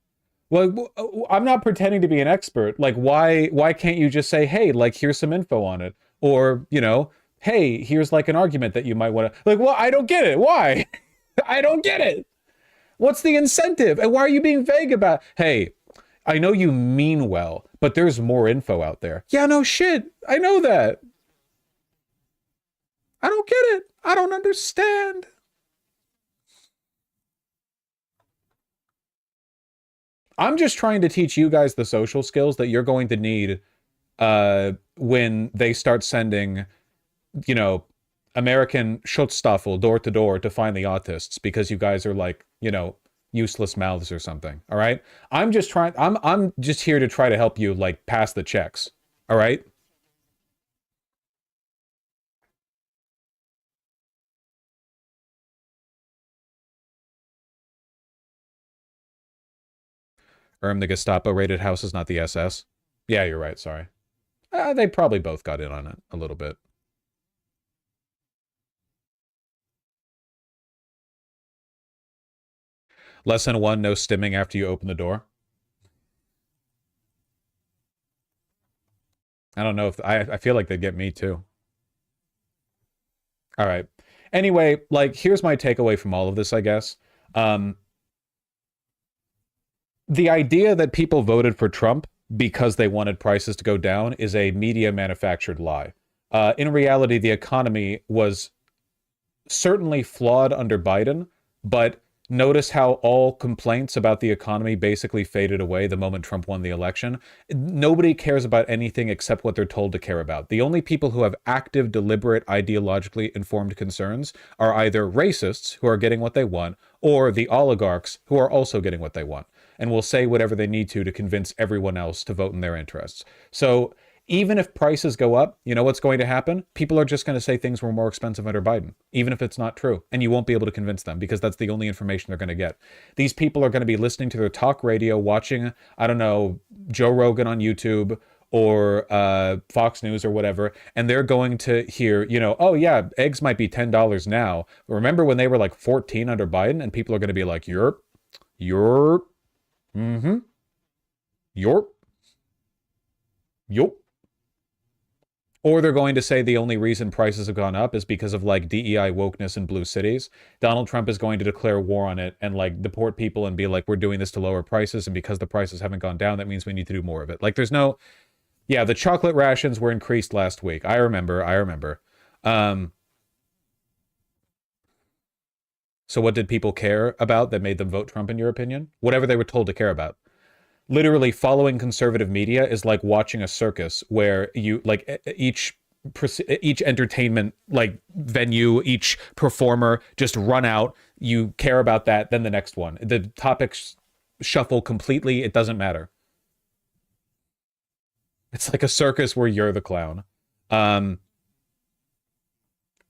Well, I'm not pretending to be an expert. Like, why can't you just say, hey, like, here's some info on it? Or, you know, hey, here's like an argument that you might want to, like, well, I don't get it. Why? I don't get it. What's the incentive? And why are you being vague about, hey, I know you mean well, but there's more info out there. Yeah, no shit. I know that. I don't get it. I don't understand. I'm just trying to teach you guys the social skills that you're going to need when they start sending, you know, American Schutzstaffel door to door to find the autists because you guys are like, you know, useless mouths or something. All right. I'm just here to try to help you like pass the checks. All right. The Gestapo raided houses, not the SS. Yeah, you're right. Sorry. They probably both got in on it a little bit. Lesson 1, no stimming after you open the door. I don't know if I feel like they'd get me too. All right. Anyway, like, here's my takeaway from all of this, I guess. The idea that people voted for Trump because they wanted prices to go down is a media manufactured lie. In reality, the economy was certainly flawed under Biden, but notice how all complaints about the economy basically faded away the moment Trump won the election. Nobody cares about anything except what they're told to care about. The only people who have active, deliberate, ideologically informed concerns are either racists who are getting what they want, or the oligarchs who are also getting what they want, and will say whatever they need to convince everyone else to vote in their interests. So even if prices go up, you know what's going to happen? People are just going to say things were more expensive under Biden, even if it's not true. And you won't be able to convince them because that's the only information they're going to get. These people are going to be listening to their talk radio, watching, I don't know, Joe Rogan on YouTube or Fox News or whatever, and they're going to hear, you know, oh yeah, eggs might be $10 now. Remember when they were like 14 under Biden? And people are going to be like, yerp, mm-hmm, yorp, yup. Or they're going to say the only reason prices have gone up is because of like DEI wokeness in blue cities. Donald Trump is going to declare war on it and like deport people and be like, we're doing this to lower prices. And because the prices haven't gone down, that means we need to do more of it. Like there's no, yeah, the chocolate rations were increased last week. I remember. So what did people care about that made them vote Trump in your opinion? Whatever they were told to care about. Literally following conservative media is like watching a circus where you like each entertainment like venue, each performer just run out. You care about that, then the next one. The topics shuffle completely. It doesn't matter. It's like a circus where you're the clown.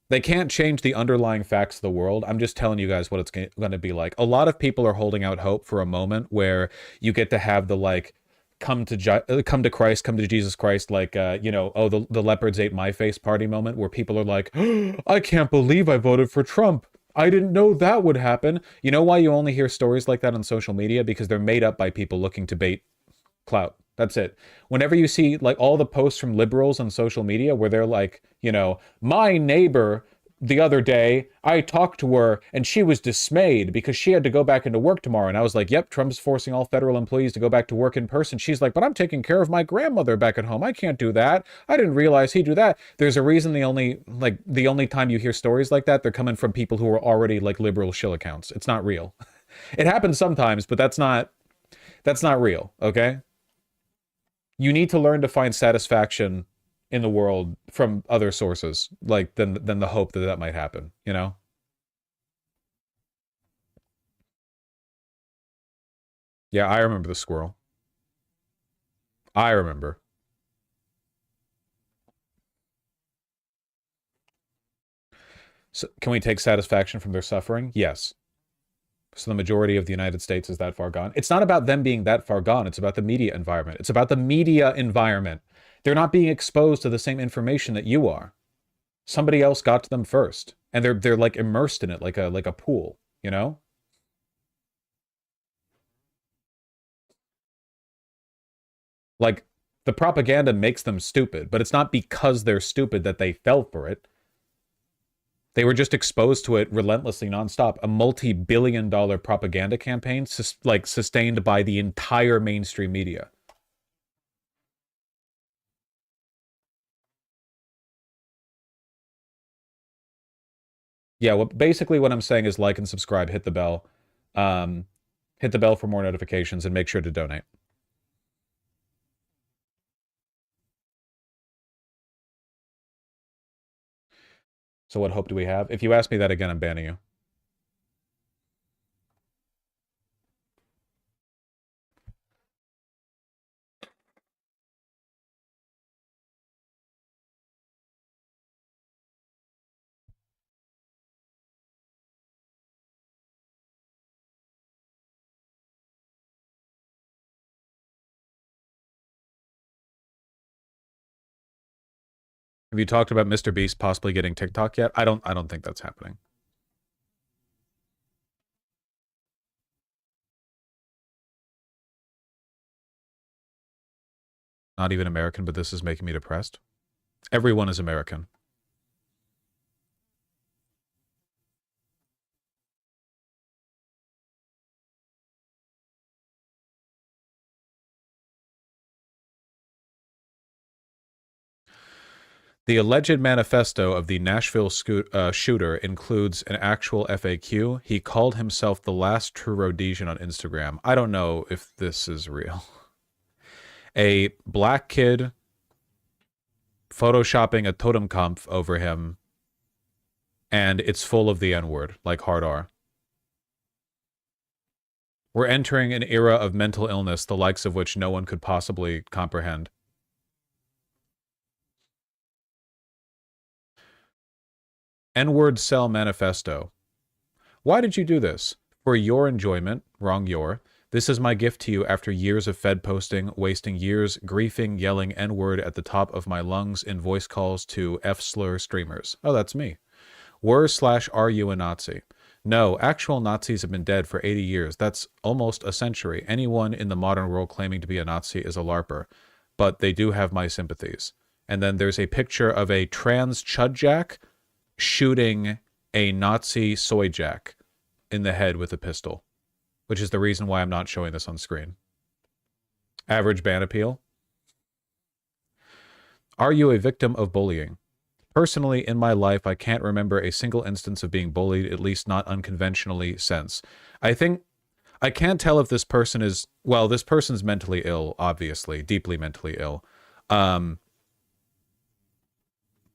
They can't change the underlying facts of the world. I'm just telling you guys what it's going to be like. A lot of people are holding out hope for a moment where you get to have the like come to Christ, come to Jesus Christ, like you know, oh the leopards ate my face party moment where people are like, oh, I can't believe I voted for Trump. I didn't know that would happen. You know why you only hear stories like that on social media? Because they're made up by people looking to bait clout. That's it. Whenever you see like all the posts from liberals on social media where they're like, you know, my neighbor the other day, I talked to her and she was dismayed because she had to go back into work tomorrow. And I was like, yep, Trump's forcing all federal employees to go back to work in person. She's like, but I'm taking care of my grandmother back at home. I can't do that. I didn't realize he'd do that. There's a reason the only time you hear stories like that, they're coming from people who are already like liberal shill accounts. It's not real. It happens sometimes, but that's not real, okay? You need to learn to find satisfaction in the world from other sources, like than the hope that might happen, you know? Yeah, I remember the squirrel. I remember. So can we take satisfaction from their suffering? Yes. So the majority of the United States is that far gone. It's not about them being that far gone. It's about the media environment. It's about the media environment. They're not being exposed to the same information that you are. Somebody else got to them first, and they're like immersed in it like a pool, you know? Like the propaganda makes them stupid, but it's not because they're stupid that they fell for it. They were just exposed to it relentlessly, nonstop. A multi-billion-dollar propaganda campaign, sustained by the entire mainstream media. Yeah, well, basically what I'm saying is like and subscribe, hit the bell. Hit the bell for more notifications, and make sure to donate. So what hope do we have? If you ask me that again, I'm banning you. Have you talked about Mr. Beast possibly getting TikTok yet? I don't think that's happening. not even American, but this is making me depressed. Everyone is American. The alleged manifesto of the Nashville shooter includes an actual FAQ. He called himself the last true Rhodesian on Instagram. I don't know if this is real. A black kid photoshopping a totem kampf over him, and it's full of the N-word, like hard R. We're entering an era of mental illness, the likes of which no one could possibly comprehend. N-word cell manifesto. Why did you do this? For your enjoyment. Wrong your. This is my gift to you after years of Fed posting, wasting years griefing, yelling N-word at the top of my lungs in voice calls to F-slur streamers. Oh, that's me. Were/are you a Nazi? No, actual Nazis have been dead for 80 years. That's almost a century. Anyone in the modern world claiming to be a Nazi is a LARPer. But they do have my sympathies. And then there's a picture of a trans chudjack shooting a Nazi soy jack in the head with a pistol, which is the reason why I'm not showing this on screen. Average ban appeal. Are you a victim of bullying? Personally, in my life, I can't remember a single instance of being bullied, at least not unconventionally since. I can't tell if this person is, well, this person's mentally ill, obviously, deeply mentally ill.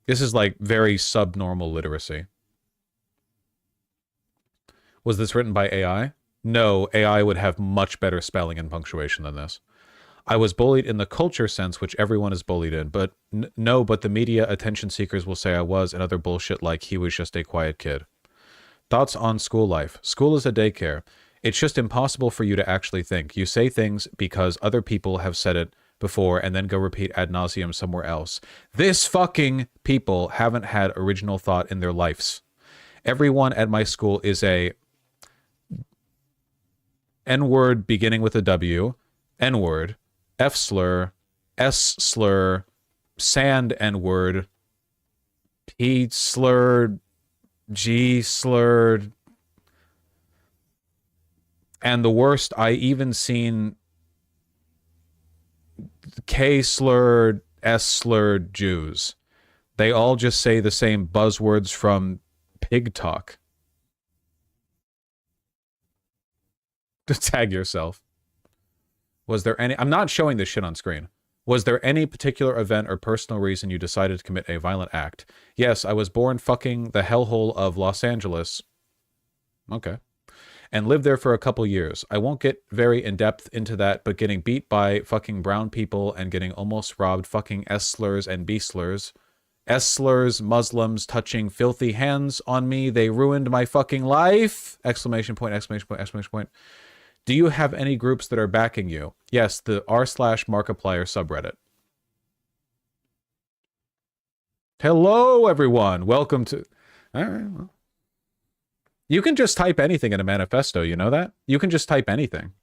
This is like very subnormal literacy. Was this written by AI? No, AI would have much better spelling and punctuation than this. I was bullied in the culture sense, which everyone is bullied in, but no, but the media attention seekers will say I was, and other bullshit like he was just a quiet kid. Thoughts on school life. School is a daycare. It's just impossible for you to actually think. You say things because other people have said it before and then go repeat ad nauseum somewhere else. This fucking people haven't had original thought in their lives. Everyone at my school is a N-word beginning with a W, N-word, F-slur, S-slur, sand N-word, P-slur, G-slur, and the worst, I even seen K-slurred, S-slurred Jews. They all just say the same buzzwords from pig talk. To tag yourself. Was there any... I'm not showing this shit on screen. Was there any particular event or personal reason you decided to commit a violent act? Yes, I was born fucking the hellhole of Los Angeles. Okay. And lived there for a couple years. I won't get very in-depth into that, but getting beat by fucking brown people and getting almost robbed fucking S-slurs and B-slurs. S-slurs, Muslims touching filthy hands on me. They ruined my fucking life! Exclamation point, exclamation point, exclamation point. Do you have any groups that are backing you? Yes, the r/Markiplier subreddit. Hello, everyone. Welcome to... All right, well. You can just type anything in a manifesto, you know that? You can just type anything.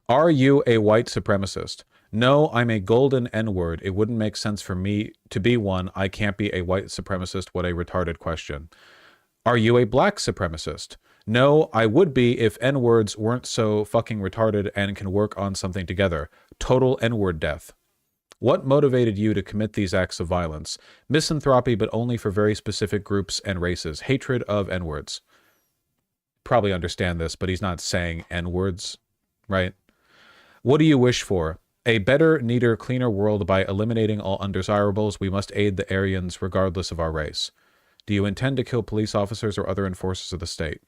Are you a white supremacist? No, I'm a golden N-word. It wouldn't make sense for me to be one. I can't be a white supremacist. What a retarded question. Are you a black supremacist? No, I would be if N-words weren't so fucking retarded and can work on something together. Total N-word death. What motivated you to commit these acts of violence? Misanthropy, but only for very specific groups and races. Hatred of N-words. Probably understand this, but he's not saying N-words, right? What do you wish for? A better, neater, cleaner world by eliminating all undesirables. We must aid the Aryans regardless of our race. Do you intend to kill police officers or other enforcers of the state?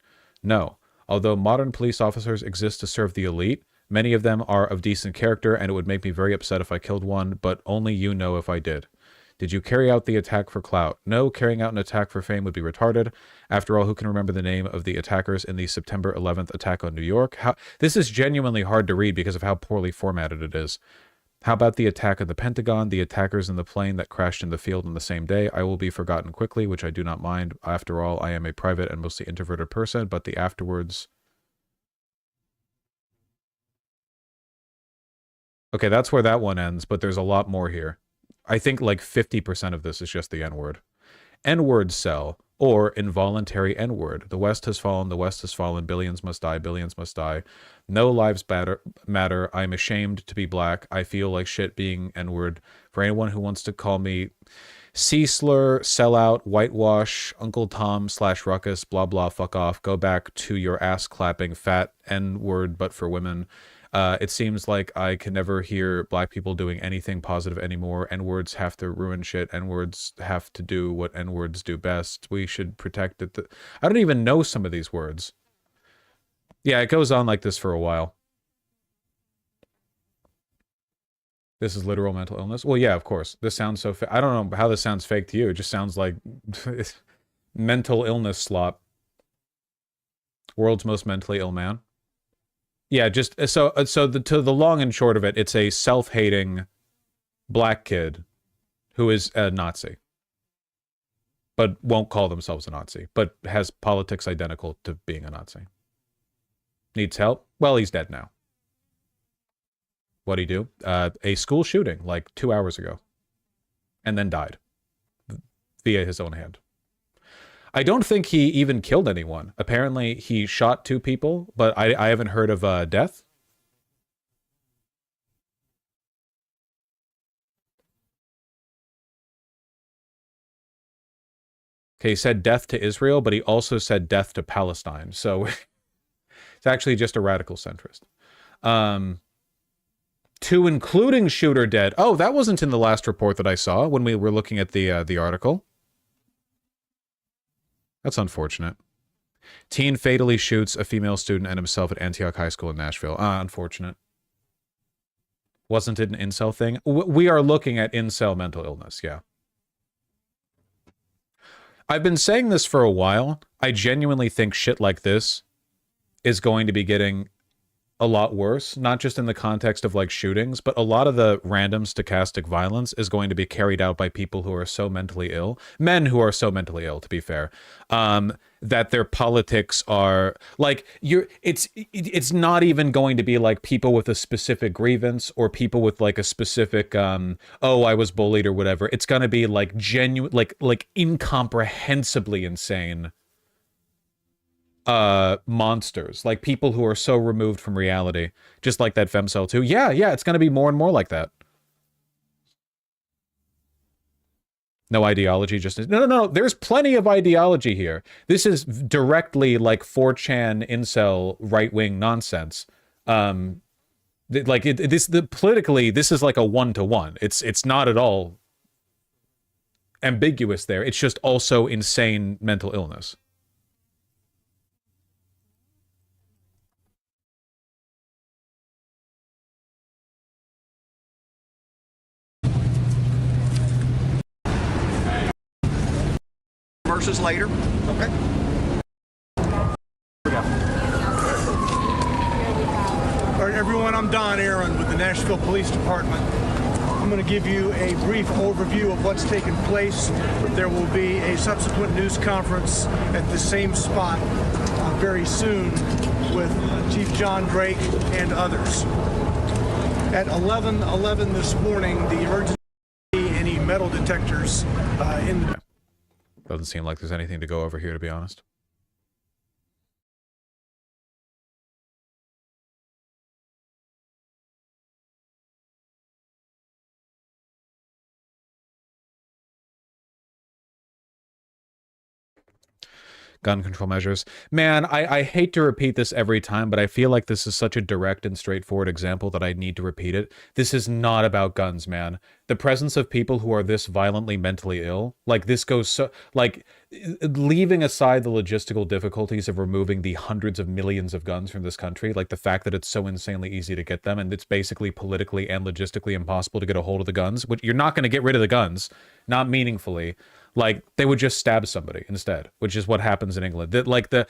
No. Although modern police officers exist to serve the elite, many of them are of decent character, and it would make me very upset if I killed one, but only you know if I did. Did you carry out the attack for clout? No, carrying out an attack for fame would be retarded. After all, who can remember the name of the attackers in the September 11th attack on New York? This is genuinely hard to read because of how poorly formatted it is. How about the attack of the Pentagon, the attackers in the plane that crashed in the field on the same day? I will be forgotten quickly, which I do not mind. After all, I am a private and mostly introverted person, but the afterwards... Okay, that's where that one ends, but there's a lot more here. I think like 50% of this is just the N-word. N-words sell, or involuntary N-word. The West has fallen, the West has fallen, billions must die, billions must die. No lives matter. I'm ashamed to be black. I feel like shit being N-word. For anyone who wants to call me C-slur, sellout, whitewash, Uncle Tom / ruckus, blah blah, fuck off. Go back to your ass-clapping fat N-word, but for women. It seems like I can never hear black people doing anything positive anymore. N-words have to ruin shit. N-words have to do what N-words do best. We should protect it. I don't even know some of these words. Yeah, it goes on like this for a while. This is literal mental illness? Well, yeah, of course. This sounds so I don't know how this sounds fake to you. It just sounds like mental illness slop. World's most mentally ill man. Yeah, just to the long and short of it, it's a self-hating black kid who is a Nazi, but won't call themselves a Nazi, but has politics identical to being a Nazi. Needs help? Well, he's dead now. What'd he do? A school shooting like 2 hours ago, and then died via his own hand. I don't think he even killed anyone. Apparently, he shot 2 people, but I haven't heard of death. Okay, he said death to Israel, but he also said death to Palestine. So it's actually just a radical centrist. 2 including shooter dead. Oh, that wasn't in the last report that I saw when we were looking at the article. That's unfortunate. Teen fatally shoots a female student and himself at Antioch High School in Nashville. Unfortunate. Wasn't it an incel thing? We are looking at incel mental illness, yeah. I've been saying this for a while. I genuinely think shit like this is going to be getting a lot worse, not just in the context of like shootings, but a lot of the random stochastic violence is going to be carried out by people who are so mentally ill, men who are so mentally ill, to be fair, that their politics are like it's not even going to be like people with a specific grievance or people with like a specific oh, I was bullied or whatever. It's going to be like genuine, like incomprehensibly insane monsters, like people who are so removed from reality, just like that femcel too. Yeah, it's going to be more and more like that. No ideology, just no. There's plenty of ideology here. This is directly like 4chan incel right-wing nonsense. Politically, this is like a 1-to-1. It's not at all ambiguous there. It's just also insane mental illness. Versus later. Okay. All right, everyone, I'm Don Aaron with the Nashville Police Department. I'm going to give you a brief overview of what's taken place. There will be a subsequent news conference at the same spot very soon with Chief John Drake and others. At 11:11 this morning, the emergency any metal detectors in the... Doesn't seem like there's anything to go over here, to be honest. Gun control measures. Man, I hate to repeat this every time, but I feel like this is such a direct and straightforward example that I need to repeat it. This is not about guns, man. The presence of people who are this violently mentally ill, like this goes so, like, leaving aside the logistical difficulties of removing the hundreds of millions of guns from this country, like the fact that it's so insanely easy to get them and it's basically politically and logistically impossible to get a hold of the guns, which you're not going to get rid of the guns, not meaningfully. Like, they would just stab somebody instead, which is what happens in England. Like, the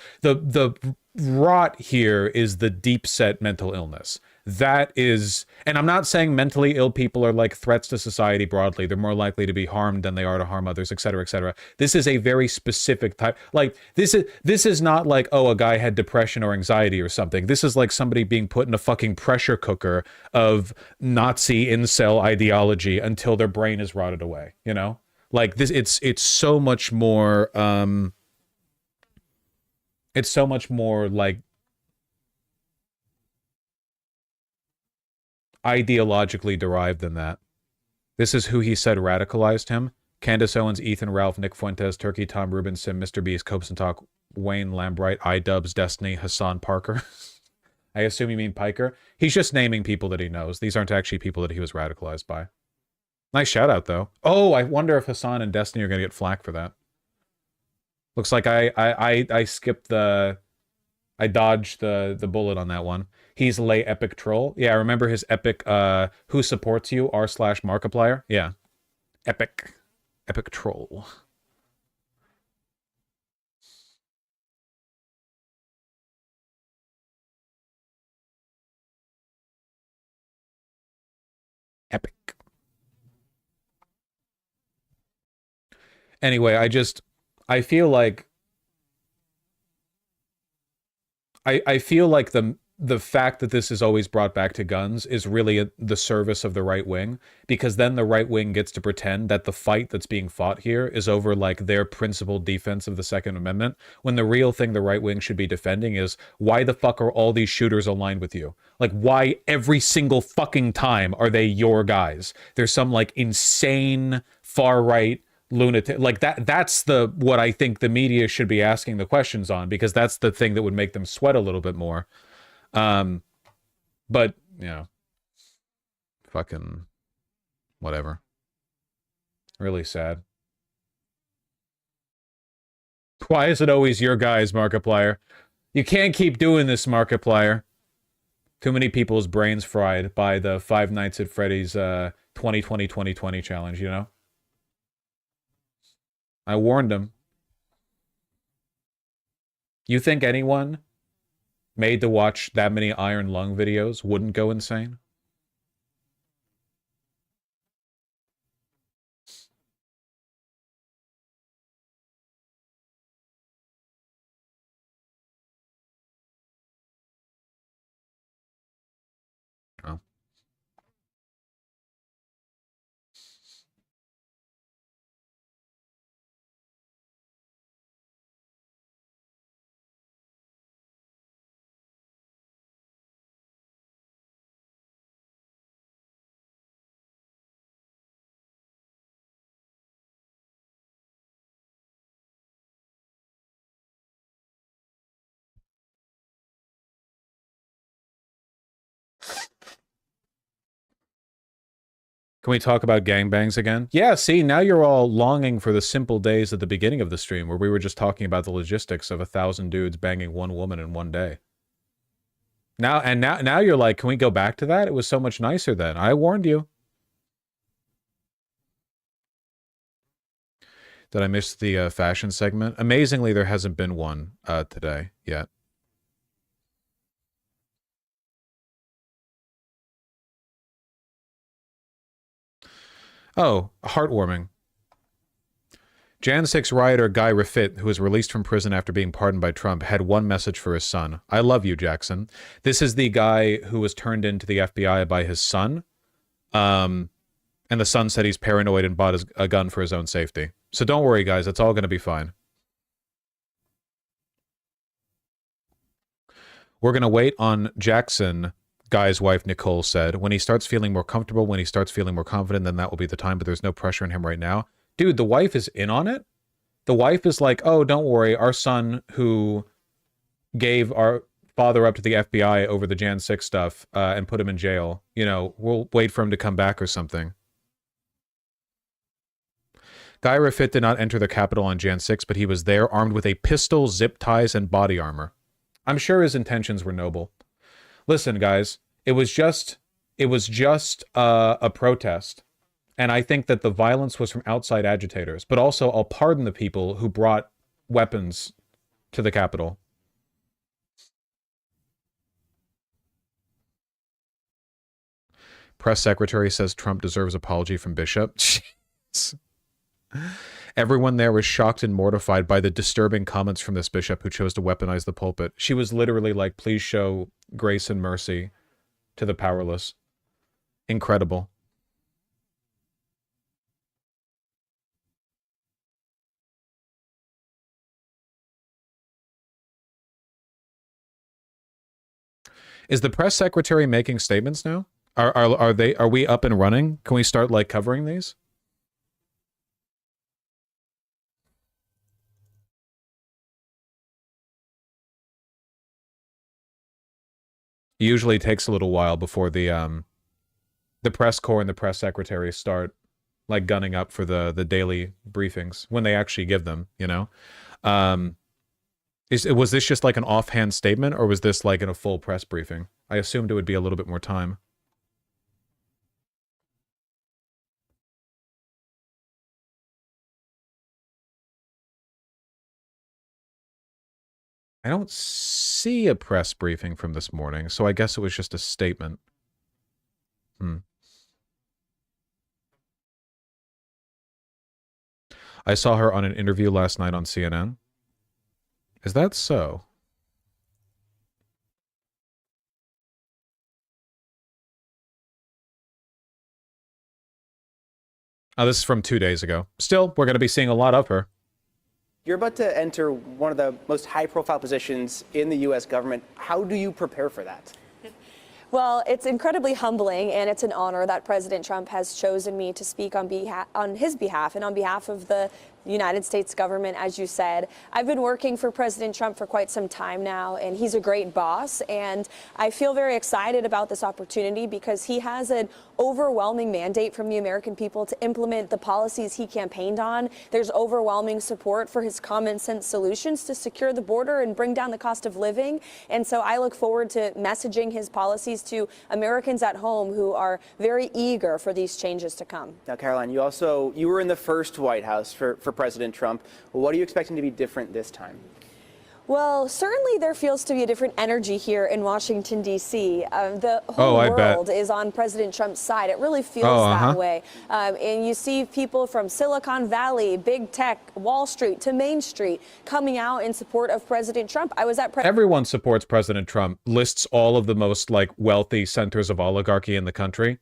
rot here is the deep set mental illness. That is, and I'm not saying mentally ill people are like threats to society broadly. They're more likely to be harmed than they are to harm others, et cetera, et cetera. This is a very specific type. Like, this is not like, oh, a guy had depression or anxiety or something. This is like somebody being put in a fucking pressure cooker of Nazi incel ideology until their brain is rotted away, you know? Like, this, it's so much more, it's so much more like ideologically derived than that. This is who he said radicalized him. Candace Owens, Ethan Ralph, Nick Fuentes, Turkey, Tom Rubin, Sim, Mr. Beast, Copes and Talk, Wayne Lambright, iDubbbz, Destiny, Hassan Parker. I assume you mean Piker. He's just naming people that he knows. These aren't actually people that he was radicalized by. Nice shout out, though. Oh, I wonder if Hassan and Destiny are going to get flack for that. Looks like I skipped the... I dodged the bullet on that one. He's lay epic troll. Yeah, I remember his epic who supports you r/Markiplier. Yeah. Epic troll. Epic. Anyway, I feel like I feel like the fact that this is always brought back to guns is really the service of the right wing, because then the right wing gets to pretend that the fight that's being fought here is over like their principled defense of the Second Amendment, when the real thing the right wing should be defending is why the fuck are all these shooters aligned with you? Like, why every single fucking time are they your guys? There's some like insane far right lunatic like that's what I think the media should be asking the questions on, because that's the thing that would make them sweat a little bit more. But you know, fucking whatever. Really sad. Why is it always your guys, Markiplier? You can't keep doing this, Markiplier. Too many people's brains fried by the Five Nights at Freddy's 2020 challenge, you know? I warned him. You think anyone made to watch that many Iron Lung videos wouldn't go insane? Oh. Can we talk about gangbangs again? Yeah, see, now you're all longing for the simple days at the beginning of the stream where we were just talking about the logistics of 1,000 dudes banging one woman in one day. Now you're like, can we go back to that? It was so much nicer then. I warned you. Did I miss the fashion segment? Amazingly, there hasn't been one today yet. Oh, heartwarming. Jan 6 rioter Guy Refit, who was released from prison after being pardoned by Trump, had one message for his son. I love you, Jackson. This is the guy who was turned into the FBI by his son. And the son said he's paranoid and bought a gun for his own safety. So don't worry, guys. It's all going to be fine. We're going to wait on Jackson, Guy's wife, Nicole, said. When he starts feeling more comfortable, when he starts feeling more confident, then that will be the time, but there's no pressure on him right now. Dude, the wife is in on it. The wife is like, oh, don't worry. Our son who gave our father up to the FBI over the Jan 6 stuff and put him in jail, you know, we'll wait for him to come back or something. Guy Refit did not enter the Capitol on Jan 6, but he was there armed with a pistol, zip ties, and body armor. I'm sure his intentions were noble. Listen, guys, it was just a protest. And I think that the violence was from outside agitators. But also, I'll pardon the people who brought weapons to the Capitol. Press secretary says Trump deserves apology from Bishop. Jeez. Everyone there was shocked and mortified by the disturbing comments from this bishop who chose to weaponize the pulpit. She was literally like, please show grace and mercy to the powerless. Incredible. Is the press secretary making statements now? Are we up and running? Can we start like covering these? It usually takes a little while before the press corps and the press secretary start like gunning up for the daily briefings when they actually give them, you know? Was this just like an offhand statement, or was this like in a full press briefing? I assumed it would be a little bit more time. I don't see a press briefing from this morning, so I guess it was just a statement. I saw her on an interview last night on CNN. Is that so? Oh, this is from 2 days ago. Still, we're going to be seeing a lot of her. You're about to enter one of the most high-profile positions in the U.S. government. How do you prepare for that? Well, it's incredibly humbling, and it's an honor that President Trump has chosen me to speak on his behalf and on behalf of the United States government, as you said. I've been working for President Trump for quite some time now, and he's a great boss. And I feel very excited about this opportunity because he has an overwhelming mandate from the American people to implement the policies he campaigned on. There's overwhelming support for his common sense solutions to secure the border and bring down the cost of living. And so I look forward to messaging his policies to Americans at home who are very eager for these changes to come. Now, Caroline, you were in the first White House for President Trump. What are you expecting to be different this time? Well, certainly there feels to be a different energy here in Washington, D.C. The whole world is on President Trump's side. It really feels that way. And you see people from Silicon Valley, big tech, Wall Street to Main Street coming out in support of President Trump. I was at Everyone supports President Trump, lists all of the most like wealthy centers of oligarchy in the country.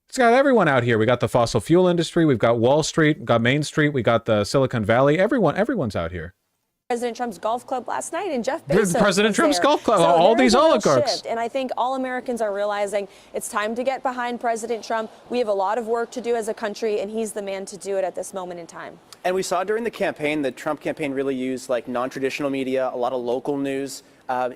It's got everyone out here. We got the fossil fuel industry. We've got Wall Street. We've got Main Street. We got the Silicon Valley. Everyone's out here. President Trump's golf club last night, and Jeff Bezos President Trump's there. golf club. So all these oligarchs. Shift, and I think all Americans are realizing it's time to get behind President Trump. We have a lot of work to do as a country, and he's the man to do it at this moment in time. And we saw during the campaign, the Trump campaign really used like non-traditional media, a lot of local news.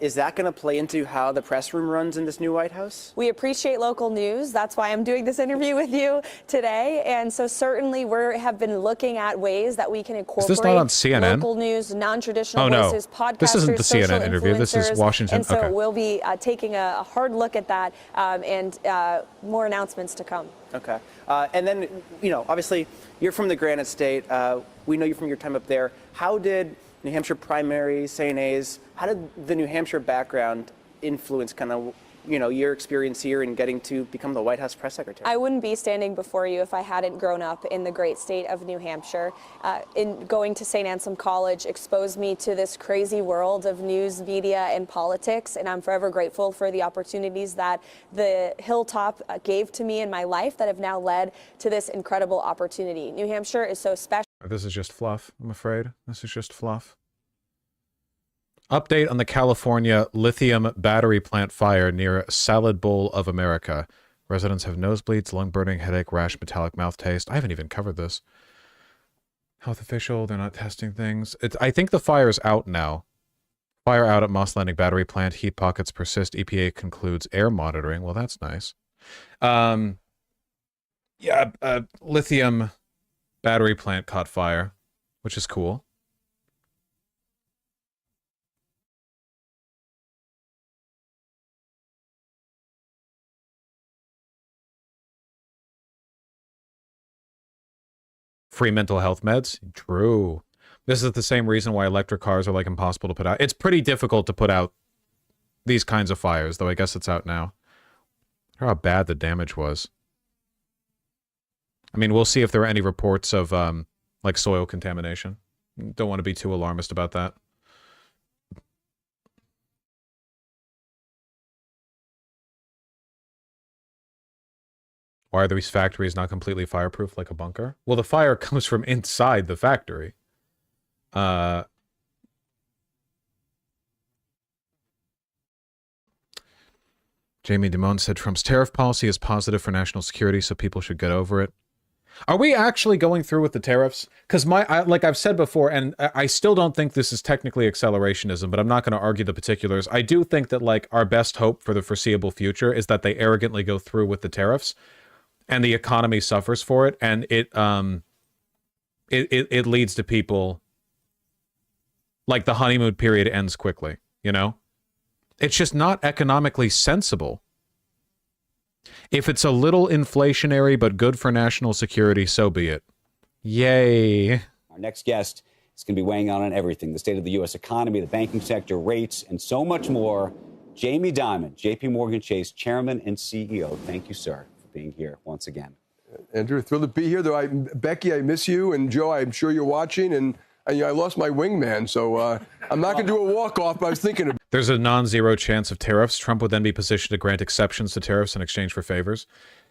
Is that going to play into how the press room runs in this new White House? We appreciate local news. That's why I'm doing this interview with you today. And so certainly we have been looking at ways that we can incorporate Is this not on CNN? Local news, non-traditional voices, podcasters, this isn't the social CNN interview. This is Washington. And so okay. we'll be taking a hard look at that and more announcements to come. Okay. And then, obviously, you're from the Granite State. We know you from your time up there. How did New Hampshire primaries, St. A's, how did the New Hampshire background influence kind of, your experience here in getting to become the White House press secretary? I wouldn't be standing before you if I hadn't grown up in the great state of New Hampshire. In going to St. Anselm College exposed me to this crazy world of news, media, and politics, and I'm forever grateful for the opportunities that the Hilltop gave to me in my life that have now led to this incredible opportunity. New Hampshire is so special. This is just fluff, I'm afraid. This is just fluff. Update on the California lithium battery plant fire near Salad Bowl of America. Residents have nosebleeds, lung burning, headache, rash, metallic mouth taste. I haven't even covered this. Health official, they're not testing things. I think the fire's out now. Fire out at Moss Landing battery plant. Heat pockets persist. EPA concludes air monitoring. Well, that's nice. Lithium battery plant caught fire, which is cool. Free mental health meds? True. This is the same reason why electric cars are like impossible to put out. It's pretty difficult to put out these kinds of fires, though I guess it's out now. How bad the damage was. I mean, we'll see if there are any reports of like soil contamination. Don't want to be too alarmist about that. Why are these factories not completely fireproof like a bunker? Well, the fire comes from inside the factory. Jamie Dimon said Trump's tariff policy is positive for national security, so people should get over it. Are we actually going through with the tariffs? Because like I've said before, and I still don't think this is technically accelerationism, but I'm not going to argue the particulars. I do think that like our best hope for the foreseeable future is that they arrogantly go through with the tariffs, and the economy suffers for it, and it leads to people like the honeymoon period ends quickly. You know, it's just not economically sensible. If it's a little inflationary but good for national security, so be it. Yay. Our next guest is going to be weighing on everything, the state of the U.S. economy, the banking sector, rates, and so much more. Jamie Dimon, J.P. Morgan Chase Chairman and CEO. Thank you, sir, for being here once again. Andrew, thrilled to be here. Though Becky, I miss you. And Joe, I'm sure you're watching. And I lost my wingman, so I'm not going to do a walk-off, but I was thinking of... There's a non-zero chance of tariffs. Trump would then be positioned to grant exceptions to tariffs in exchange for favors.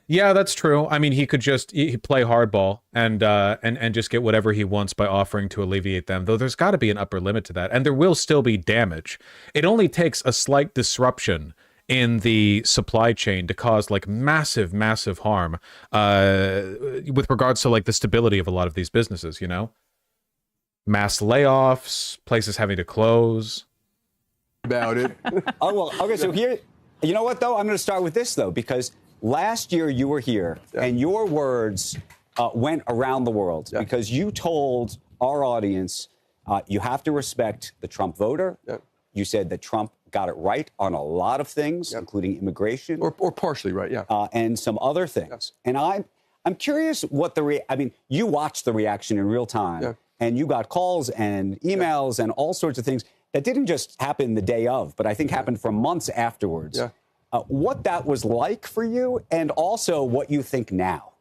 Yeah, that's true. I mean, he could just play hardball and just get whatever he wants by offering to alleviate them, though there's got to be an upper limit to that, and there will still be damage. It only takes a slight disruption in the supply chain to cause like massive harm with regards to like the stability of a lot of these businesses, you know? Mass layoffs, places having to close. About it. Oh, well, okay, so here, you know what, though? I'm going to start with this, though, because last year you were here, and your words went around the world because you told our audience you have to respect the Trump voter. You said that Trump got it right on a lot of things, including immigration. Or partially right, and some other things. And I'm curious what I mean, you watched the reaction in real time. And you got calls and emails and all sorts of things that didn't just happen the day of, but I think happened for months afterwards. What that was like for you, and also what you think now.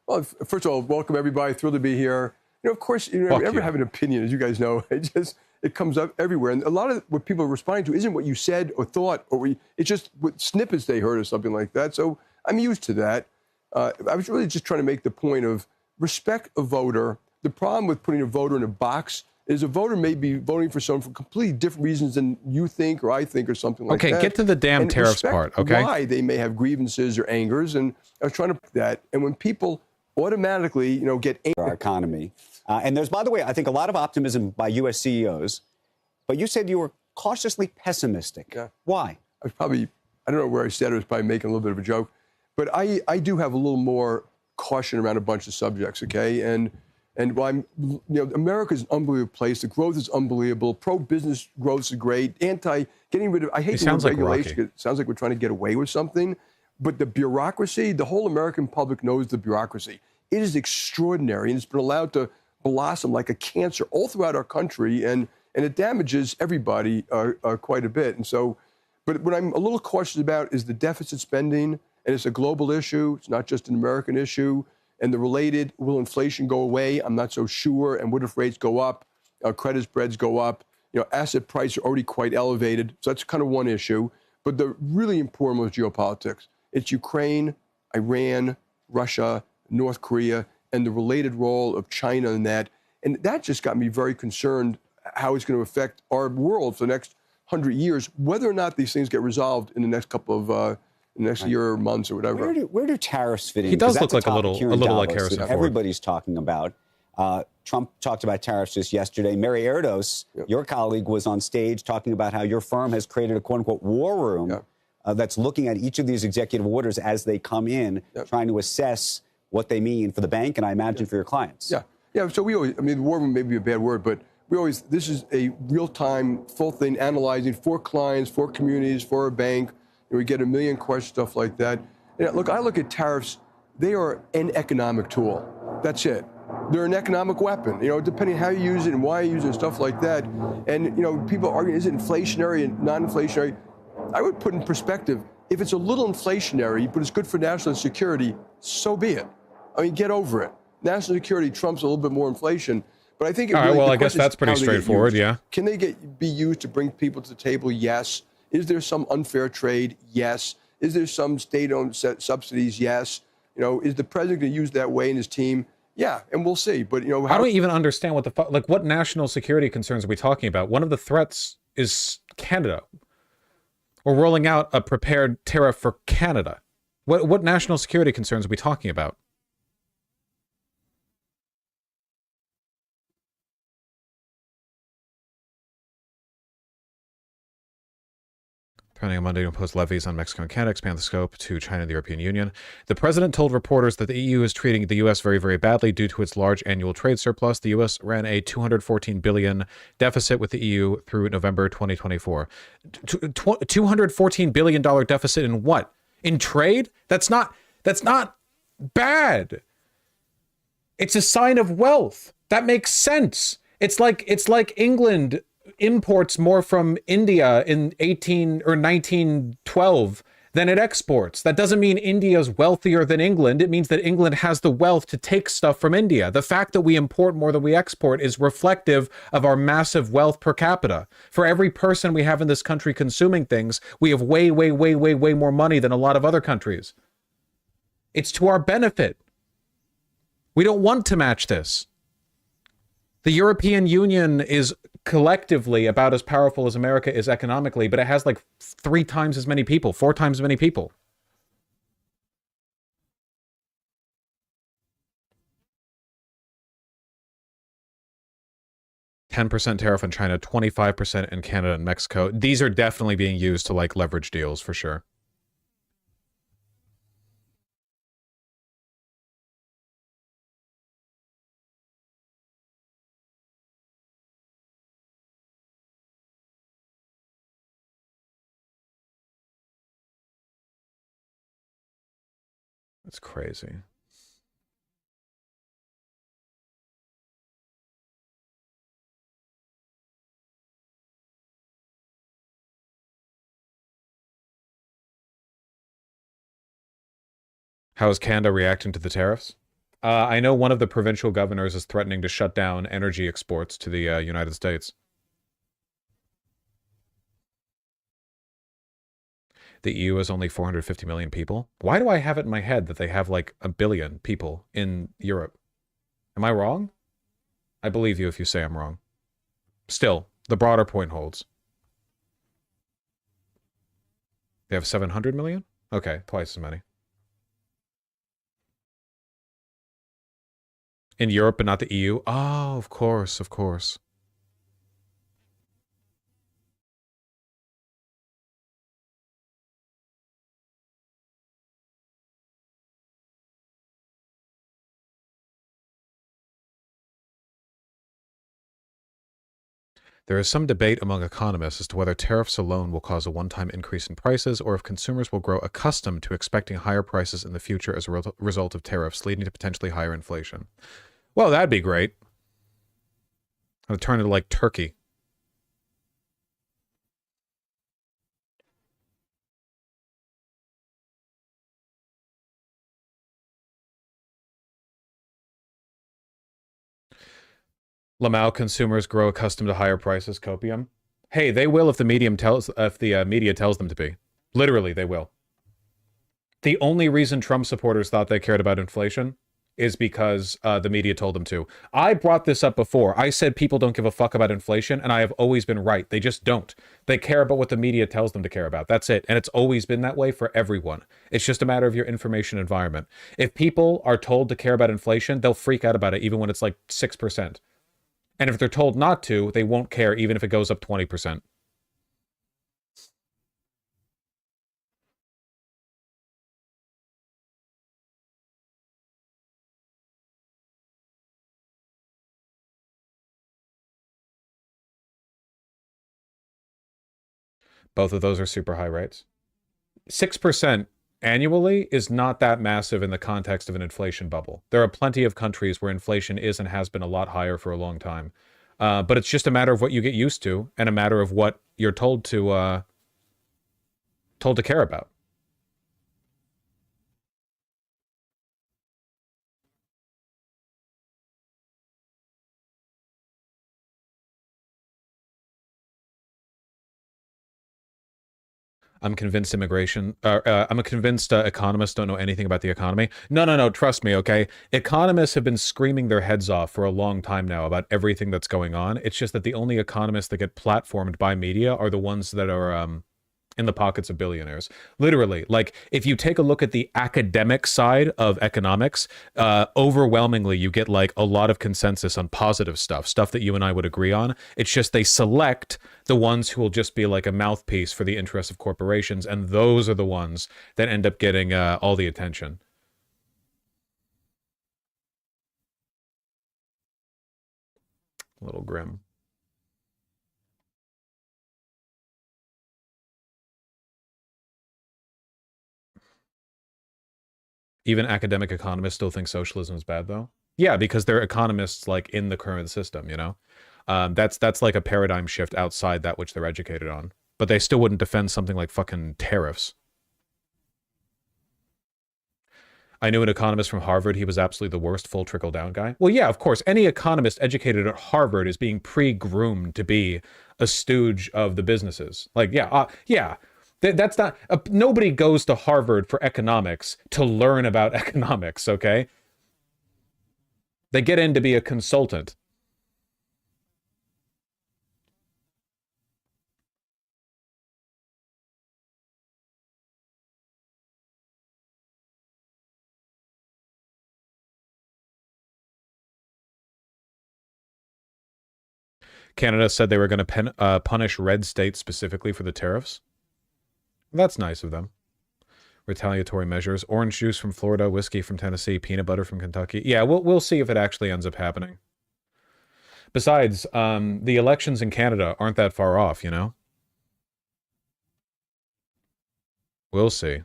Well, first of all, welcome everybody. Thrilled to be here. You know, of course, you never have an opinion, as you guys know. It comes up everywhere, and a lot of what people are responding to isn't what you said or thought, it's just what snippets they heard or something like that. So I'm used to that. I was really just trying to make the point of respect a voter. The problem with putting a voter in a box is a voter may be voting for someone for completely different reasons than you think or I think or something like that. Okay, get to the damn tariffs part, okay? Why they may have grievances or angers, and I was trying to put that. And when people automatically, get angry. Our economy. And there's, by the way, I think a lot of optimism by U.S. CEOs, but you said you were cautiously pessimistic. Why? I was probably, I don't know where I said it, I was probably making a little bit of a joke, but I do have a little more caution around a bunch of subjects, okay? And while America's an unbelievable place. The growth is unbelievable. Pro-business growth is great. Getting rid of, I hate the word regulation. It sounds like we're trying to get away with something. But the bureaucracy, the whole American public knows the bureaucracy. It is extraordinary, and it's been allowed to blossom like a cancer all throughout our country, and it damages everybody quite a bit. And so, but what I'm a little cautious about is the deficit spending, and it's a global issue. It's not just an American issue. And the related, will inflation go away? I'm not so sure. And what if rates go up, credit spreads go up? Asset prices are already quite elevated. So that's kind of one issue. But the really important one is geopolitics. It's Ukraine, Iran, Russia, North Korea, and the related role of China in that. And that just got me very concerned how it's going to affect our world for the next 100 years, whether or not these things get resolved in the next couple of next year or months or whatever. Where do tariffs fit in? He does look like a little like Harrison Ford. Everybody's talking about. Trump talked about tariffs just yesterday. Mary Erdos, your colleague, was on stage talking about how your firm has created a quote-unquote war room that's looking at each of these executive orders as they come in, trying to assess what they mean for the bank and I imagine for your clients. So we always, the war room may be a bad word, but this is a real-time, full thing, analyzing for clients, for communities, for a bank. We get a million questions, stuff like that. Look, I look at tariffs, they are an economic tool. That's it. they're an economic weapon, depending how you use it and why you use it and stuff like that. And, people argue, is it inflationary and non-inflationary? I would put in perspective, if it's a little inflationary, but it's good for national security, so be it. I mean, get over it. National security trumps a little bit more inflation. But I think all right, well, I guess that's pretty straightforward, yeah. Can they be used to bring people to the table? Yes. Is there some unfair trade? Yes. Is there some state-owned subsidies? Yes. Is the president going to use that way in his team? Yeah, and we'll see. But I don't even understand what what national security concerns are we talking about? One of the threats is Canada. We're rolling out a prepared tariff for Canada. What national security concerns are we talking about? Planning on Monday to impose levies on Mexico and Canada, expand the scope to China and the European Union. The president told reporters that the EU is treating the U.S. very, very badly due to its large annual trade surplus. The U.S. ran a $214 billion deficit with the EU through November 2024. $214 billion deficit in what? In trade? That's not bad. It's a sign of wealth. That makes sense. It's like England imports more from India in 1912 than it exports. That doesn't mean India's wealthier than England. It means that England has the wealth to take stuff from India. The fact that we import more than we export is reflective of our massive wealth per capita. For every person we have in this country consuming things, we have way, way, way, way, way more money than a lot of other countries. It's to our benefit. We don't want to match this. The European Union is collectively about as powerful as America is economically, but it has like 3 times as many people, 4 times as many people. %10 tariff on China, 25% in Canada and Mexico. These are definitely being used to like leverage deals for sure. That's crazy. How is Canada reacting to the tariffs? I know one of the provincial governors is threatening to shut down energy exports to the United States. The EU has only 450 million people. Why do I have it in my head that they have like 1 billion people in Europe? Am I wrong? I believe you if you say I'm wrong. Still, the broader point holds. They have 700 million? Okay, twice as many. In Europe, but not the EU? Oh, of course, of course. There is some debate among economists as to whether tariffs alone will cause a one-time increase in prices or if consumers will grow accustomed to expecting higher prices in the future as a result of tariffs, leading to potentially higher inflation. Well, that'd be great. I'll turn it like Turkey. Lamau consumers grow accustomed to higher prices. Copium. Hey, they will if the media tells them to be. Literally, they will. The only reason Trump supporters thought they cared about inflation is because the media told them to. I brought this up before. I said people don't give a fuck about inflation, and I have always been right. They just don't. They care about what the media tells them to care about. That's it. And it's always been that way for everyone. It's just a matter of your information environment. If people are told to care about inflation, they'll freak out about it even when it's like 6%. And if they're told not to, they won't care even if it goes up 20%. Both of those are super high rates. 6%, annually is not that massive in the context of an inflation bubble. There are plenty of countries where inflation is and has been a lot higher for a long time. But it's just a matter of what you get used to and a matter of what you're told to care about. I'm convinced I'm a convinced economists don't know anything about the economy. No, trust me, okay? Economists have been screaming their heads off for a long time now about everything that's going on. It's just that the only economists that get platformed by media are the ones that are in the pockets of billionaires. Literally, like, if you take a look at the academic side of economics, overwhelmingly, you get, like, a lot of consensus on positive stuff that you and I would agree on. It's just they select the ones who will just be like a mouthpiece for the interests of corporations, and those are the ones that end up getting all the attention. A little grim. Even academic economists still think socialism is bad, though. Yeah, because they're economists, like, in the current system, you know? That's like a paradigm shift outside that which they're educated on. But they still wouldn't defend something like fucking tariffs. I knew an economist from Harvard. He was absolutely the worst, full trickle-down guy. Well, yeah, of course. Any economist educated at Harvard is being pre-groomed to be a stooge of the businesses. Like, yeah. That's not... nobody goes to Harvard for economics to learn about economics, okay? They get in to be a consultant. Canada said they were going to punish red states specifically for the tariffs. That's nice of them. Retaliatory measures. Orange juice from Florida, whiskey from Tennessee, peanut butter from Kentucky. Yeah, we'll see if it actually ends up happening. Besides, the elections in Canada aren't that far off, you know? We'll see.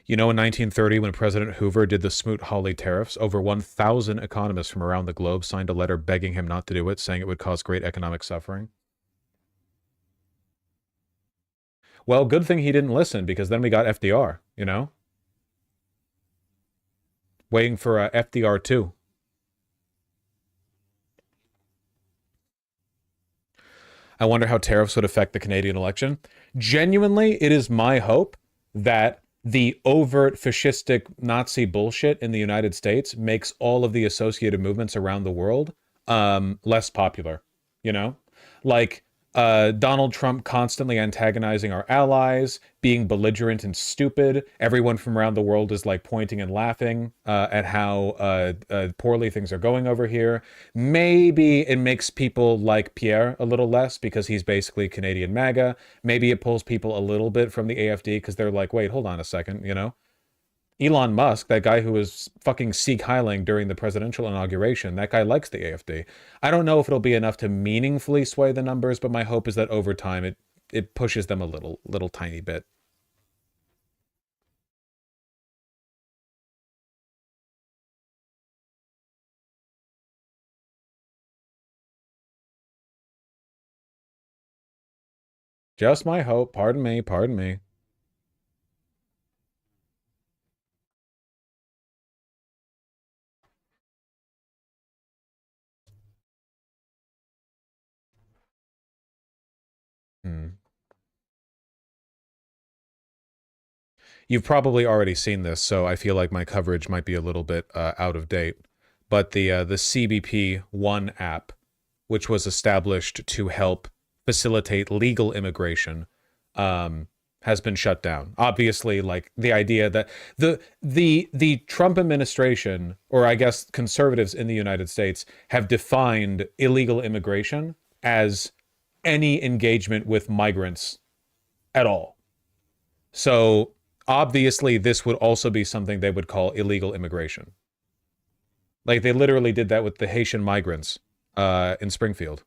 You know, in 1930, when President Hoover did the Smoot-Hawley tariffs, over 1,000 economists from around the globe signed a letter begging him not to do it, saying it would cause great economic suffering. Well, good thing he didn't listen, because then we got FDR, you know? Waiting for FDR 2. I wonder how tariffs would affect the Canadian election. Genuinely, it is my hope that the overt fascistic Nazi bullshit in the United States makes all of the associated movements around the world less popular, you know? Like, Donald Trump constantly antagonizing our allies, being belligerent and stupid. Everyone from around the world is, like, pointing and laughing at how poorly things are going over here. Maybe it makes people like Pierre a little less because he's basically Canadian MAGA. Maybe it pulls people a little bit from the AFD because they're like, wait, hold on a second, you know? Elon Musk, that guy who was fucking Sieg Heiling during the presidential inauguration, that guy likes the AFD. I don't know if it'll be enough to meaningfully sway the numbers, but my hope is that over time it pushes them a little tiny bit. Just my hope. Pardon me, pardon me. You've probably already seen this, so I feel like my coverage might be a little bit out of date. But the CBP One app, which was established to help facilitate legal immigration, has been shut down. Obviously, like, the idea that the Trump administration, or I guess conservatives in the United States, have defined illegal immigration as any engagement with migrants at all. So obviously this would also be something they would call illegal immigration. Like they literally did that with the Haitian migrants in Springfield.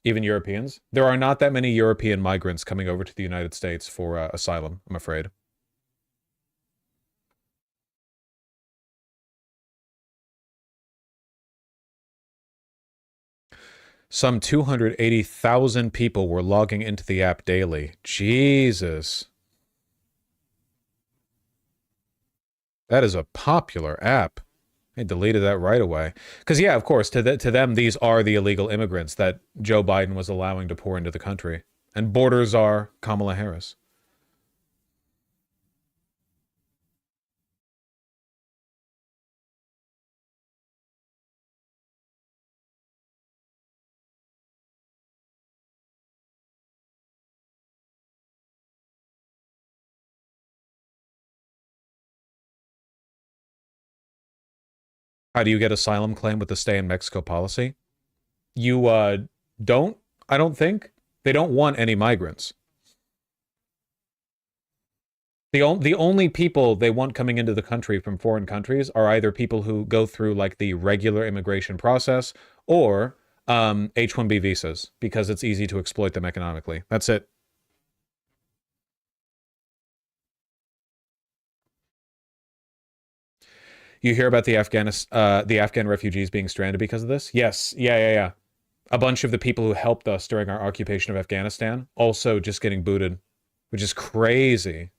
Even Europeans. There are not that many European migrants coming over to the United States for asylum, I'm afraid. Some 280,000 people were logging into the app daily. Jesus. That is a popular app. I deleted that right away. Because, yeah, of course, to them, these are the illegal immigrants that Joe Biden was allowing to pour into the country. And borders are Kamala Harris. How do you get asylum claim with the stay in Mexico policy? You don't, I don't think. They don't want any migrants. The only people they want coming into the country from foreign countries are either people who go through like the regular immigration process or H-1B visas because it's easy to exploit them economically. That's it. You hear about the Afghan refugees being stranded because of this? Yes. Yeah. A bunch of the people who helped us during our occupation of Afghanistan also just getting booted, which is crazy.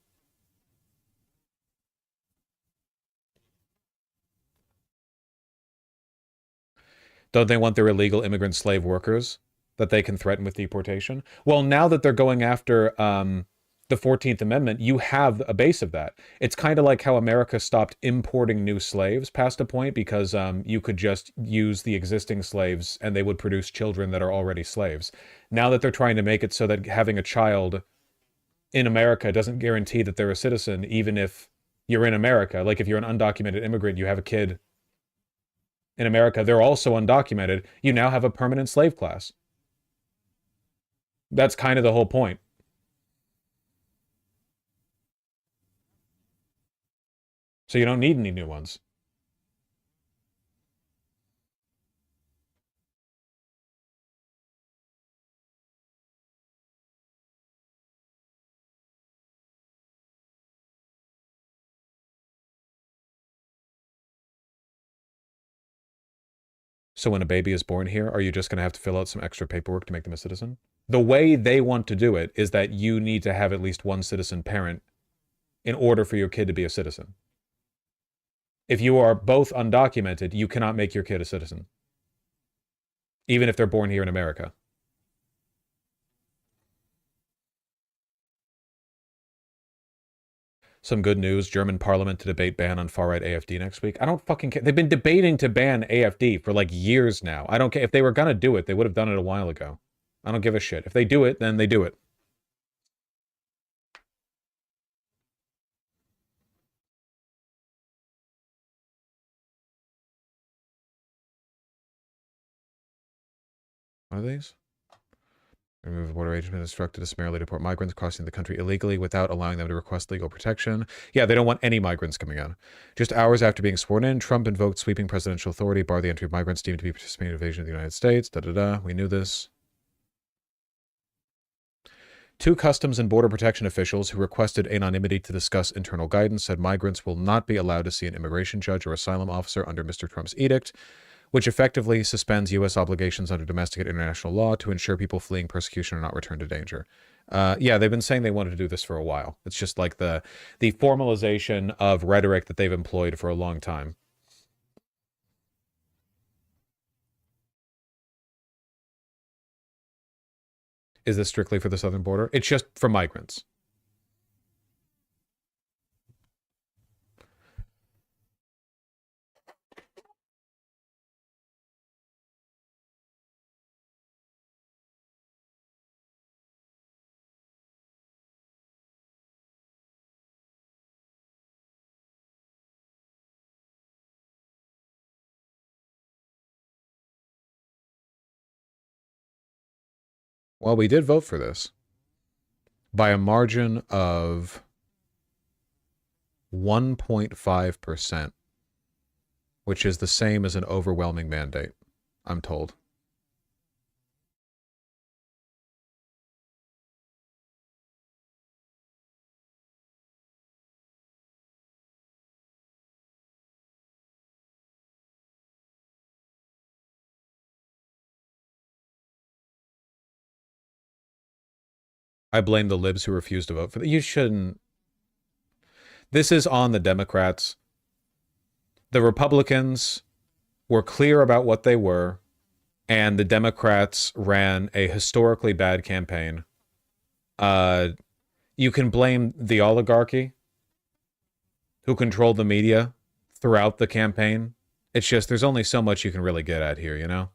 Don't they want their illegal immigrant slave workers that they can threaten with deportation? Well, now that they're going after the 14th Amendment, you have a base of that. It's kind of like how America stopped importing new slaves past a point because you could just use the existing slaves and they would produce children that are already slaves. Now that they're trying to make it so that having a child in America doesn't guarantee that they're a citizen, even if you're in America. Like if you're an undocumented immigrant, you have a kid in America, they're also undocumented. You now have a permanent slave class. That's kind of the whole point. So you don't need any new ones. So when a baby is born here, are you just going to have to fill out some extra paperwork to make them a citizen? The way they want to do it is that you need to have at least one citizen parent in order for your kid to be a citizen. If you are both undocumented, you cannot make your kid a citizen, even if they're born here in America. Some good news, German parliament to debate ban on far-right AfD next week. I don't fucking care. They've been debating to ban AfD for like years now. I don't care. If they were going to do it, they would have done it a while ago. I don't give a shit. If they do it, then they do it. What are these? Remove the border agent instructed to summarily deport migrants crossing the country illegally without allowing them to request legal protection. Yeah, they don't want any migrants coming in. Just hours after being sworn in, Trump invoked sweeping presidential authority, barred the entry of migrants deemed to be participating in invasion of the United States. We knew this. 2 Customs and Border Protection officials who requested anonymity to discuss internal guidance said migrants will not be allowed to see an immigration judge or asylum officer under Mr. Trump's edict, which effectively suspends U.S. obligations under domestic and international law to ensure people fleeing persecution are not returned to danger. Yeah, they've been saying they wanted to do this for a while. It's just like the formalization of rhetoric that they've employed for a long time. Is this strictly for the southern border? It's just for migrants. Well, we did vote for this by a margin of 1.5%, which is the same as an overwhelming mandate, I'm told. I blame the libs who refused to vote for that. You shouldn't. This is on the Democrats. The Republicans were clear about what they were, and the Democrats ran a historically bad campaign. You can blame the oligarchy who controlled the media throughout the campaign. It's just there's only so much you can really get at here, you know?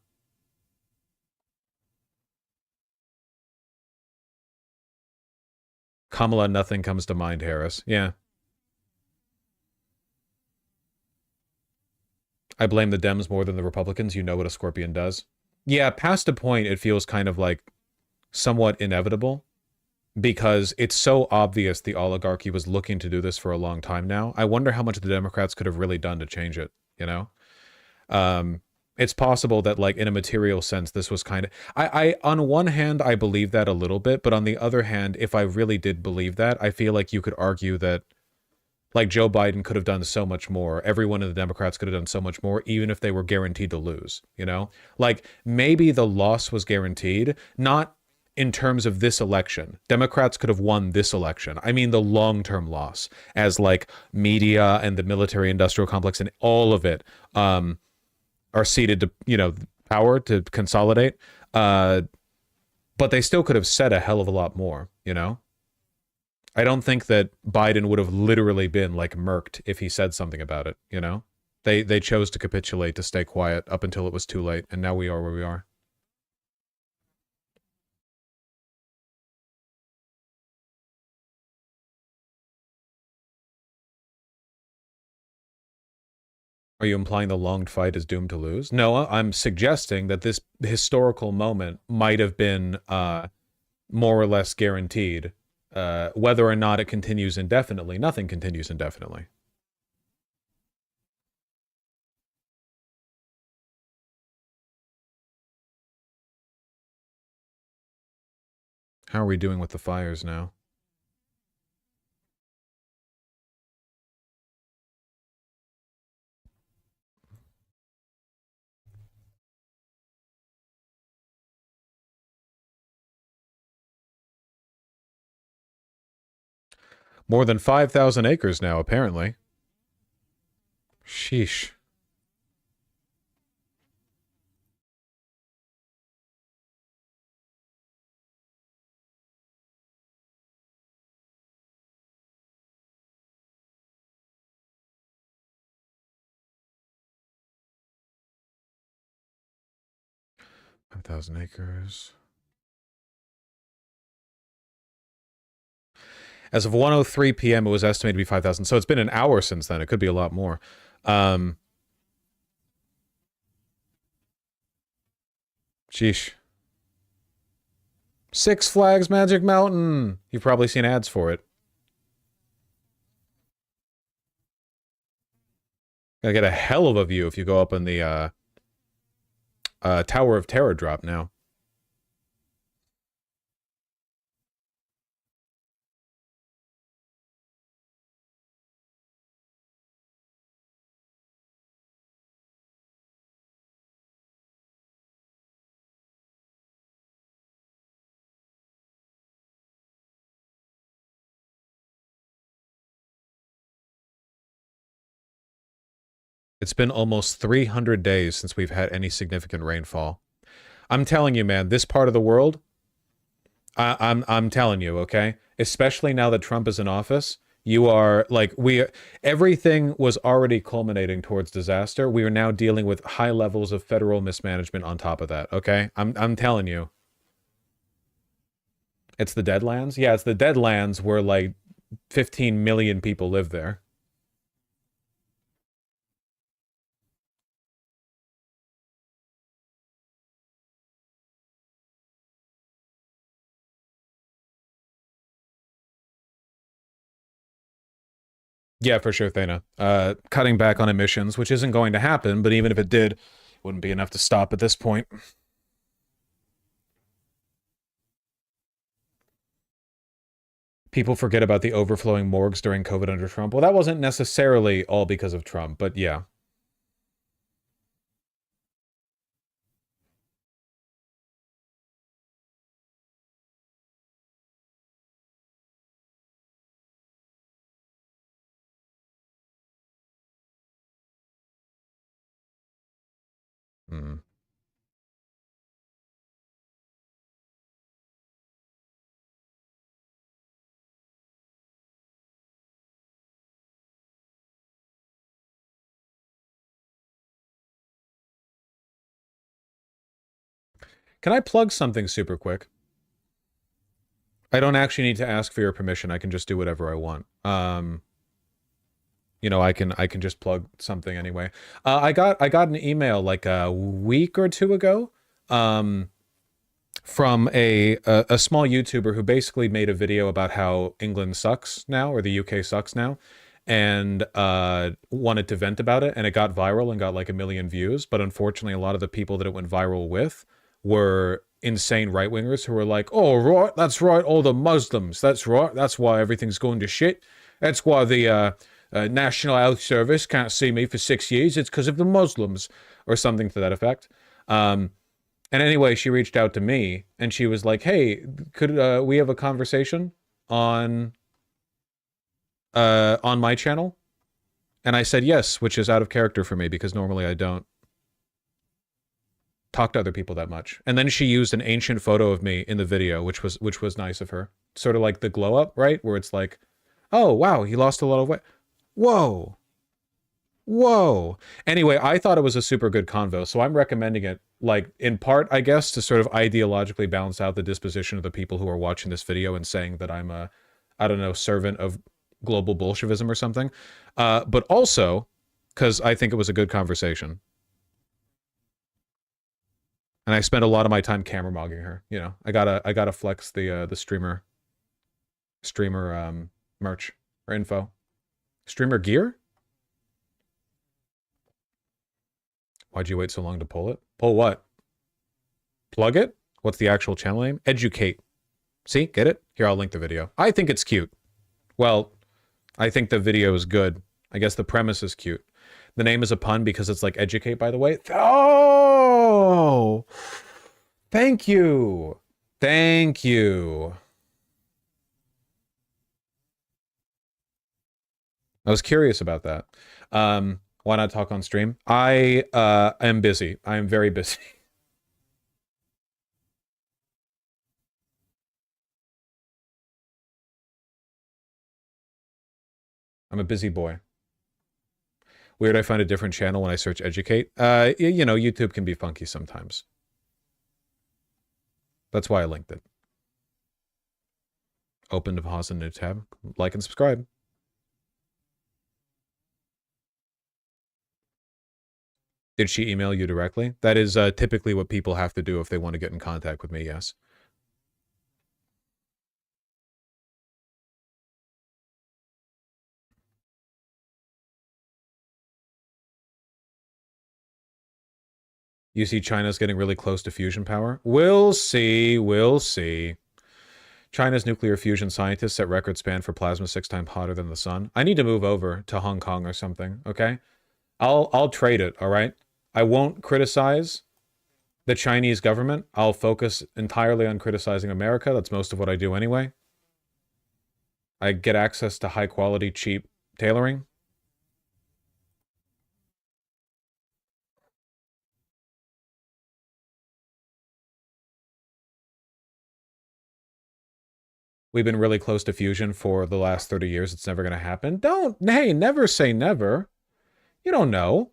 Kamala, nothing comes to mind, Harris. Yeah. I blame the Dems more than the Republicans. You know what a Scorpion does. Yeah, past a point, it feels kind of like somewhat inevitable because it's so obvious the oligarchy was looking to do this for a long time now. I wonder how much the Democrats could have really done to change it, you know? It's possible that, like, in a material sense, this was kind of... I on one hand, I believe that a little bit, but on the other hand, if I really did believe that, I feel like you could argue that, like, Joe Biden could have done so much more. Everyone in the Democrats could have done so much more, even if they were guaranteed to lose, you know? Like, maybe the loss was guaranteed, not in terms of this election. Democrats could have won this election. I mean the long-term loss, as, like, media and the military-industrial complex and all of it are ceded to, you know, power to consolidate. But they still could have said a hell of a lot more, you know? I don't think that Biden would have literally been, like, murked if he said something about it, you know? They chose to capitulate, to stay quiet up until it was too late, and now we are where we are. Are you implying the longed fight is doomed to lose? No, I'm suggesting that this historical moment might have been more or less guaranteed. Whether or not it continues indefinitely, nothing continues indefinitely. How are we doing with the fires now? More than 5,000 acres now, apparently. Sheesh. $5,000 acres. As of 1:03 p.m., it was estimated to be 5,000. So it's been an hour since then. It could be a lot more. Sheesh. Six Flags Magic Mountain. You've probably seen ads for it. Gotta get a hell of a view if you go up in the Tower of Terror drop now. It's been almost 300 days since we've had any significant rainfall. I'm telling you, man, this part of the world, I'm telling you, okay? Especially now that Trump is in office, you are like everything was already culminating towards disaster. We are now dealing with high levels of federal mismanagement on top of that, okay? I'm telling you. It's the Deadlands? Yeah, it's the Deadlands where like 15 million people live there. Yeah, for sure, Thana. Cutting back on emissions, which isn't going to happen, but even if it did, it wouldn't be enough to stop at this point. People forget about the overflowing morgues during COVID under Trump. Well, that wasn't necessarily all because of Trump, but yeah. Mm. Can I plug something super quick? I don't actually need to ask for your permission. I can just do whatever I want. You know, I can just plug something anyway. I got an email like a week or two ago, from a small YouTuber who basically made a video about how England sucks now, or the UK sucks now, and wanted to vent about it, and it got viral and got like 1 million views. But unfortunately, a lot of the people that it went viral with were insane right-wingers who were like, oh, right, that's right, all the Muslims, that's right, that's why everything's going to shit. That's why the National Health Service can't see me for 6 years. It's because of the Muslims, or something to that effect. And anyway, she reached out to me, and she was like, hey, could we have a conversation on my channel? And I said yes, which is out of character for me, because normally I don't talk to other people that much. And then she used an ancient photo of me in the video, which was nice of her. Sort of like the glow up, right? Where it's like, oh, wow, he lost a lot of weight. Whoa. Whoa. Anyway, I thought it was a super good convo, so I'm recommending it, like, in part, I guess, to sort of ideologically balance out the disposition of the people who are watching this video and saying that I'm a, I don't know, servant of global Bolshevism or something. But also, because I think it was a good conversation. And I spent a lot of my time camera mogging her. You know, I gotta flex the streamer merch or info. Streamer gear? Why'd you wait so long to pull it? Pull what? Plug it? What's the actual channel name? Educate. See? Get it? Here, I'll link the video. I think it's cute. Well, I think the video is good. I guess the premise is cute. The name is a pun because it's like educate, by the way. Oh! Thank you. Thank you. I was curious about that. Why not talk on stream? I am busy. I am very busy. I'm a busy boy. Weird, I find a different channel when I search educate. You know, YouTube can be funky sometimes. That's why I linked it. Open to pause in a new tab. Like and subscribe. Did she email you directly? That is typically what people have to do if they want to get in contact with me, yes. You see China's getting really close to fusion power? We'll see, we'll see. China's nuclear fusion scientists set record span for plasma 6 times hotter than the sun. I need to move over to Hong Kong or something, okay? I'll trade it, all right? I won't criticize the Chinese government. I'll focus entirely on criticizing America. That's most of what I do anyway. I get access to high quality, cheap tailoring. We've been really close to fusion for the last 30 years. It's never going to happen. Hey, never say never. You don't know.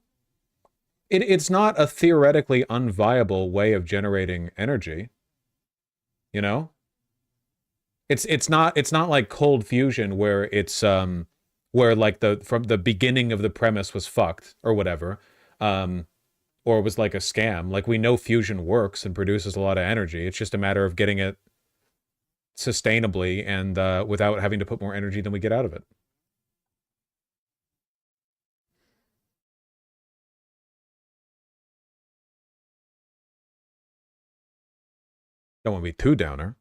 It's not a theoretically unviable way of generating energy. You know? It's not like cold fusion where it's where like from the beginning of the premise was fucked or whatever. Or it was like a scam. Like, we know fusion works and produces a lot of energy. It's just a matter of getting it sustainably and without having to put more energy than we get out of it. Don't want to be too downer.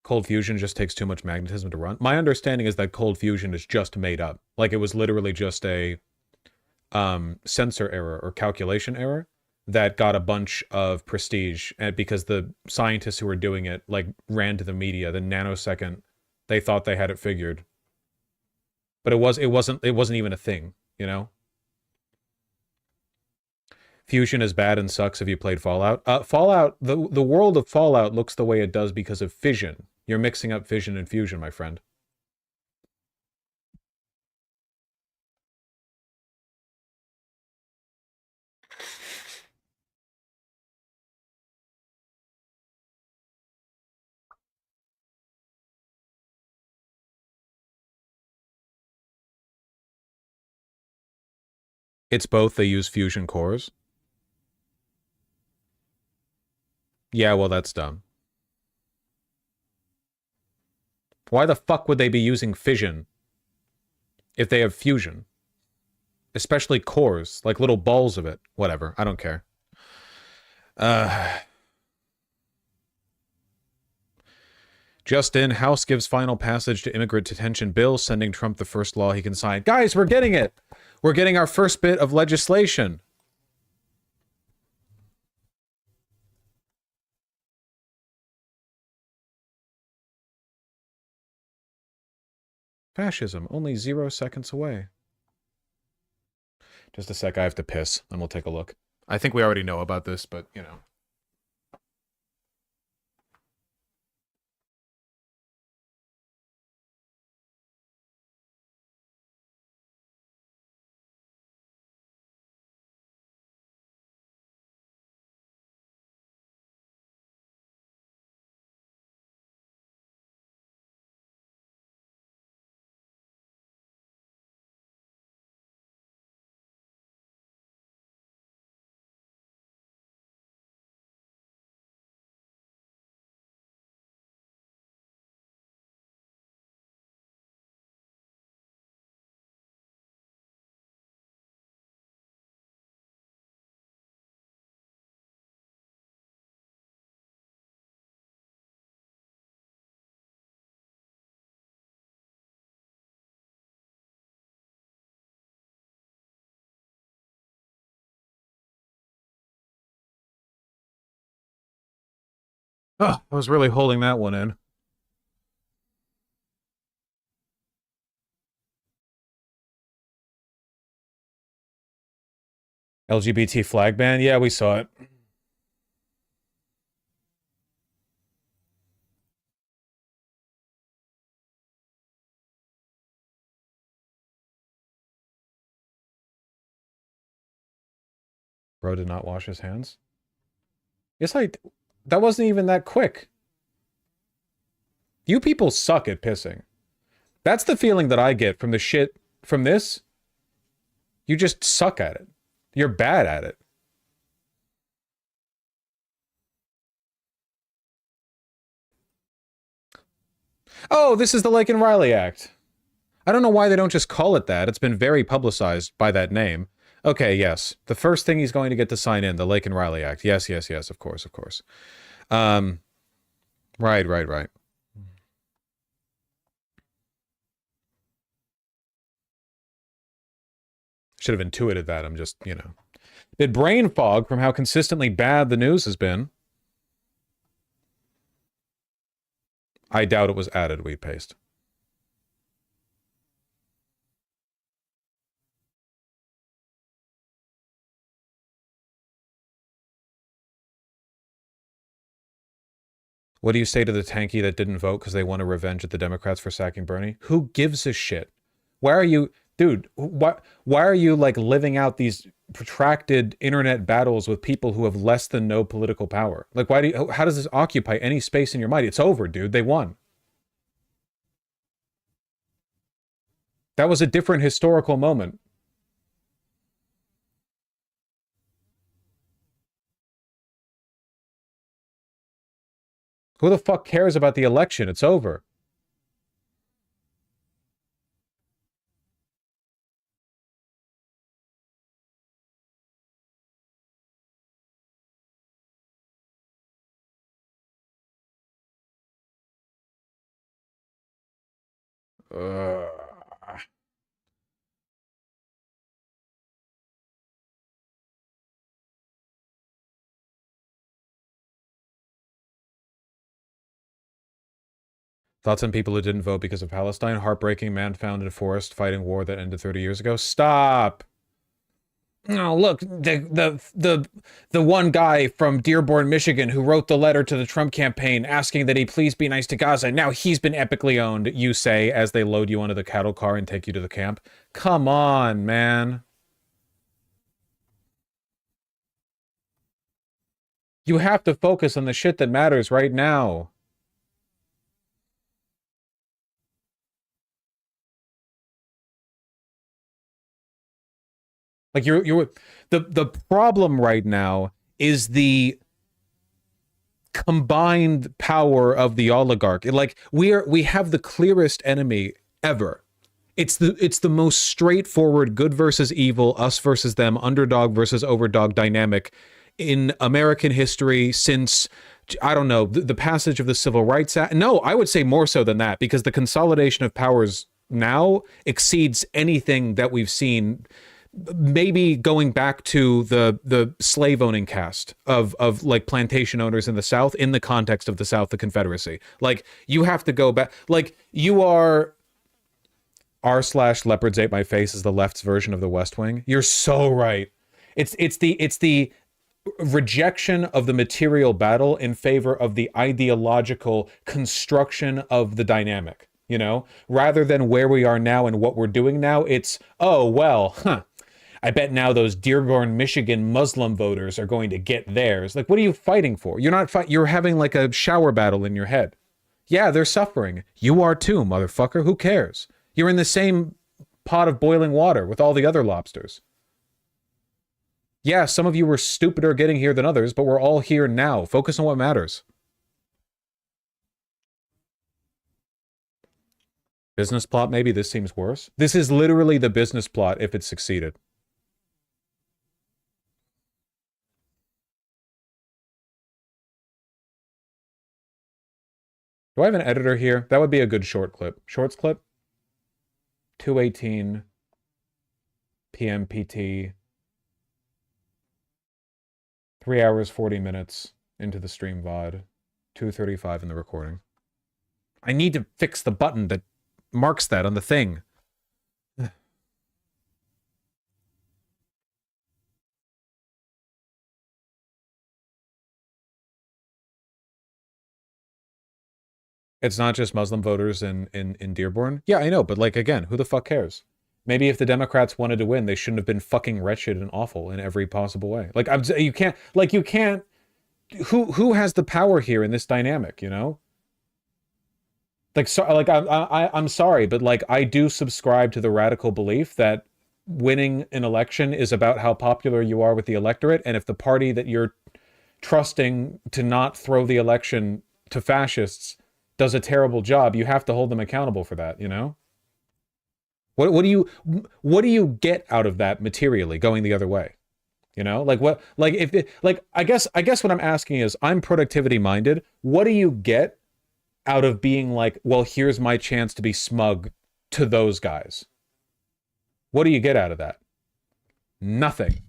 Cold fusion just takes too much magnetism to run. My understanding is that cold fusion is just made up. Like it was literally just a sensor error or calculation error that got a bunch of prestige, and because the scientists who were doing it like ran to the media the nanosecond they thought they had it figured. But it wasn't even a thing, you know? Fusion is bad and sucks if you played Fallout. Fallout, the world of Fallout looks the way it does because of fission. You're mixing up fission and fusion, my friend. It's both. They use fusion cores. Yeah, well, that's dumb. Why the fuck would they be using fission if they have fusion? Especially cores, like little balls of it. Whatever, I don't care. Just in, House gives final passage to immigrant detention bill, sending Trump the first law he can sign. Guys, we're getting it! We're getting our first bit of legislation. Fascism, only 0 seconds away. Just a sec, I have to piss, and we'll take a look. I think we already know about this, but, you know. Oh, I was really holding that one in. LGBT flag ban? Yeah, we saw it. Bro did not wash his hands? Yes, that wasn't even that quick. You people suck at pissing. That's the feeling that I get from the shit from this. You just suck at it. You're bad at it. Oh, this is the Lake and Riley Act. I don't know why they don't just call it that. It's been very publicized by that name. Okay, yes. The first thing he's going to get to sign in, the Lake and Riley Act. Yes, yes, yes, of course, of course. Right. Should have intuited that. I'm just, you know. Bit brain fog from how consistently bad the news has been. I doubt it was added wheat paste. What do you say to the tanky that didn't vote because they wanted revenge at the Democrats for sacking Bernie? Who gives a shit? Why are you, dude, why are you like living out these protracted internet battles with people who have less than no political power? Like, how does this occupy any space in your mind? It's over, dude. They won. That was a different historical moment. Who the fuck cares about the election? It's over. Thoughts on people who didn't vote because of Palestine? Heartbreaking. Man found in a forest fighting war that ended 30 years ago. Stop. Oh, look, the one guy from Dearborn, Michigan, who wrote the letter to the Trump campaign asking that he please be nice to Gaza. Now he's been epically owned, you say, as they load you onto the cattle car and take you to the camp. Come on, man. You have to focus on the shit that matters right now. Like the problem right now is the combined power of the oligarch. Like we have the clearest enemy ever. It's the most straightforward good versus evil, us versus them, underdog versus overdog dynamic in American history since, I don't know, the passage of the Civil Rights Act. No, I would say more so than that, because the consolidation of powers now exceeds anything that we've seen, maybe going back to the slave owning caste of like plantation owners in the South, in the context of the South, the Confederacy. Like, you have to go back, like, you are r/leopards ate my face is the left's version of the West Wing. You're so right. It's the rejection of the material battle in favor of the ideological construction of the dynamic, you know, rather than where we are now and what we're doing now. It's, oh, well, I bet now those Dearborn, Michigan Muslim voters are going to get theirs. Like, what are you fighting for? You're not you're having like a shower battle in your head. Yeah, they're suffering. You are too, motherfucker. Who cares? You're in the same pot of boiling water with all the other lobsters. Yeah, some of you were stupider getting here than others, but we're all here now. Focus on what matters. Business plot, maybe this seems worse. This is literally the business plot if it succeeded. Do I have an editor here? That would be a good short clip. Shorts clip? 2:18 p.m. PT. 3 hours, 40 minutes into the stream VOD. 2:35 in the recording. I need to fix the button that marks that on the thing. It's not just Muslim voters in Dearborn. Yeah, I know, but like, again, who the fuck cares? Maybe if the Democrats wanted to win, they shouldn't have been fucking wretched and awful in every possible way. Like, you can't. Who has the power here in this dynamic? You know. Like, so, like I'm sorry, but like, I do subscribe to the radical belief that winning an election is about how popular you are with the electorate, and if the party that you're trusting to not throw the election to fascists does a terrible job, you have to hold them accountable for that, you know? What do you get out of that materially going the other way? You know? Like, what, like, if it, like, I guess what I'm asking is, I'm productivity minded. What do you get out of being like, well, here's my chance to be smug to those guys? What do you get out of that? Nothing.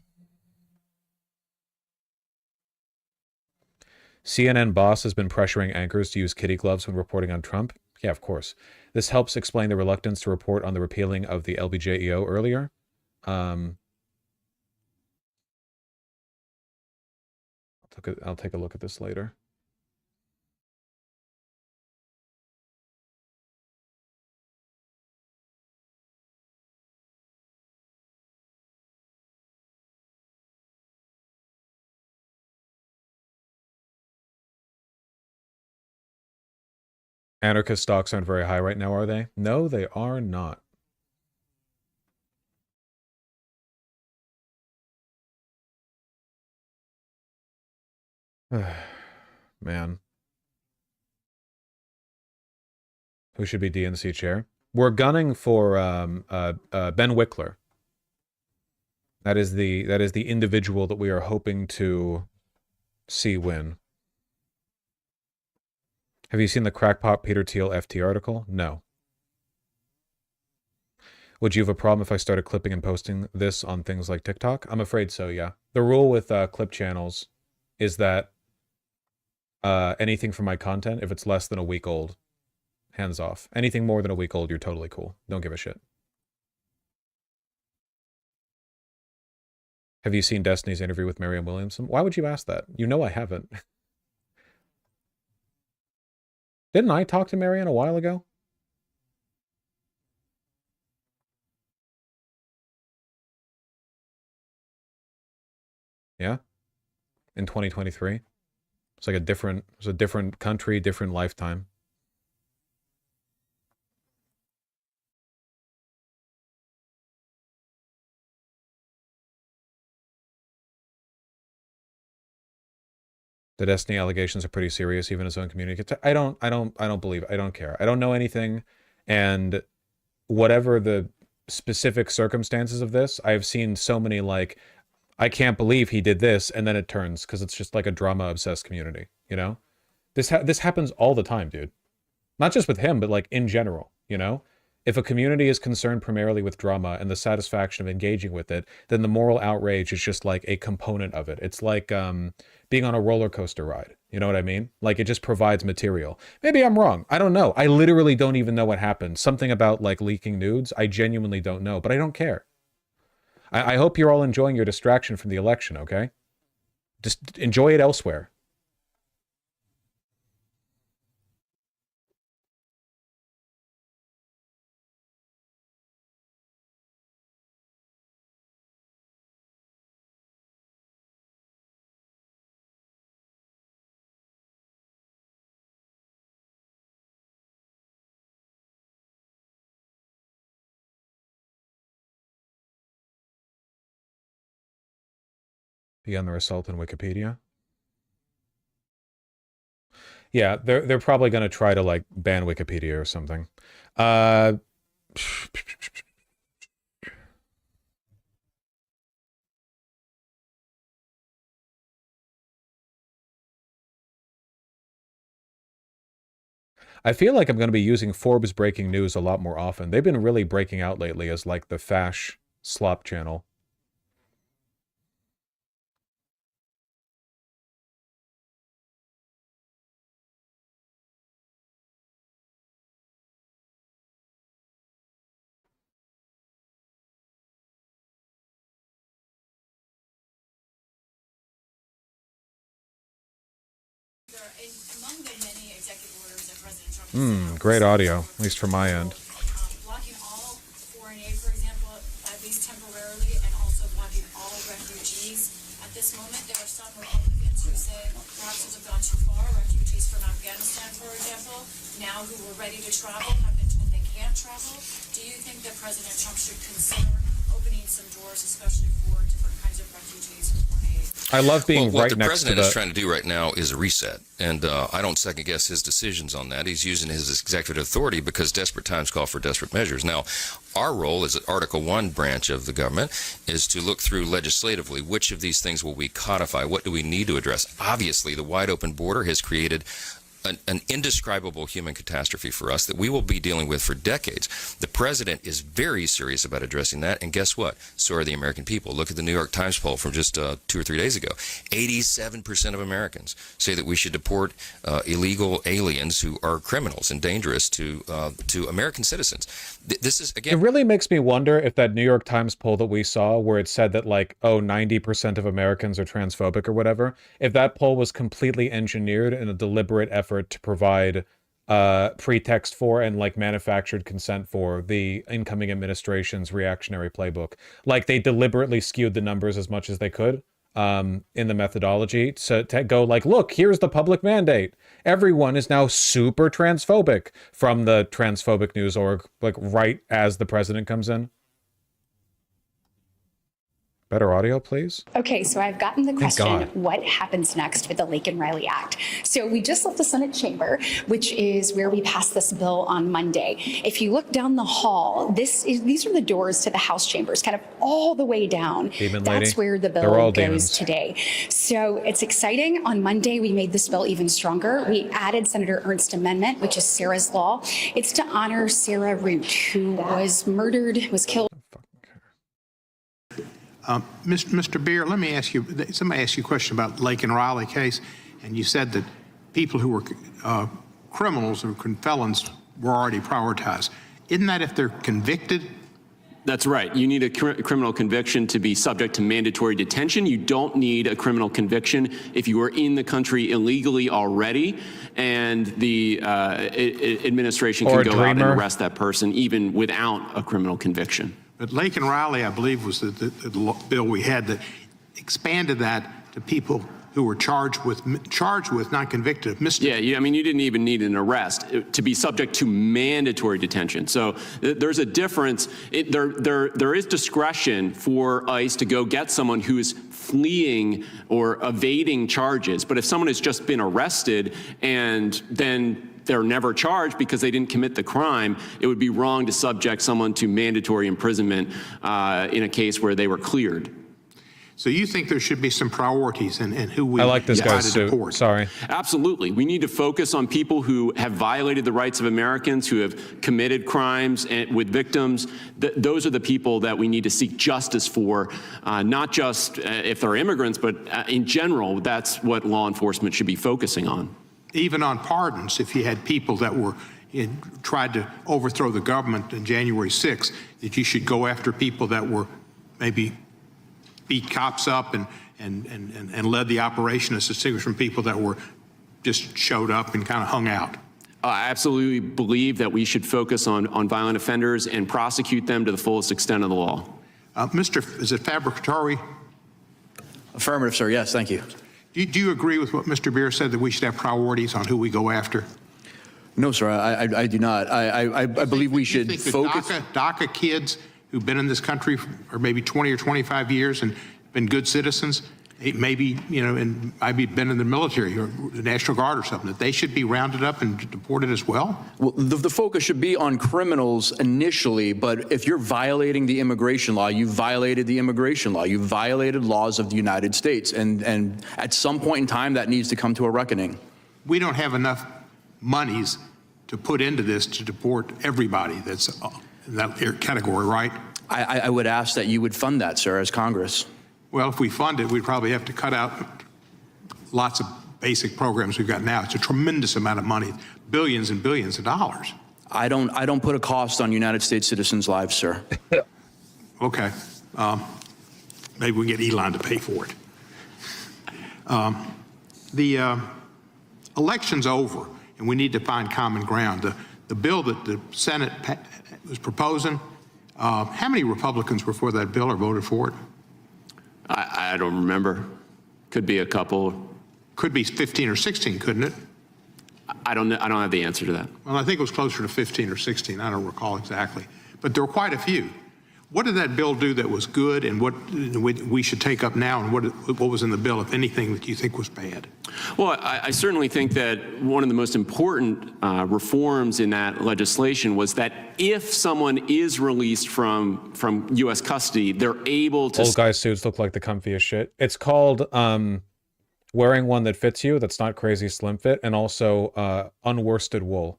CNN boss has been pressuring anchors to use kitty gloves when reporting on Trump. Yeah, of course. This helps explain the reluctance to report on the repealing of the LBJEO earlier. I'll take a look at this later. Anarchist stocks aren't very high right now, are they? No, they are not. Man. Who should be DNC chair? We're gunning for Ben Wickler. That is the individual that we are hoping to see win. Have you seen the crackpot Peter Thiel FT article? No. Would you have a problem if I started clipping and posting this on things like TikTok? I'm afraid so, yeah. The rule with clip channels is that anything from my content, if it's less than a week old, hands off. Anything more than a week old, you're totally cool. Don't give a shit. Have you seen Destiny's interview with Marianne Williamson? Why would you ask that? You know I haven't. Didn't I talk to Marianne a while ago? Yeah? In 2023? It's like it was a different country, different lifetime. The Destiny allegations are pretty serious, even his own community. I don't believe it. I don't care. I don't know anything. And whatever the specific circumstances of this, I've seen so many like, I can't believe he did this, and then it turns, because it's just like a drama-obsessed community, you know? This happens all the time, dude. Not just with him, but like in general, you know? If a community is concerned primarily with drama and the satisfaction of engaging with it, then the moral outrage is just like a component of it. It's like being on a roller coaster ride. You know what I mean? Like it just provides material. Maybe I'm wrong. I don't know. I literally don't even know what happened. Something about like leaking nudes. I genuinely don't know, but I don't care. I hope you're all enjoying your distraction from the election, okay? Just enjoy it elsewhere. Beyond the result in Wikipedia. Yeah, they're probably going to try to like ban Wikipedia or something. I feel like I'm going to be using Forbes breaking news a lot more often. They've been really breaking out lately as like the fash slop channel. Great audio, at least from my end. Blocking all foreign aid, for example, at least temporarily, and also blocking all refugees. At this moment, there are some Republicans who say perhaps those have gone too far. Refugees from Afghanistan, for example, now who were ready to travel have been told they can't travel. Do you think that President Trump should consider opening some doors, especially for different kinds of refugees and foreign aid? I love being what right the next to president the... is trying to do right now is a reset, and I don't second guess his decisions on that. He's using his executive authority because desperate times call for desperate measures. Now, our role as an Article 1 branch of the government is to look through legislatively which of these things will we codify, what do we need to address. Obviously, the wide open border has created an indescribable human catastrophe for us that we will be dealing with for decades. The president is very serious about addressing that, and guess what? So are the American people. Look at the New York Times poll from just 2 or 3 days ago. 87% of Americans say that we should deport illegal aliens who are criminals and dangerous to American citizens. This is, again... It really makes me wonder if that New York Times poll that we saw, where it said that like, oh, 90% of Americans are transphobic or whatever, if that poll was completely engineered in a deliberate effort to provide pretext for and like manufactured consent for the incoming administration's reactionary playbook. Like they deliberately skewed the numbers as much as they could in the methodology to go like, look, here's the public mandate. Everyone is now super transphobic from the transphobic news org, like right as the president comes in. Better audio, please. Okay, so I've gotten the Thank question, God. what happens next with the Lake and Riley Act? So we just left the Senate chamber, which is where we passed this bill on Monday. If you look down the hall, these are the doors to the House chambers, kind of all the way down. Demon lady. That's where the They're bill all goes demons. today. So it's exciting. On Monday, we made this bill even stronger. We added Senator Ernst's amendment, which is Sarah's Law. It's to honor Sarah Root, who was murdered, was killed. Mr. Beer, let me ask you, somebody asked you a question about Lake and Riley case, and you said that people who were criminals or felons were already prioritized. Isn't that if they're convicted? That's right. You need a criminal conviction to be subject to mandatory detention. You don't need a criminal conviction if you are in the country illegally already, and the administration can go out and arrest that person even without a criminal conviction. But Lake and Riley, I believe, was the bill we had that expanded that to people who were charged with, not convicted of misdemeanor. Yeah, I mean, you didn't even need an arrest to be subject to mandatory detention. So there's a difference. There is discretion for ICE to go get someone who is fleeing or evading charges. But if someone has just been arrested and then they're never charged because they didn't commit the crime, it would be wrong to subject someone to mandatory imprisonment in a case where they were cleared. So you think there should be some priorities in who we I like this try guy's to suit. deport? Sorry. Absolutely. We need to focus on people who have violated the rights of Americans, who have committed crimes with victims. Those are the people that we need to seek justice for, not just if they're immigrants, but in general. That's what law enforcement should be focusing on. Even on pardons, if you had people that were tried to overthrow the government on January 6th, that you should go after people that were maybe beat cops up and led the operation, as distinguished from people that were just showed up and kind of hung out. I absolutely believe that we should focus on violent offenders and prosecute them to the fullest extent of the law. Is it Fabricatore? Affirmative, sir. Yes, thank you. Do you agree with what Mr. Beer said, that we should have priorities on who we go after? No, sir, I do not. I believe we should focus. DACA kids who've been in this country for maybe 20 or 25 years and been good citizens, maybe, and maybe been in the military or the National Guard or something, that they should be rounded up and deported as well? Well, the focus should be on criminals initially, but if you're violating the immigration law, you violated the immigration law. You violated laws of the United States, and at some point in time, that needs to come to a reckoning. We don't have enough monies to put into this to deport everybody that's in that category, right? I would ask that you would fund that, sir, as Congress. Well, if we fund it, we'd probably have to cut out lots of basic programs we've got now. It's a tremendous amount of money, billions and billions of dollars. I don't put a cost on United States citizens' lives, sir. Okay. Maybe we can get Elon to pay for it. The election's over, and we need to find common ground. The bill that the Senate was proposing, how many Republicans were for that bill or voted for it? I don't remember. Could be a couple. Could be 15 or 16, couldn't it? I don't have the answer to that. Well, I think it was closer to 15 or 16. I don't recall exactly. But there were quite a few. What did that bill do that was good, and what we should take up now, and what was in the bill, if anything, that you think was bad? Well, I certainly think that one of the most important reforms in that legislation was that if someone is released from U.S. custody, they're able to... Old guy suits look like the comfiest shit. It's called wearing one that fits you, that's not crazy slim fit, and also unworsted wool.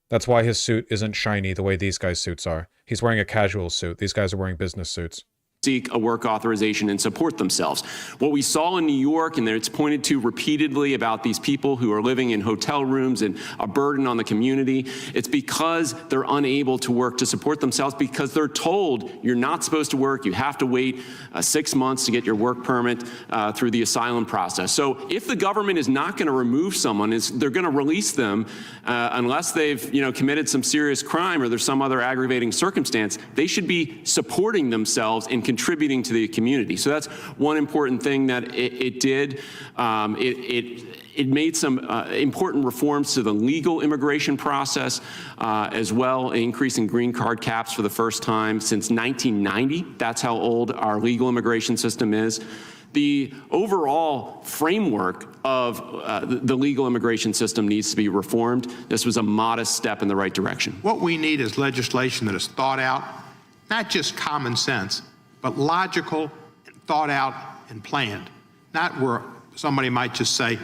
That's why his suit isn't shiny the way these guys' suits are. He's wearing a casual suit. These guys are wearing business suits. Seek a work authorization and support themselves. What we saw in New York, and it's pointed to repeatedly about these people who are living in hotel rooms and a burden on the community, it's because they're unable to work to support themselves because they're told you're not supposed to work, you have to wait 6 months to get your work permit through the asylum process. So if the government is not going to remove someone, they're going to release them unless they've committed some serious crime or there's some other aggravating circumstance, they should be supporting themselves and contributing to the community. So that's one important thing that it did. It made some important reforms to the legal immigration process as well, increasing green card caps for the first time since 1990. That's how old our legal immigration system is. The overall framework of the legal immigration system needs to be reformed. This was a modest step in the right direction. What we need is legislation that is thought out, not just common sense, but logical, thought out, and planned. Not where somebody might just say,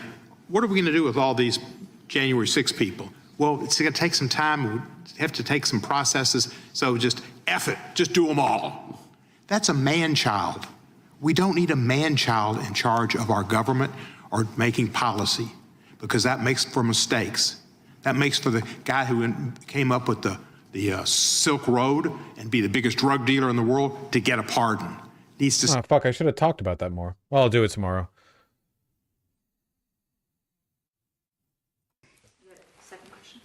what are we going to do with all these January 6 people? Well, it's going to take some time. We have to take some processes. So just F it, just do them all. That's a man-child. We don't need a man-child in charge of our government or making policy, because that makes for mistakes. That makes for the guy who came up with the Silk Road and be the biggest drug dealer in the world to get a pardon. Needs to. Oh, fuck, I should have talked about that more. Well, I'll do it tomorrow. Second question.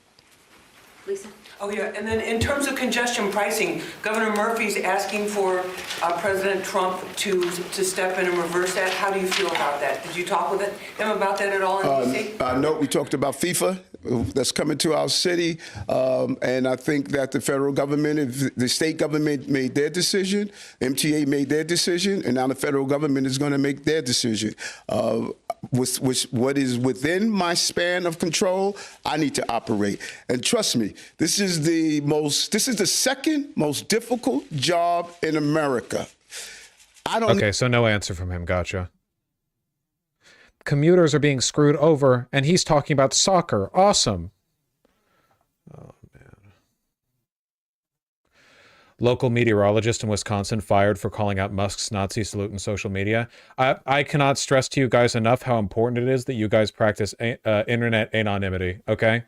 Lisa? Oh, yeah, and then in terms of congestion pricing, Governor Murphy's asking for President Trump to step in and reverse that. How do you feel about that? Did you talk with him about that at all in D.C.? No, we talked about FIFA that's coming to our city, and I think that the federal government, if the state government made their decision, MTA made their decision, and now the federal government is going to make their decision. What is within my span of control, I need to operate. And trust me, this is the second most difficult job in America. Okay, so no answer from him. Gotcha. Commuters are being screwed over, and he's talking about soccer. Awesome. Oh, man. Local meteorologist in Wisconsin fired for calling out Musk's Nazi salute in social media. I cannot stress to you guys enough how important it is that you guys practice internet anonymity, okay?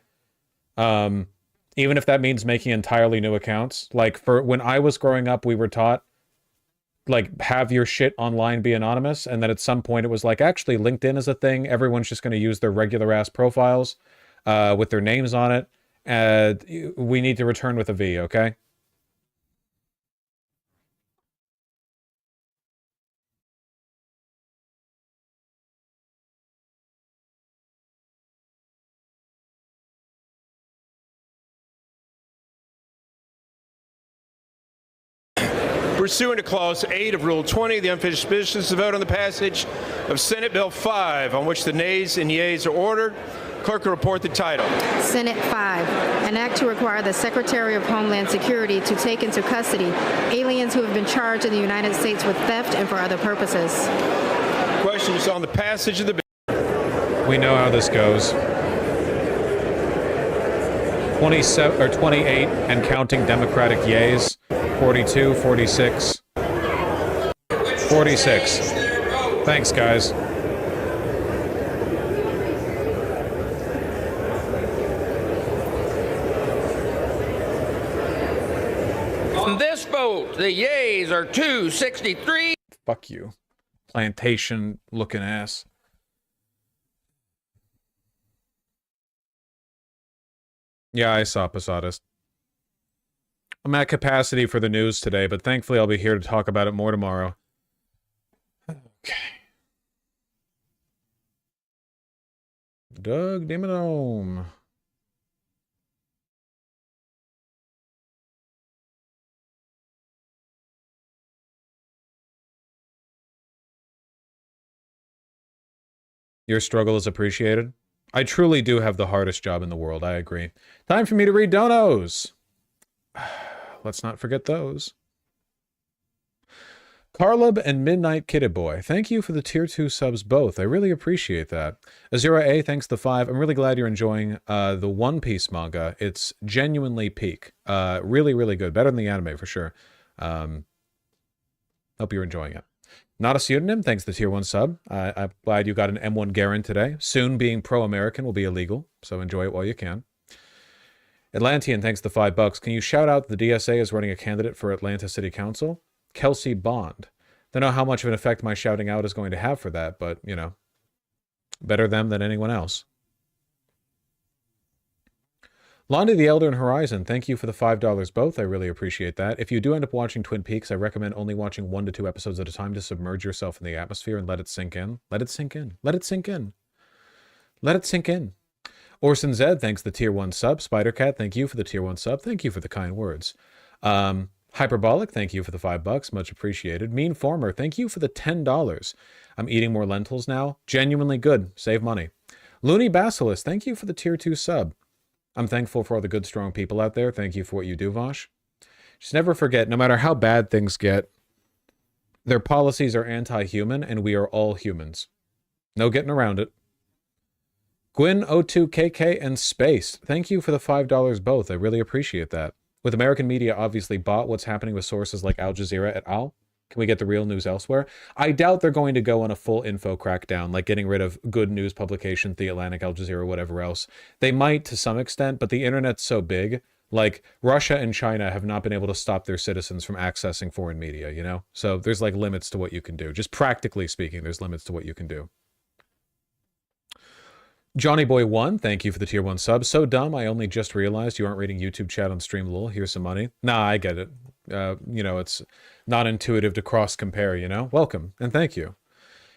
Even if that means making entirely new accounts. Like, for when I was growing up, we were taught, like, have your shit online be anonymous, and then at some point it was like, actually, LinkedIn is a thing. Everyone's just going to use their regular-ass profiles with their names on it. We need to return with a V, okay? Pursuant to Clause 8 of Rule 20, the unfinished business to vote on the passage of Senate Bill 5, on which the nays and yeas are ordered. Clerk will report the title. Senate 5, an act to require the Secretary of Homeland Security to take into custody aliens who have been charged in the United States with theft and for other purposes. Question is on the passage of the bill. We know how this goes. 27 or 28 and counting Democratic yays. 42, 46. 46. Thanks, guys. On this vote, the yeas are 263. Fuck you. Plantation looking ass. Yeah, I saw Posadas. I'm at capacity for the news today, but thankfully I'll be here to talk about it more tomorrow. Okay. Doug Dimmadome. Your struggle is appreciated. I truly do have the hardest job in the world, I agree. Time for me to read donos. Let's not forget those. Carlub and Midnight Kitted Boy, thank you for the tier 2 subs both. I really appreciate that. Azura A, thanks the 5. I'm really glad you're enjoying the One Piece manga. It's genuinely peak. Really, really good. Better than the anime for sure. Hope you're enjoying it. Not a pseudonym, thanks the tier 1 sub. I'm glad you got an M1 Garen today. Soon being pro-American will be illegal, so enjoy it while you can. Atlantean, thanks the $5. Can you shout out the DSA is running a candidate for Atlanta City Council? Kelsey Bond. Don't know how much of an effect my shouting out is going to have for that, but, you know, better them than anyone else. Lonnie the Elder and Horizon, thank you for the $5 both. I really appreciate that. If you do end up watching Twin Peaks, I recommend only watching 1 to 2 episodes at a time to submerge yourself in the atmosphere and let it sink in. Let it sink in. Let it sink in. Let it sink in. Orson Zed, thanks the tier 1 sub. Spider-Cat, thank you for the tier 1 sub. Thank you for the kind words. Hyperbolic, thank you for the $5. Much appreciated. Mean Former, thank you for the $10. I'm eating more lentils now. Genuinely good. Save money. Looney Basilisk, thank you for the tier 2 sub. I'm thankful for all the good, strong people out there. Thank you for what you do, Vosh. Just never forget, no matter how bad things get, their policies are anti-human, and we are all humans. No getting around it. Gwyn02KK and Space, thank you for the $5 both. I really appreciate that. With American media obviously bought what's happening with sources like Al Jazeera et al., can we get the real news elsewhere? I doubt they're going to go on a full info crackdown, like getting rid of good news publication, The Atlantic, Al Jazeera, whatever else. They might to some extent, but the internet's so big. Like, Russia and China have not been able to stop their citizens from accessing foreign media, you know? So there's like limits to what you can do. Just practically speaking, there's limits to what you can do. Johnny Boy 1, thank you for the tier 1 sub. So dumb, I only just realized you aren't reading YouTube chat on Streamlul. Here's some money. Nah, I get it. You know, it's not intuitive to cross-compare, you know? Welcome, and thank you.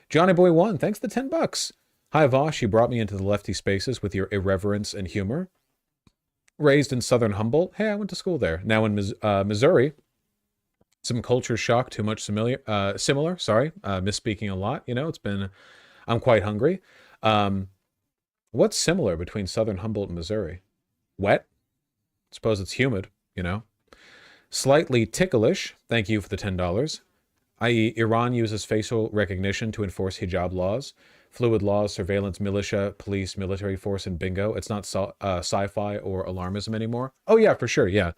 Johnny Boy 1, thanks for the $10. Hi, Vosh, you brought me into the lefty spaces with your irreverence and humor. Raised in Southern Humboldt. Hey, I went to school there. Now in Missouri. Some culture shock, too much similar, misspeaking a lot. You know, I'm quite hungry. What's similar between Southern Humboldt and Missouri? Wet? Suppose it's humid, you know? Slightly ticklish, thank you for the $10. I.e., Iran uses facial recognition to enforce hijab laws. Fluid laws, surveillance, militia, police, military force, and bingo. It's not sci-fi or alarmism anymore. Oh yeah, for sure, yeah.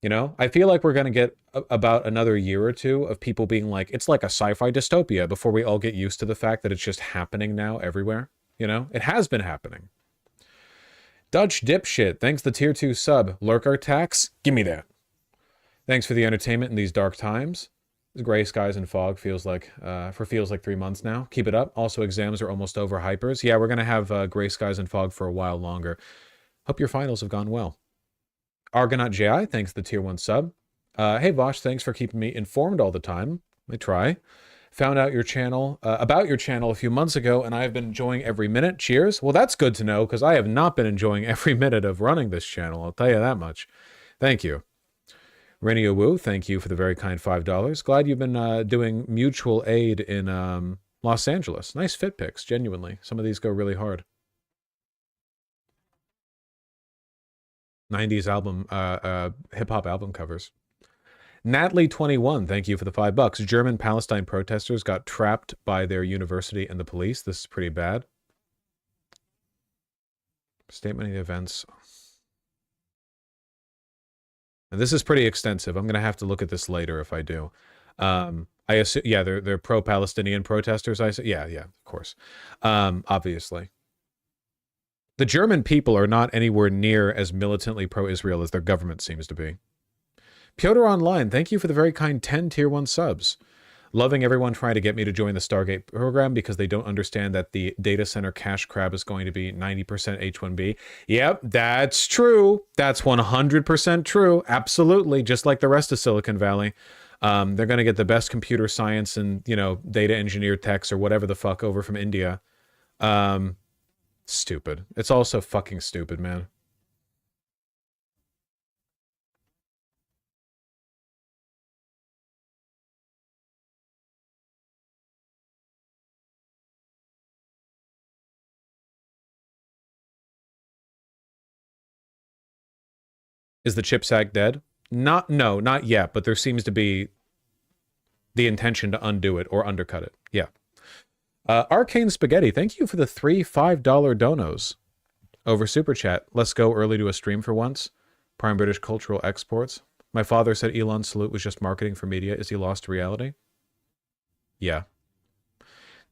You know, I feel like we're going to get about another year or two of people being like, it's like a sci-fi dystopia before we all get used to the fact that it's just happening now everywhere. You know, it has been happening. Dutch Dipshit, thanks the tier 2 sub. Lurker tax, give me that. Thanks for the entertainment in these dark times. Gray skies and fog feels like 3 months now. Keep it up. Also, exams are almost over. Hypers. Yeah, we're going to have gray skies and fog for a while longer. Hope your finals have gone well. Argonaut JI, thanks the tier 1 sub. Hey, Vosh, thanks for keeping me informed all the time. I try. Found out your channel, about your channel a few months ago, and I have been enjoying every minute. Cheers. Well, that's good to know, because I have not been enjoying every minute of running this channel. I'll tell you that much. Thank you. Renio Wu, thank you for the very kind $5. Glad you've been doing mutual aid in Los Angeles. Nice fit pics, genuinely. Some of these go really hard. 90s album, hip-hop album covers. Natalie21, thank you for the $5. German Palestine protesters got trapped by their university and the police. This is pretty bad. Statement of the events. And this is pretty extensive. I'm going to have to look at this later if I do. I assume, yeah, they're pro-Palestinian protesters. Yeah, of course. Obviously. The German people are not anywhere near as militantly pro-Israel as their government seems to be. Piotr Online, thank you for the very kind 10 tier 1 subs. Loving everyone trying to get me to join the Stargate program because they don't understand that the data center cash grab is going to be 90% H-1B. Yep, that's true. That's 100% true. Absolutely. Just like the rest of Silicon Valley. They're going to get the best computer science and, you know, data engineer techs or whatever the fuck over from India. Stupid. It's all so fucking stupid, man. Is the CHIPS Act dead? No, not yet, but there seems to be the intention to undo it or undercut it. Yeah. Arcane Spaghetti, thank you for the 3 $5 donos over Super Chat. Let's go early to a stream for once. Prime British Cultural Exports. My father said Elon's salute was just marketing for media. Is he lost to reality? Yeah.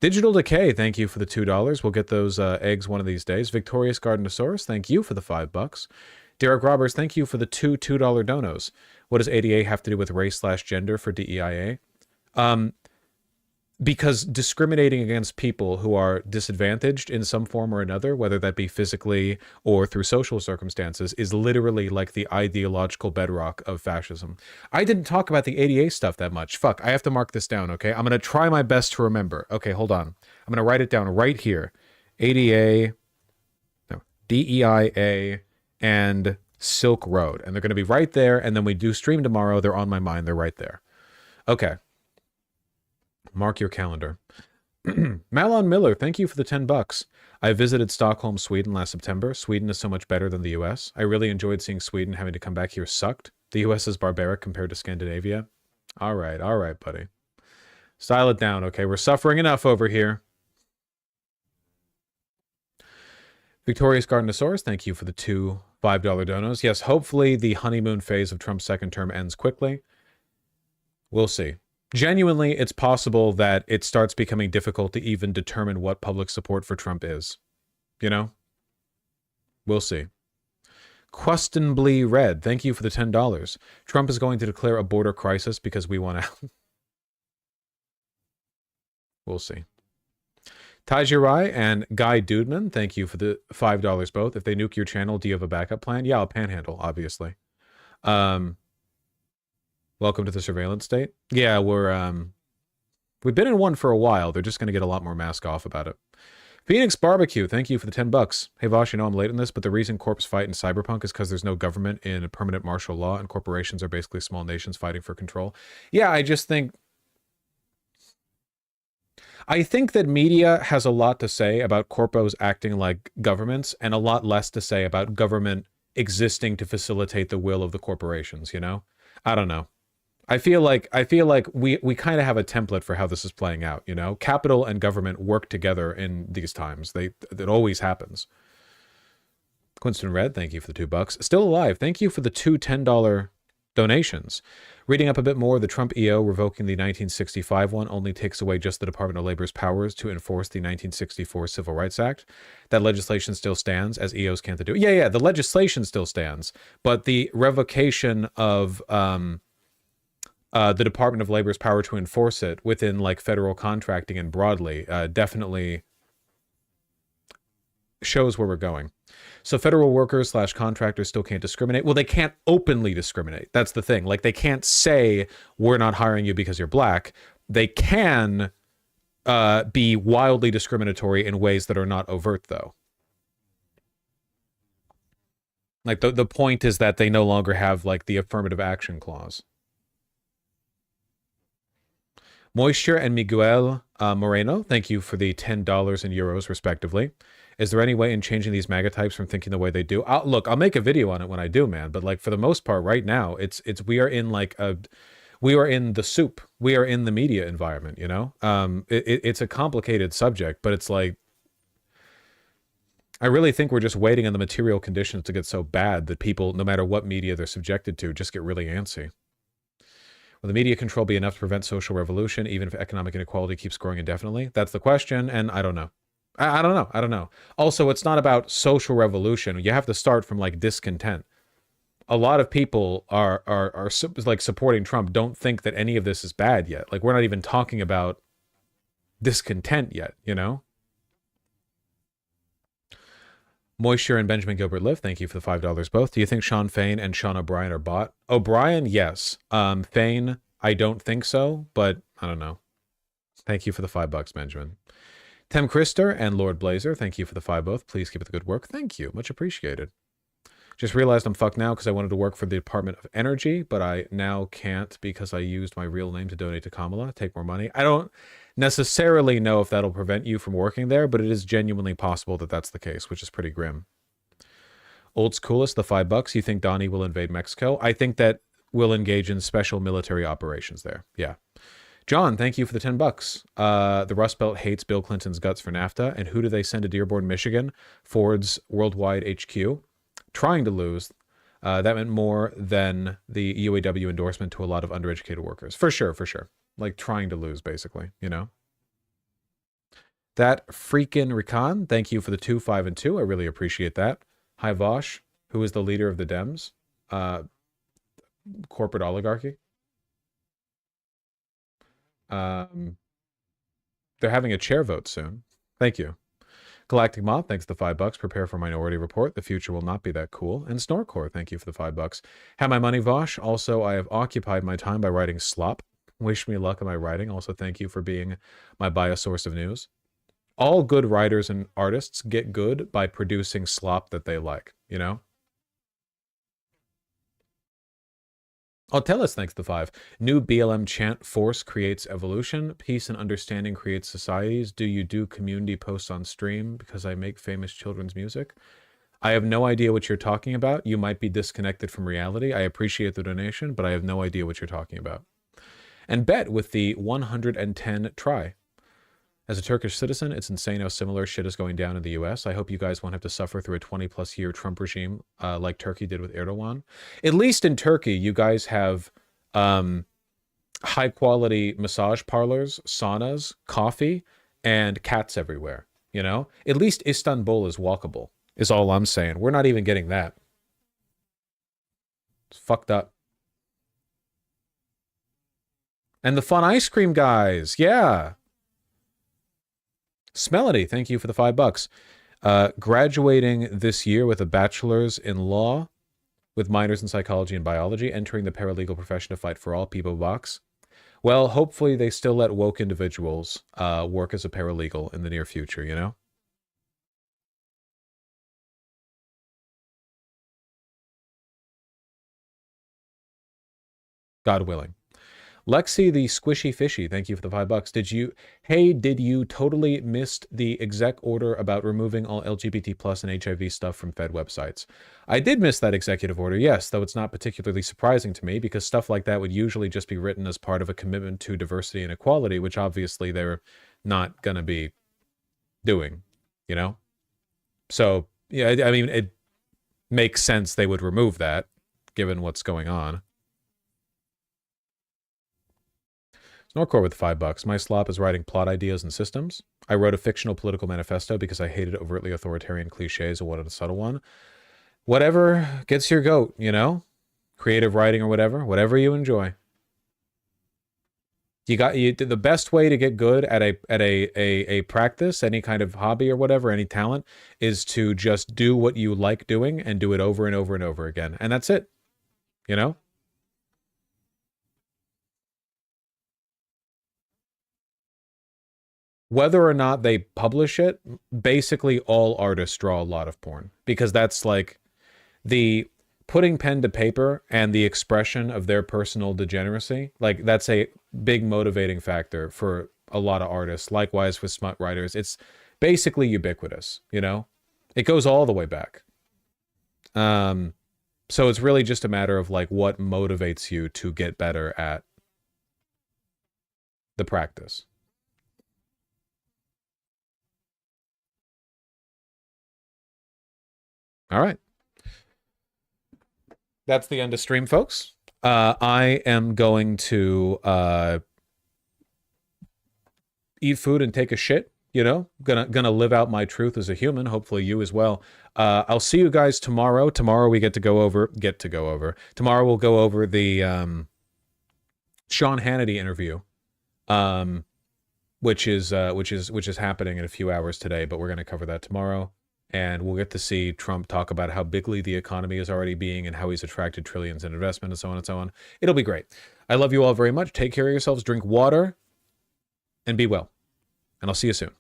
Digital Decay, thank you for the $2. We'll get those eggs one of these days. Victorious Gardenosaurus, thank you for the $5. Derek Roberts, thank you for the $2 donos. What does ADA have to do with race/gender for DEIA? because discriminating against people who are disadvantaged in some form or another, whether that be physically or through social circumstances, is literally like the ideological bedrock of fascism. I didn't talk about the ADA stuff that much. Fuck, I have to mark this down, okay? I'm going to try my best to remember. Okay, hold on. I'm going to write it down right here. ADA, no, DEIA, and Silk Road. And they're going to be right there, and then we do stream tomorrow. They're on my mind. They're right there. Okay. Mark your calendar. Malon Miller, thank you for the $10. I visited Stockholm, Sweden last September. Sweden is so much better than the US. I really enjoyed seeing Sweden. Having to come back here sucked. The US is barbaric compared to Scandinavia. All right, buddy. Style it down, okay? We're suffering enough over here. Victorious Gardenosaurus, thank you for the two $5 donos. Yes, hopefully the honeymoon phase of Trump's second term ends quickly. We'll see. Genuinely, it's possible that it starts becoming difficult to even determine what public support for Trump is. You know? We'll see. Questionably Red, thank you for the $10. Trump is going to declare a border crisis because we want out. We'll see. Tajirai and Guy Dudeman, thank you for the $5 both. If they nuke your channel, do you have a backup plan? Yeah, I'll panhandle, obviously. Welcome to the surveillance state. Yeah, we've been in one for a while. They're just going to get a lot more mask off about it. Phoenix Barbecue, thank you for the $10. Hey Vosh, I know I'm late on this, but the reason corps fight in cyberpunk is because there's no government in a permanent martial law, and corporations are basically small nations fighting for control. Yeah, I think that media has a lot to say about corpos acting like governments, and a lot less to say about government existing to facilitate the will of the corporations, you know? I don't know. I feel like we kind of have a template for how this is playing out, you know? Capital and government work together in these times. It always happens. Quinston Red, thank you for the $2. Still Alive, thank you for the two $10 donations. Reading up a bit more, the Trump EO revoking the 1965 one only takes away just the Department of Labor's powers to enforce the 1964 Civil Rights Act. That legislation still stands, as EOs can't do. Yeah, the legislation still stands, but the revocation of the Department of Labor's power to enforce it within like federal contracting and broadly definitely shows where we're going. So federal workers / contractors still can't discriminate. Well, they can't openly discriminate. That's the thing. Like, they can't say, we're not hiring you because you're black. They can be wildly discriminatory in ways that are not overt, though. Like, the point is that they no longer have, like, the affirmative action clause. Moisture and Miguel Moreno, thank you for the $10 and euros, respectively. Is there any way in changing these MAGA types from thinking the way they do? Look, I'll make a video on it when I do, man. But like, for the most part, right now, we are in the soup. We are in the media environment, you know? It's a complicated subject, but it's like, I really think we're just waiting on the material conditions to get so bad that people, no matter what media they're subjected to, just get really antsy. Will the media control be enough to prevent social revolution, even if economic inequality keeps growing indefinitely? That's the question, and I don't know. I don't know. Also, it's not about social revolution. You have to start from like discontent. A lot of people are like supporting Trump don't think that any of this is bad yet. Like, we're not even talking about discontent yet, you know? Moisture and Benjamin Gilbert Live, thank you for the $5 both. Do you think Sean Fain and Sean O'Brien are bought? O'Brien, yes. Fain, I don't think so, but I don't know. Thank you for the $5, Benjamin. Tem Christer and Lord Blazer, thank you for the $5 both. Please keep up the good work. Thank you. Much appreciated. Just realized I'm fucked now because I wanted to work for the Department of Energy, but I now can't because I used my real name to donate to Kamala. Take more money. I don't necessarily know if that'll prevent you from working there, but it is genuinely possible that that's the case, which is pretty grim. Old's Coolest, the $5. You think Donnie will invade Mexico? I think that we'll engage in special military operations there. Yeah. John, thank you for the $10. The Rust Belt hates Bill Clinton's guts for NAFTA. And who do they send to Dearborn, Michigan? Ford's Worldwide HQ. Trying to lose. That meant more than the UAW endorsement to a lot of undereducated workers. For sure. Like, trying to lose, basically, you know? That freaking Rican, thank you for the 2, 5, and 2. I really appreciate that. Hi, Vosh, who is the leader of the Dems? Corporate oligarchy. they're having a chair vote soon. Thank you. Galactic Moth, thanks for the $5. Prepare for Minority Report. The future will not be that cool. And Snorcore, thank you for the $5. Have my money, Vosh. Also, I have occupied my time by writing slop. Wish me luck in my writing. Also, thank you for being my biased source of news. All good writers and artists get good by producing slop that they like, you know? Oh, tell us, thanks to 5. New BLM chant, force creates evolution. Peace and understanding creates societies. Do you do community posts on stream because I make famous children's music? I have no idea what you're talking about. You might be disconnected from reality. I appreciate the donation, but I have no idea what you're talking about. And Bet with the 110 try. As a Turkish citizen, it's insane how similar shit is going down in the US. I hope you guys won't have to suffer through a 20-plus year Trump regime like Turkey did with Erdogan. At least in Turkey, you guys have high-quality massage parlors, saunas, coffee, and cats everywhere, you know? At least Istanbul is walkable, is all I'm saying. We're not even getting that. It's fucked up. And the fun ice cream guys, yeah. Smelody, thank you for the $5. Graduating this year with a bachelor's in law, with minors in psychology and biology, entering the paralegal profession to fight for all people box. Well, hopefully they still let woke individuals work as a paralegal in the near future, you know? God willing. Lexi the Squishy Fishy, thank you for the $5. Did you totally missed the exec order about removing all LGBT plus and HIV stuff from Fed websites? I did miss that executive order, yes, though it's not particularly surprising to me because stuff like that would usually just be written as part of a commitment to diversity and equality, which obviously they're not going to be doing, you know? So, yeah, I mean, it makes sense they would remove that given what's going on. Snorcore with $5. My slop is writing plot ideas and systems. I wrote a fictional political manifesto because I hated overtly authoritarian cliches and wanted a subtle one. Whatever gets your goat, you know? Creative writing or whatever you enjoy. The best way to get good at a practice, any kind of hobby or whatever, any talent, is to just do what you like doing and do it over and over and over again. And that's it. You know? Whether or not they publish it, basically all artists draw a lot of porn because that's like the putting pen to paper and the expression of their personal degeneracy. Like that's a big motivating factor for a lot of artists. Likewise with smut writers, it's basically ubiquitous, you know? It goes all the way back. So it's really just a matter of like what motivates you to get better at the practice. All right. That's the end of stream, folks. I am going to eat food and take a shit, you know? Gonna live out my truth as a human, hopefully you as well. I'll see you guys tomorrow. Tomorrow we get to go over. Tomorrow we'll go over the Sean Hannity interview. Which is happening in a few hours today, but we're going to cover that tomorrow. And we'll get to see Trump talk about how bigly the economy is already being and how he's attracted trillions in investment and so on and so on. It'll be great. I love you all very much. Take care of yourselves, drink water, and be well. And I'll see you soon.